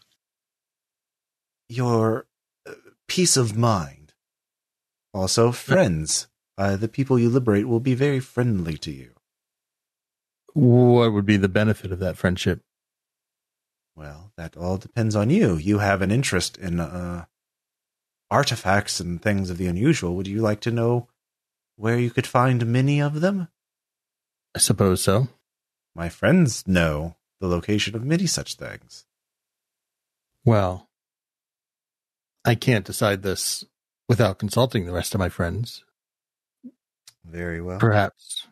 A: your peace of mind. Also, friends. The people you liberate will be very friendly to you.
C: What would be the benefit of that friendship?
A: Well, that all depends on you. You have an interest in artifacts and things of the unusual. Would you like to know where you could find many of them?
C: I suppose so.
A: My friends know the location of many such things.
C: Well, I can't decide this without consulting the rest of my friends.
A: Very well.
C: Perhaps.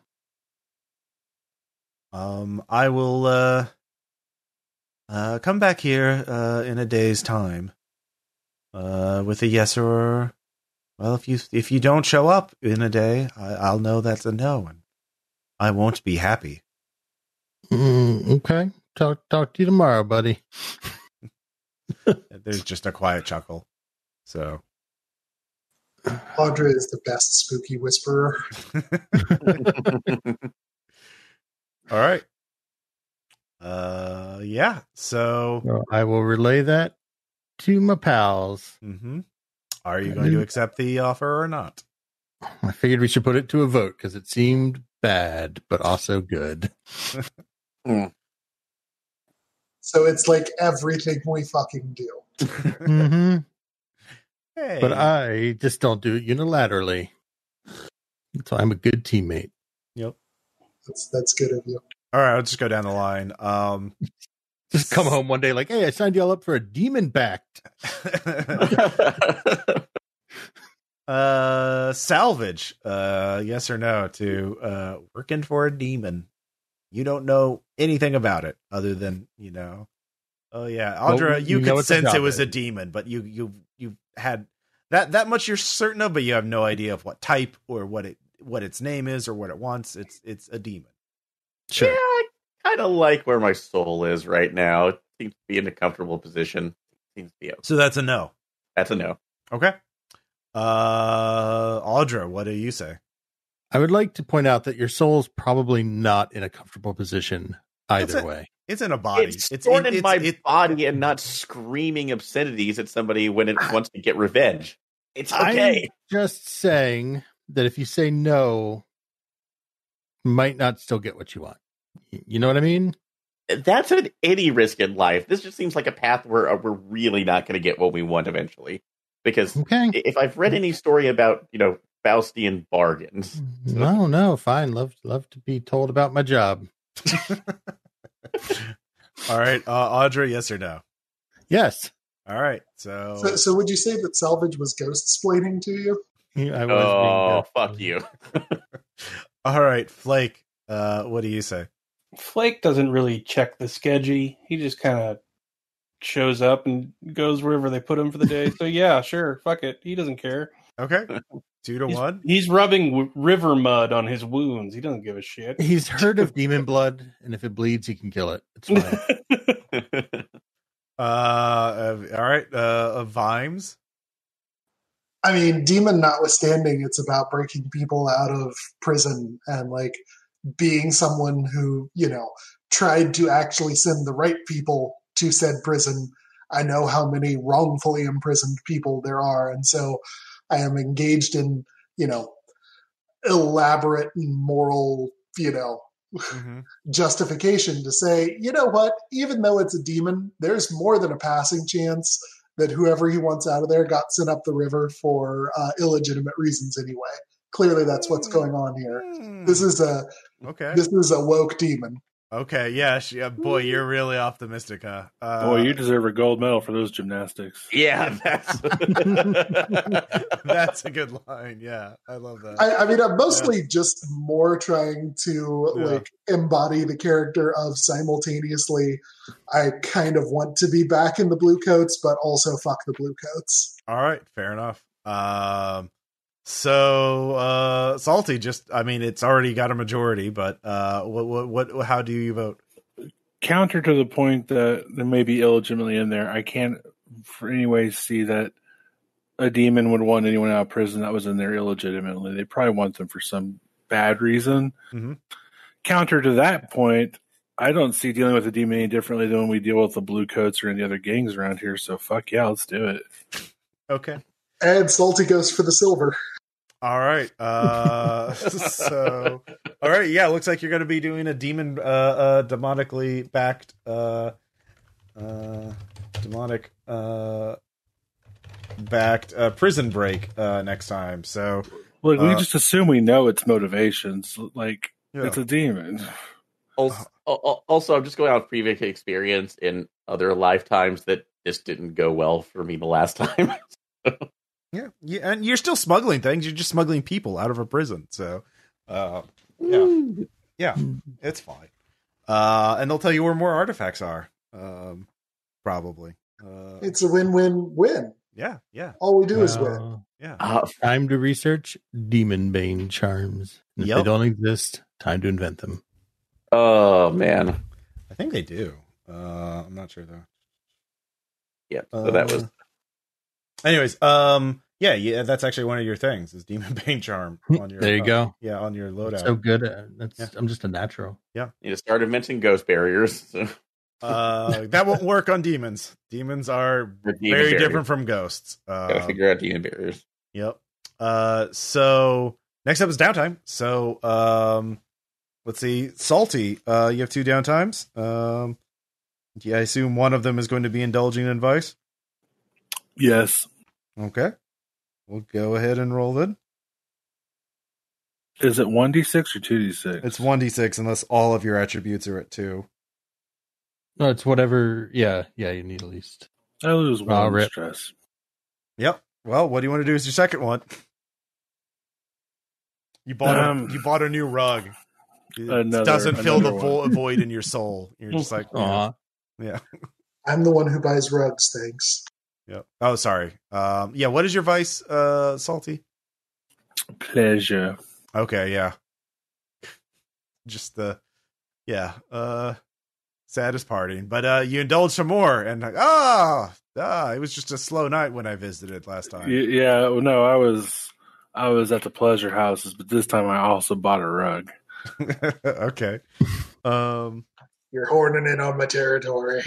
A: I will come back here in a day's time with a yes or, well, if you don't show up in a day, I'll know that's a no, and I won't be happy.
C: Okay. Talk to you tomorrow, buddy.
A: There's just a quiet chuckle. So
B: Audra is the best spooky whisperer.
A: all right. Yeah. So
C: Well, I will relay that to my pals.
A: Are you going to accept the offer or not?
C: I figured we should put it to a vote because it seemed bad, but also good.
B: So it's like everything we fucking do.
C: Mm-hmm.
A: Hey.
C: But I just don't do it unilaterally. So I'm a good teammate.
A: Yep.
B: That's good of you.
A: All right, I'll just go down the line.
C: Just come home one day like, hey, I signed y'all up for a demon pact.
A: Salvage. Yes or no to working for a demon. You don't know anything about it other than, oh yeah, Audra,
C: well,
A: you could sense it was
C: is.
A: a demon, but you had that much you're certain of, but you have no idea of what type or what its name is or what it wants. It's a demon.
C: Sure.
E: Yeah, I kind of like where my soul is right now. It seems to be in a comfortable position. Seems to be okay.
A: So that's a no.
E: That's a no.
A: Okay. Audra, what do you say?
C: I would like to point out that your soul's probably not in a comfortable position either way.
A: It's in a body.
E: It's stored in my body and not screaming obscenities at somebody when it wants to get revenge. It's okay.
C: I'm just saying that if you say no, you might not still get what you want. You know what I mean?
E: That's at any risk in life. This just seems like a path where we're really not going to get what we want eventually. Because if I've read any story about, Faustian bargains.
C: No, fine. Love to be told about my job.
A: All right, Audra, yes or no?
C: Yes.
A: All right,
B: So would you say that Salvage was ghost-splaining to you?
E: Fuck you.
A: All right, Flake, what do you say?
F: Flake doesn't really check the schedule. He just kind of shows up and goes wherever they put him for the day. So yeah, sure, fuck it. He doesn't care.
A: Okay, 2-1.
F: He's rubbing river mud on his wounds. He doesn't give a shit.
C: He's heard of demon blood, and if it bleeds, he can kill it. It's fine.
A: All right, Vimes.
B: I mean, demon notwithstanding, it's about breaking people out of prison and like being someone who, tried to actually send the right people to said prison. I know how many wrongfully imprisoned people there are, and so I am engaged in, elaborate moral, justification to say, you know what, even though it's a demon, there's more than a passing chance that whoever he wants out of there got sent up the river for illegitimate reasons anyway. Clearly that's what's going on here. This is a woke demon.
A: Okay, yeah, boy, you're really optimistic, huh?
D: Boy, you deserve a gold medal for those gymnastics.
E: Yeah,
A: that's a good line. Yeah, I love that.
B: I mean, I'm mostly just more trying to embody the character of simultaneously. I kind of want to be back in the blue coats, but also fuck the blue coats.
A: All right, fair enough. So Salty, it's already got a majority, but what how do you vote?
D: Counter to the point that there may be illegitimately in there, I can't for any way see that a demon would want anyone out of prison that was in there illegitimately. They probably want them for some bad reason.
A: Mm-hmm.
D: Counter to that point, I don't see dealing with a demon any differently than when we deal with the blue coats or any other gangs around here. So fuck yeah, let's do it.
A: Okay.
B: And Salty goes for the silver.
A: All right. So, all right. Yeah, looks like you're going to be doing a demon, demonically backed, prison break next time. So,
D: Look, we just assume we know its motivations. Like,
A: yeah.
D: It's a demon.
E: Also, I'm just going out of previous experience in other lifetimes that this didn't go well for me the last time.
A: Yeah, and you're still smuggling things. You're just smuggling people out of a prison. So, yeah, it's fine. And they'll tell you where more artifacts are. Probably.
B: It's a win-win-win.
A: Yeah.
B: All we do is win.
A: Yeah.
C: Time to research demon bane charms. And if they don't exist, time to invent them.
E: Oh man,
A: I think they do. I'm not sure though.
E: Yeah. So that was.
A: Anyways, yeah, that's actually one of your things is demon bane charm on your.
C: There you go.
A: Yeah, on your loadout.
C: So good. I'm just a natural.
A: Yeah.
E: You need to start inventing ghost barriers.
A: That won't work on demons. Demons are very different from ghosts.
E: Gotta figure out demon barriers.
A: Yep. So next up is downtime. So let's see. Salty, you have 2 downtimes. Yeah, I assume one of them is going to be indulging in vice.
D: Yes.
A: Okay. We'll go ahead and roll it.
D: Is it 1d6 or 2d6?
A: It's 1d6 unless all of your attributes are at 2.
C: No, it's whatever. Yeah, you need at least.
D: I lose 1 stress.
A: Yep. Well, what do you want to do as your second one? You bought a new rug. It doesn't fill the void in your soul. You're just like, yeah.
B: I'm the one who buys rugs, thanks.
A: Yep. Oh, sorry. Yeah. What is your vice, Salty?
D: Pleasure.
A: Okay. Yeah. Just saddest partying, but you indulge some more, and like, it was just a slow night when I visited last time.
D: Yeah. No, I was at the pleasure houses, but this time I also bought a rug.
A: Okay.
B: You're horning in on my territory.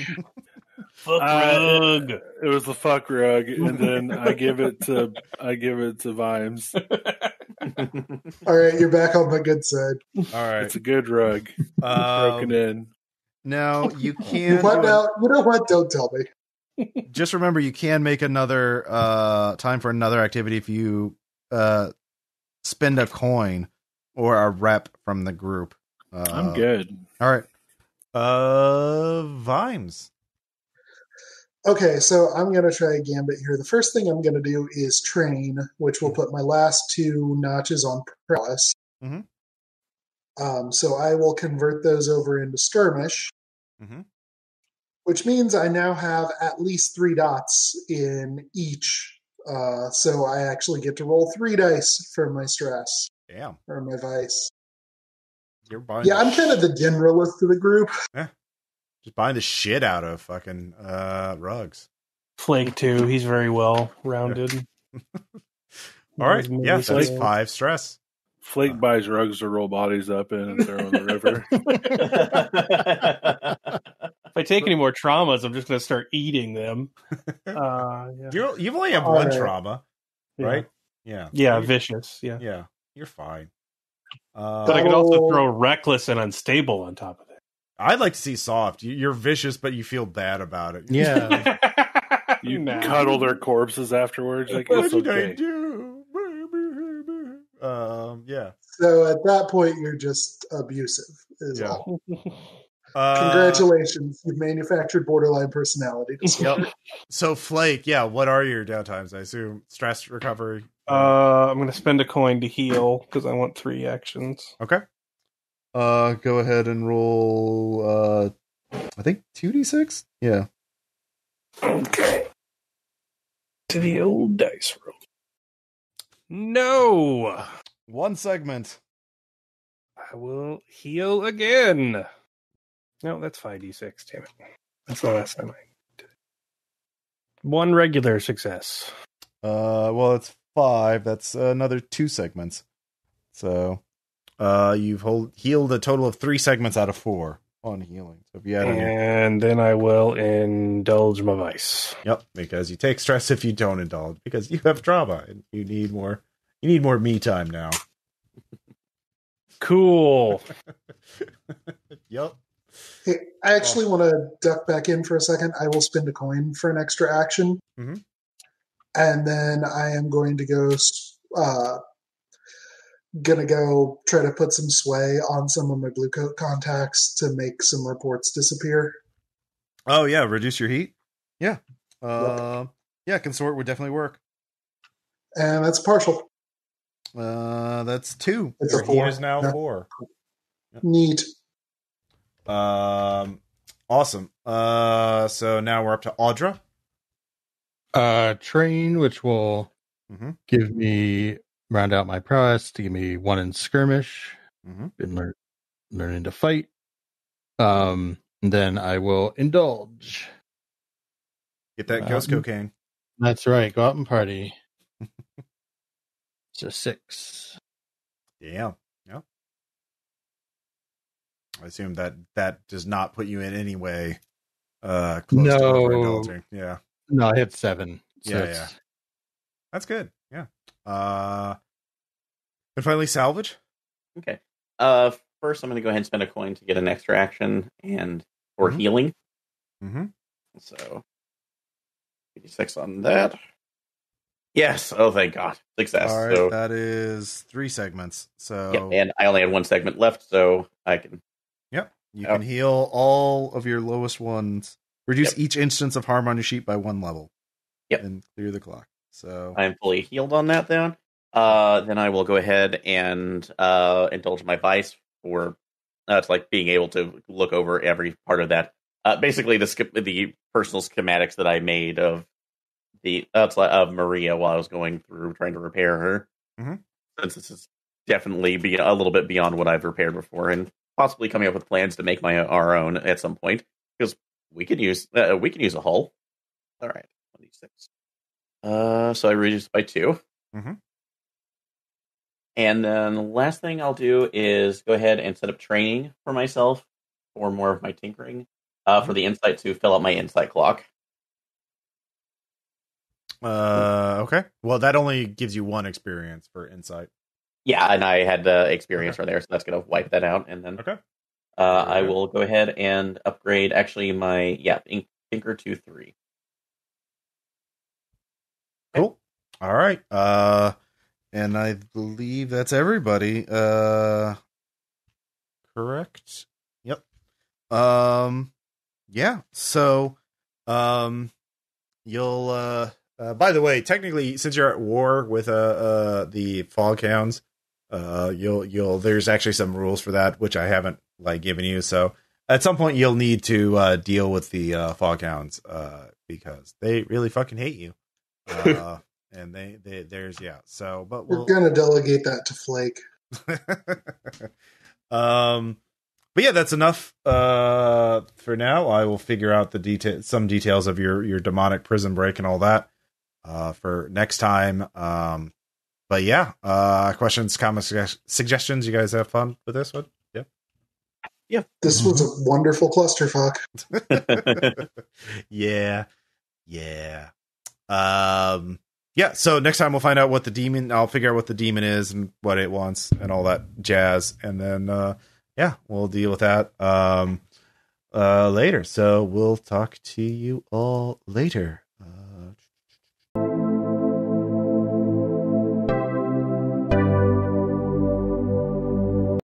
F: Fuck rug.
D: It was the fuck rug, and then I give it to Vimes.
B: All right, you're back on my good side.
A: All right,
D: it's a good rug. Broken in.
A: Now you can.
B: What now? You know what? Don't tell me.
A: Just remember, you can make another time for another activity if you spend a coin or a rep from the group.
D: I'm good.
A: All right. Vimes.
B: Okay, so I'm going to try a gambit here. The first thing I'm going to do is train, which will put my last 2 notches on prowess.
A: Mm-hmm.
B: So I will convert those over into skirmish, which means I now have at least 3 dots in each. So I actually get to roll 3 dice for my stress.
A: Damn.
B: Or my vice.
A: You're buying
B: I'm kind of the generalist of the group.
A: Yeah. Just buying the shit out of fucking rugs.
G: Flake too. He's very well rounded.
A: All right. Yeah, that's 5 stress.
D: Flake buys rugs to roll bodies up in and throw in the river.
G: If I take any more traumas, I'm just going to start eating them.
A: You've only have one trauma, right? Yeah.
G: Yeah, vicious. Yeah.
A: Yeah, you're fine.
G: But I could also throw reckless and unstable on top of it.
A: I'd like to see soft. You're vicious, but you feel bad about it.
C: Yeah.
D: You cuddle their corpses afterwards. Like,
A: what
D: it's
A: did
D: okay.
A: I do? Yeah.
B: So at that point, you're just abusive, is all. Congratulations. You've manufactured borderline personality disorder.
A: So, Flake, what are your downtimes? I assume stress recovery?
G: I'm going to spend a coin to heal because I want 3 actions.
A: Okay. Go ahead and roll, I think 2d6? Yeah.
G: Okay. To the old dice roll. No!
A: 1 segment.
G: I will heal again. No, that's 5d6, damn it. That's the last time I did it. 1 regular success.
A: Well, it's 5. That's another 2 segments. So, you've healed a total of 3 segments out of 4 on healing. So if you had any,
G: And then I will indulge my vice.
A: yep, because you take stress if you don't indulge because you have trauma and you need more. You need more me time now.
G: Cool.
A: Yep.
B: Hey, I actually want to duck back in for a second. I will spend a coin for an extra action.
A: Mhm.
B: And then I am going to go try to put some sway on some of my blue coat contacts to make some reports disappear.
A: Oh yeah, reduce your heat. Yeah.
B: Yep.
A: Yeah, consort would definitely work.
B: And that's partial.
A: That's 2.
B: It's
A: Your
B: a
A: heat
B: 4.
A: is now
B: Yeah.
A: 4.
B: Neat.
A: Awesome. So now we're up to Audra.
C: Train, which will give me round out my prowess to give me 1 in skirmish. Been learning to fight. And then I will indulge.
A: Get that ghost cocaine.
C: That's right. Go out and party. It's a 6.
A: Yeah. Yep. I assume that does not put you in any way close to overindulging. Yeah.
C: No, I hit 7. So
A: Yeah. That's good. Yeah. And finally, salvage.
E: Okay. First, I'm going to go ahead and spend a coin to get an extra action and for healing. So, 86 on that. Yes. Oh, thank God. Success.
A: All right.
E: So,
A: That is 3 segments. So,
E: yeah, and I only had 1 segment left, so I can.
A: Yep. You can heal all of your lowest ones. Reduce
E: Yep.
A: each instance of harm on your sheet by 1 level.
E: Yep.
A: And clear the clock. So
E: I'm fully healed on that then. Then I will go ahead and indulge my vice for it's like being able to look over every part of that. Basically, the personal schematics that I made of of Maria while I was going through trying to repair her. Since this is definitely a little bit beyond what I've repaired before, and possibly coming up with plans to make our own at some point, because we could use a hull. All right, 26. So I reduced by 2. And then the last thing I'll do is go ahead and set up training for myself for more of my tinkering for the insight to fill up my insight clock.
A: okay. Well, that only gives you 1 experience for insight.
E: Yeah, and I had the experience right there, so that's going to wipe that out. And then I will go ahead and upgrade actually my tinker to 3.
A: Cool. All right. And I believe that's everybody. Correct. Yep. Yeah. So, you'll, by the way, technically, since you're at war with, the Foghounds, there's actually some rules for that, which I haven't, given you. So at some point you'll need to, deal with the, Foghounds, because they really fucking hate you. And but
B: we're gonna delegate that to Flake.
A: But yeah, that's enough for now. I will figure out some details of your demonic prison break and all that for next time. But yeah, questions, comments, suggestions. You guys have fun with this one?
E: Yeah.
B: This was a wonderful clusterfuck.
A: Yeah. Yeah, so next time we'll find out I'll figure out what the demon is and what it wants and all that jazz. And then, we'll deal with that later. So we'll talk to you all later.